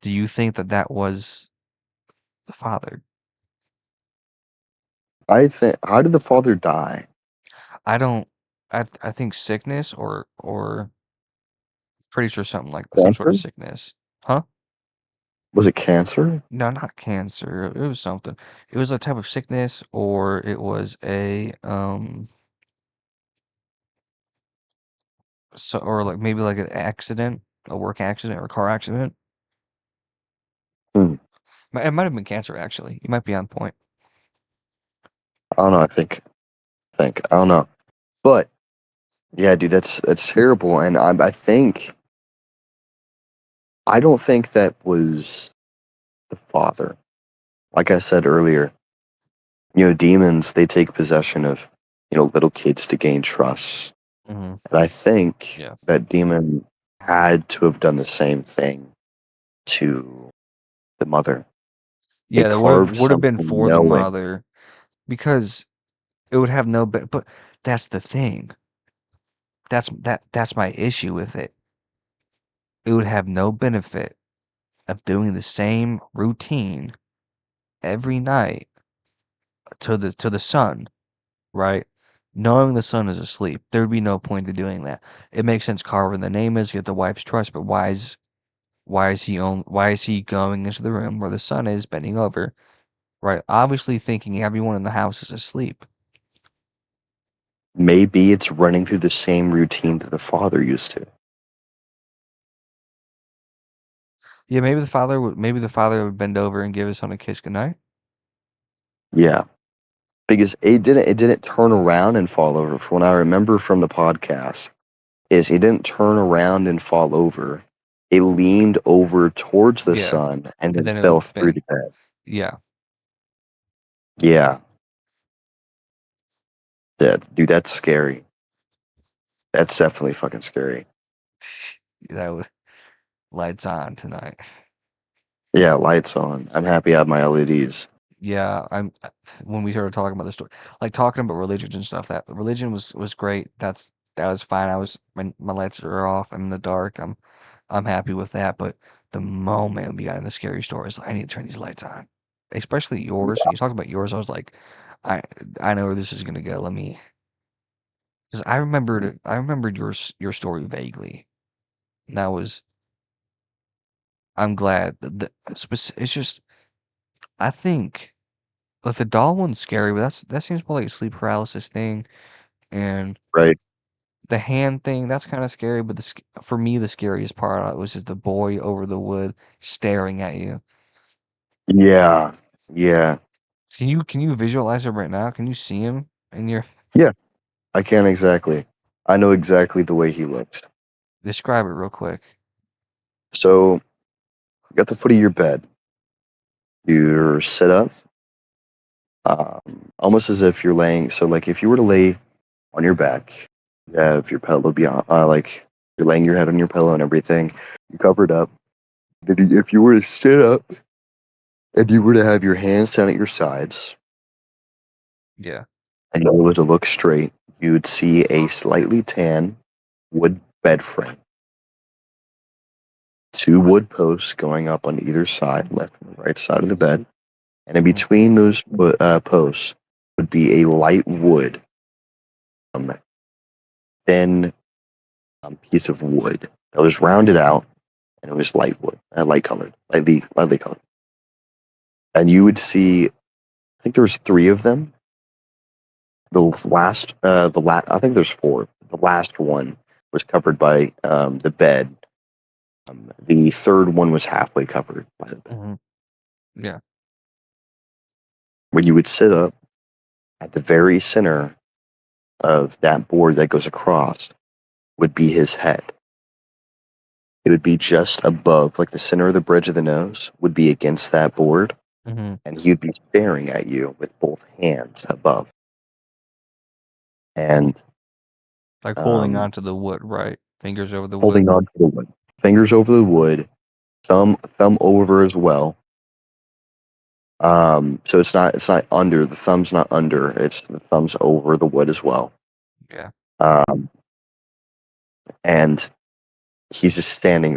do you think that that was the father? I think, how did the father die? I don't. I think sickness or pretty sure something like some sort of Cancer? sickness. Huh? Was it cancer? No, not cancer. It was something. It was a type of sickness, or it was a so or like maybe like an accident, a work accident or a car accident. Hmm. It might have been cancer actually. You might be on point. I don't know. I don't know. But yeah, dude, that's terrible. And I don't think that was the father. Like I said earlier, demons, they take possession of, little kids to gain trust. Hmm. And I think Yeah. that demon had to have done the same thing to the mother. Yeah, It that would have carved would have been something for the knowing. mother because it would have no but that's the thing. That's my issue with it. It would have no benefit of doing the same routine every night to the sun, right? Knowing the son is asleep, there would be no point to doing that. It makes sense carving the name is, get the wife's trust, but why is he going into the room where the son is bending over, right? Obviously thinking everyone in the house is asleep. Maybe it's running through the same routine that the father used to. Yeah, maybe the father would bend over and give his son a kiss goodnight. Yeah. Because it didn't turn around and fall over. From what I remember from the podcast, is it didn't turn around and fall over. It leaned over towards the Yeah. sun and And then then it fell would through bend. the bed. Yeah. Yeah. Yeah, dude, that's scary. That's definitely fucking scary. That would lights on tonight. Yeah, lights on. I'm happy I have my LEDs. Yeah, when we started talking about the story, like talking about religions and stuff, that religion was great. That was fine. My lights are off. I'm in the dark. I'm happy with that. But the moment we got in the scary stories, I need to turn these lights on, especially yours. You talked about yours. I was like, I I know where this is gonna go. Let me, because I remembered your story vaguely. And that was I'm glad. It's just I think. Like the doll one's scary, but that seems more like a sleep paralysis thing, and Right? the hand thing, that's kinda scary, but for me, the scariest part was just the boy over the wood staring at you. Yeah. Yeah. Can you visualize him right now? Can you see him in your Yeah. I can't exactly. I know exactly the way he looks. Describe it real quick. So you got the foot of your bed. You're set up, almost as if you're laying. So like if you were to lay on your back, you have your pillow beyond, like you're laying your head on your pillow and everything. You covered up. Then if you were to sit up and you were to have your hands down at your sides Yeah. and you were to look straight, you would see a slightly tan wood bed frame. Two wood posts going up on either side, left and right side of the bed. And in Mhm. between those posts would be a light wood, um, thin piece of wood that was rounded out, and it was light wood, light colored, lightly colored. And you would see, I think there was three of them. I think there's four. The last one was covered by the bed. The third one was halfway covered by the bed. Mhm. Yeah. When you would sit up at the very center of that board that goes across would be his head. It would be just above, like the center of the bridge of the nose would be against that board, Mhm. and he would be staring at you with both hands above. And Like holding um, onto the wood, right? Fingers over the wood. holding on to the wood, fingers over the wood, thumb over as well. So it's not under, the thumb's not under, it's the thumb's over the wood as well. Yeah. Um, and he's just sitting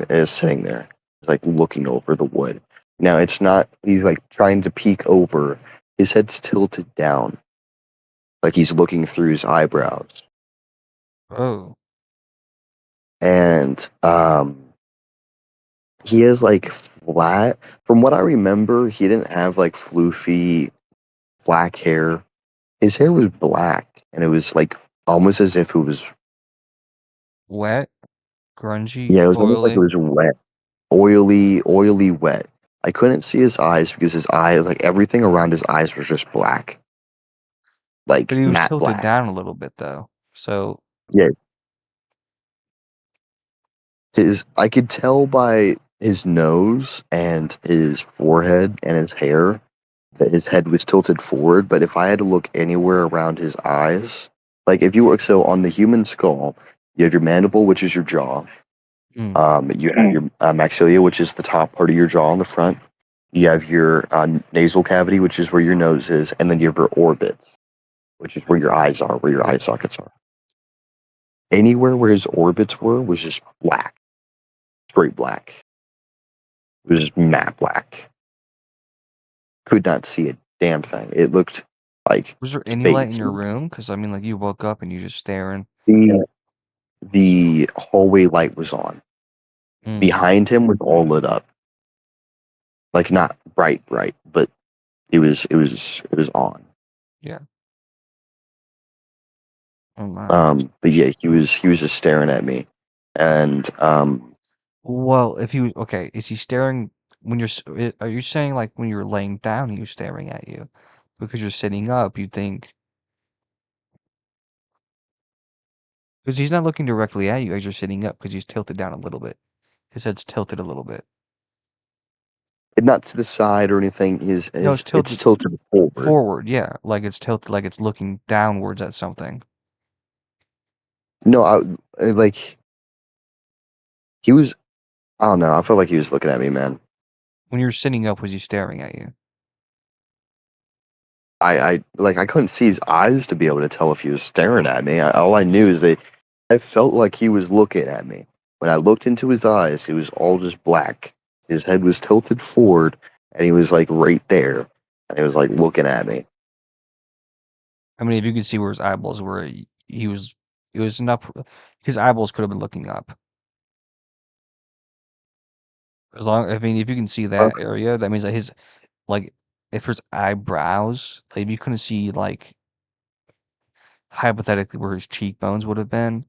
there. He's like looking over the wood. Now it's not. He's like trying to peek over. His head's tilted down, like he's looking through his eyebrows. Oh. And he has like flat. From what I remember, he didn't have like floofy black hair. His hair was black, and it was like almost as if it was. Wet, grungy, Yeah, it was almost like it oily. was wet, oily wet. I couldn't see his eyes because his eyes, like everything around his eyes, was just black, But like he was matte tilted black. down a little bit though. So Yeah, his I could tell by his nose and his forehead and his hair that his head was tilted forward. But if I had to look anywhere around his eyes, like if you were so on the human skull, you have your mandible, which is your jaw. mm, You have your maxilla, which is the top part of your jaw on the front. You have your nasal cavity, which is where your nose is, and then you have your orbits, which is where your eyes are, where your eye sockets are. Anywhere where his orbits were was just black, straight black. It was just matte black. Could not see a damn thing. It looked like was there any light in space. your room? Because I mean, like you woke up and you just staring. The, the hallway light was on. Mm, Behind him was all lit up. Like not bright, but it was on. yeah. Oh my. But yeah, he was just staring at me, and Well, if he was okay, is he staring when are you saying like when you're laying down he was staring at you? Because you're sitting up, you think because he's not looking directly at you as you're sitting up because he's tilted down a little bit. His head's tilted a little bit. not to the side or anything. His No, it's his it's tilted tilted forward. forward, yeah. Like it's tilted like it's looking downwards at something. No, like he was. I don't know. I felt like he was looking at me, man. When you're sitting up, was he staring at you? I couldn't see his eyes to be able to tell if he was staring at me. All I knew is that I felt like he was looking at me. When I looked into his eyes, it was all just black. His head was tilted forward, and he was like right there, and he was like looking at me. I mean, if you could see where his eyeballs were, he was it was enough his eyeballs could have been looking up. As long I mean, if you can see Uh, that area, that means that his like if his eyebrows, like if you couldn't see like hypothetically where his cheekbones would have been,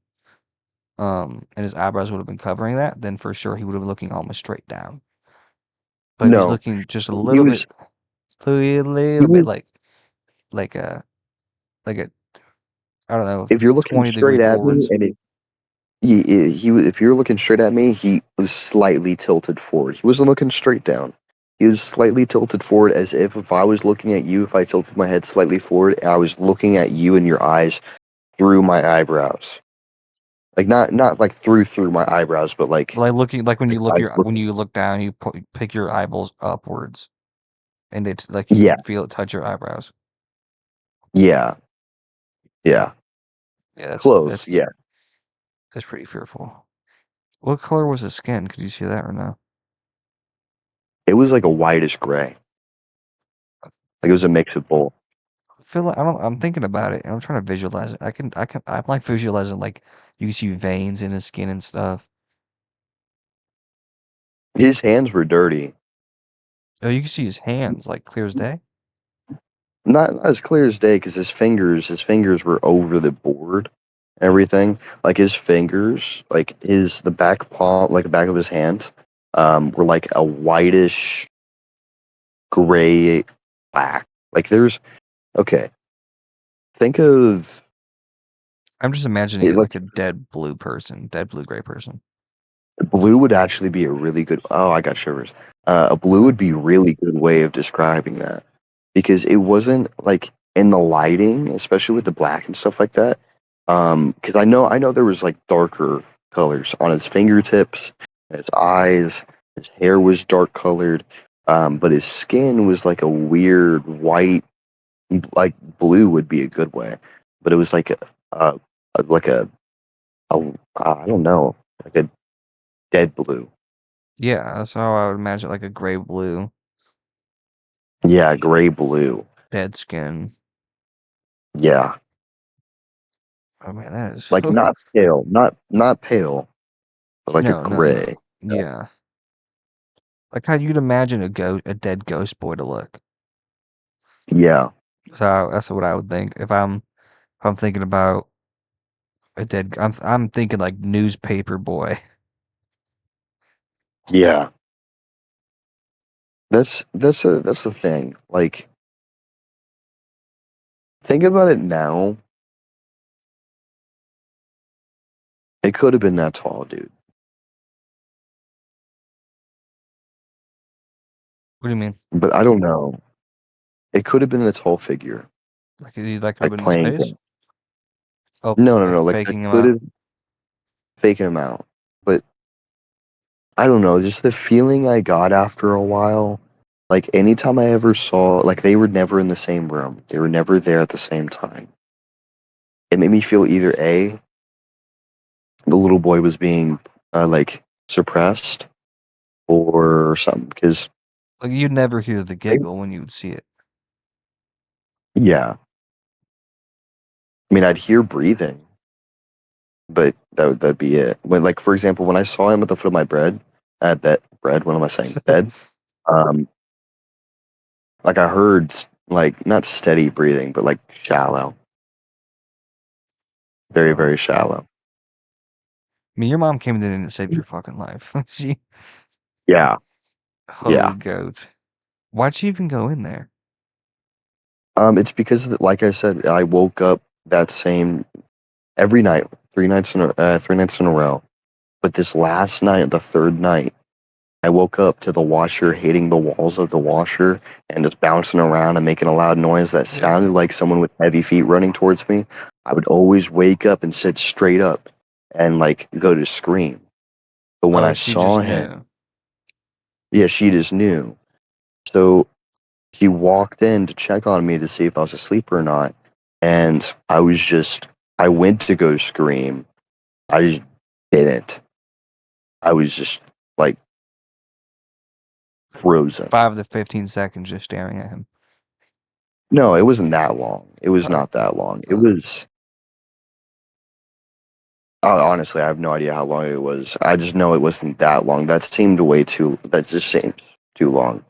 and his eyebrows would have been covering that, then for sure he would have been looking almost straight down. But if he's no, looking just a he little was bit, a he little bit was. like a like a I don't know, If you're looking 20 straight degree at me, forwards. if you were looking straight at me, he was slightly tilted forward. He wasn't looking straight down. He was slightly tilted forward, as if I was looking at you, if I tilted my head slightly forward, I was looking at you in your eyes through my eyebrows. Like not like through my eyebrows, but Like looking, like when you I when you look down, you pick your eyeballs upwards, and it's like you yeah, can feel it touch your eyebrows. yeah, yeah. Yeah, Close, yeah. that's pretty fearful. What color was his skin? Could you see that or no? It was like a whitish gray. Like it was a mix of both. I feel like I'm thinking about it, and I'm trying to visualize it. I'm like visualizing like you can see veins in his skin and stuff. His hands were dirty. Oh, you can see his hands like clear as day. Not as clear as day because his fingers were over the board and everything. Like his fingers, like the back palm, like the back of his hands, were like a whitish gray black. Like there's okay. Think of I'm just imagining it it like like a dead blue person, dead blue gray person. blue would actually be a really good. Oh, I got shivers. A blue would be a really good way of describing that because it wasn't like in the lighting, especially with the black and stuff like that. Because I know there was like darker colors on his fingertips, his eyes, his hair was dark colored, but his skin was like a weird white, like blue would be a good way, but it was like like a I don't know, like a dead blue. Yeah, that's how I would imagine like a gray blue, Yeah, gray blue. dead skin. Yeah, Oh man, that is like not pale, not pale, but like a no, no, no. gray. Yeah, like how you'd imagine a dead ghost boy to look. Yeah, So that's what I would think if I'm thinking about a dead. I'm thinking like newspaper boy. yeah. That's the thing. Like thinking about it now, it could have been that tall, dude. What do you mean? But I don't know. It could have been the tall figure, Like he like could have like been in playing space? him. Oh, No, no, like no. Like that faking him could out. have faking him out. But I don't know. Just the feeling I got after a while. Like anytime I ever saw, like they were never in the same room. They were never there at the same time. It made me feel either a the little boy was being like suppressed or something. Because Like you'd never hear the giggle when you would see it. yeah, I mean I'd hear breathing, but that'd be it. When like for example, when I saw him at the foot of my bread. What am I saying? Bed. Um, like I heard like not steady breathing, but like shallow, very Wow. very shallow. I mean, your mom came in and saved your fucking life. She, Yeah, holy yeah. goat. Why'd she even go in there? It's because like I said, I woke up that same every night, 3 nights in a row. But this last night, the third night, I woke up to the washer hitting the walls of the washer and just bouncing around and making a loud noise that sounded like someone with heavy feet running towards me. I would always wake up and sit straight up and like go to scream. But when Oh, I she saw just him, knew. yeah, she just knew. So she walked in to check on me to see if I was asleep or not. And I went to go scream. I just didn't. I was just like frozen. 5 to 15 seconds just staring at him. No, it wasn't that long. It was Oh, not that long. It oh. was honestly, I have no idea how long it was. I just know it wasn't that long. That just seems too long.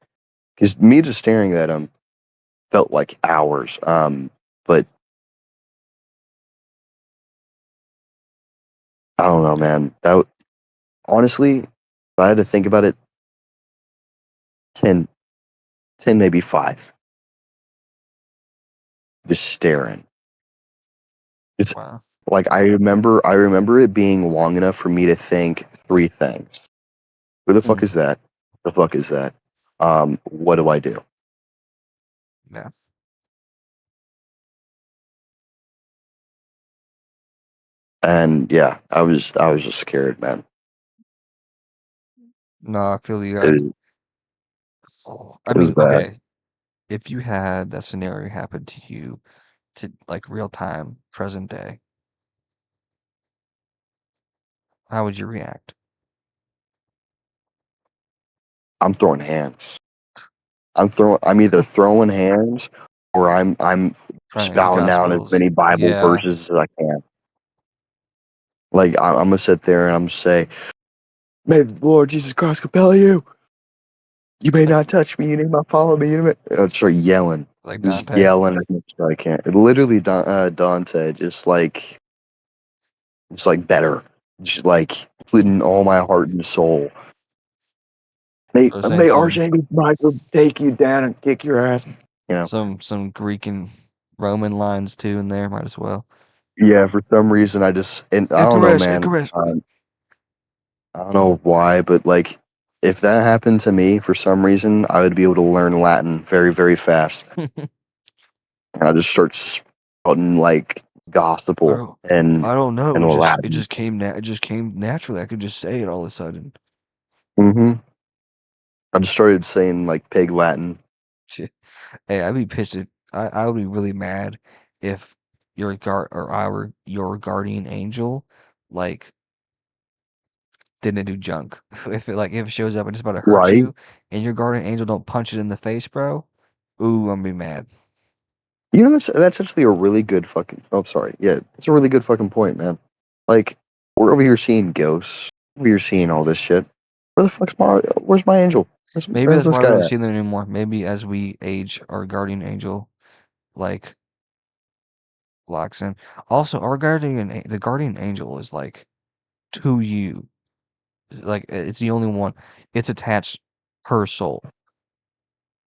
Because me just staring at him felt like hours. But I don't know, man. Honestly, if I had to think about it, 10, 10, maybe 5. Just staring. It's Wow. Like I remember it being long enough for me to think three things. Who the fuck Mm, is that? The fuck is that? What do I do? yeah. And yeah, I was just scared, man. No, I feel you. It, I it was mean, bad. okay, if you had that scenario happen to you to like real time, present day, how would you react? I'm throwing hands. I'm either throwing hands or I'm Trying to eat spouting down as gospels. many Bible Yeah, verses as I can. Like I'm gonna sit there and I'm gonna say, "May the Lord Jesus Christ compel you. You may like not touch me. You may not follow me. You may." I'd start yelling, like just Dante. yelling as much as I can. Literally, Dante, just like better, just like putting all my heart and soul. So saying May Archangel Michael take you down and kick your ass. You know. some Greek and Roman lines too in there, might as well. Yeah, for some reason I don't know, Icarus, man. Icarus. I don't know why, but like if that happened to me for some reason, I would be able to learn Latin very, very fast. And I just start spouting like I gospel don't, and I don't know. It Latin. just it just came naturally. I could just say it all of a sudden. Hmm. I just started saying like pig Latin. Shit. Hey, I'd be pissed if I would be really mad if your guard or your guardian angel like didn't do junk. If it shows up and it's about to hurt Right? you and your guardian angel don't punch it in the face, bro. Ooh, I'm gonna be mad. You know that's actually a really good fucking. Oh, sorry. Yeah, it's a really good fucking point, man. Like we're over here seeing ghosts. We're seeing all this shit. Where's my angel? Maybe Where's that's this why we guy don't at? see them anymore. Maybe as we age, our guardian angel like locks in. Also, the guardian angel is like to you. Like it's the only one. It's attached per soul.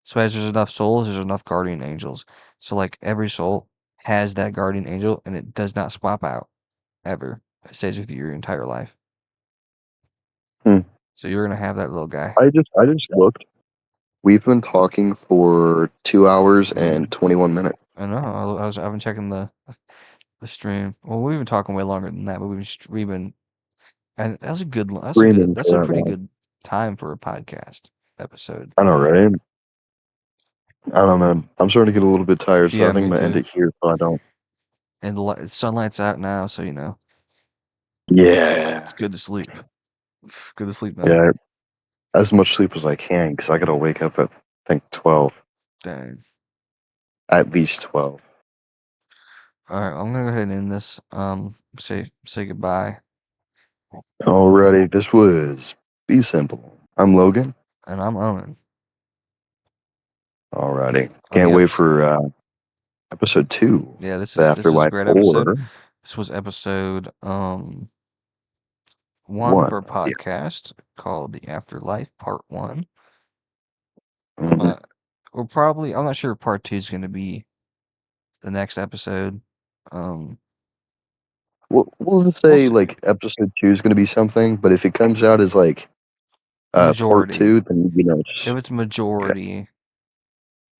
So as there's enough souls, there's enough guardian angels. So like every soul has that guardian angel and it does not swap out ever. It stays with you your entire life. Hmm. So you're gonna have that little guy. I just looked. We've been talking for 2 hours and 21 minutes. I know. I've been checking the stream. Well, we've been talking way longer than that, but we've been and Screaming that's a for that pretty long. good time for a podcast episode. I know, right? I don't know, man. I'm starting to get a little bit tired, so I Yeah, think me I'm gonna end too. it here so I don't. And sunlight's out now, so it's Yeah. good to sleep. Good to sleep, man. Yeah. As much sleep as I can, because I gotta wake up at, I think, 12. Dang. At least 12. All right, I'm gonna go ahead and end this. Say goodbye, Alrighty, this was Be Simple. I'm Logan. and I'm Owen. Alrighty. On the Can't wait episode. for episode 2, Yeah, the this is a Afterlife great episode. 4. This was episode 1 of 1. our Yeah. podcast called The Afterlife Part 1. I'm Mhm. not I'm not sure if part 2 is gonna be the next episode. Um, We'll just we'll say, see. like, episode 2 is gonna be something, but if it comes out as, like, part Majority. 2, then, If it's it's okay. majority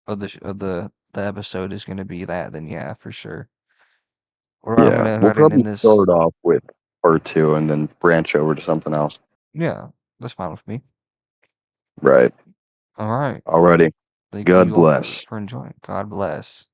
of the episode is gonna be that, then yeah, for sure. Or I'm Yeah. gonna go We'll ahead and probably end this. start off with part 2 and then branch over to something else. Yeah, that's fine with me. Right. All right. Alrighty. Thank God you all bless. for enjoying. God bless.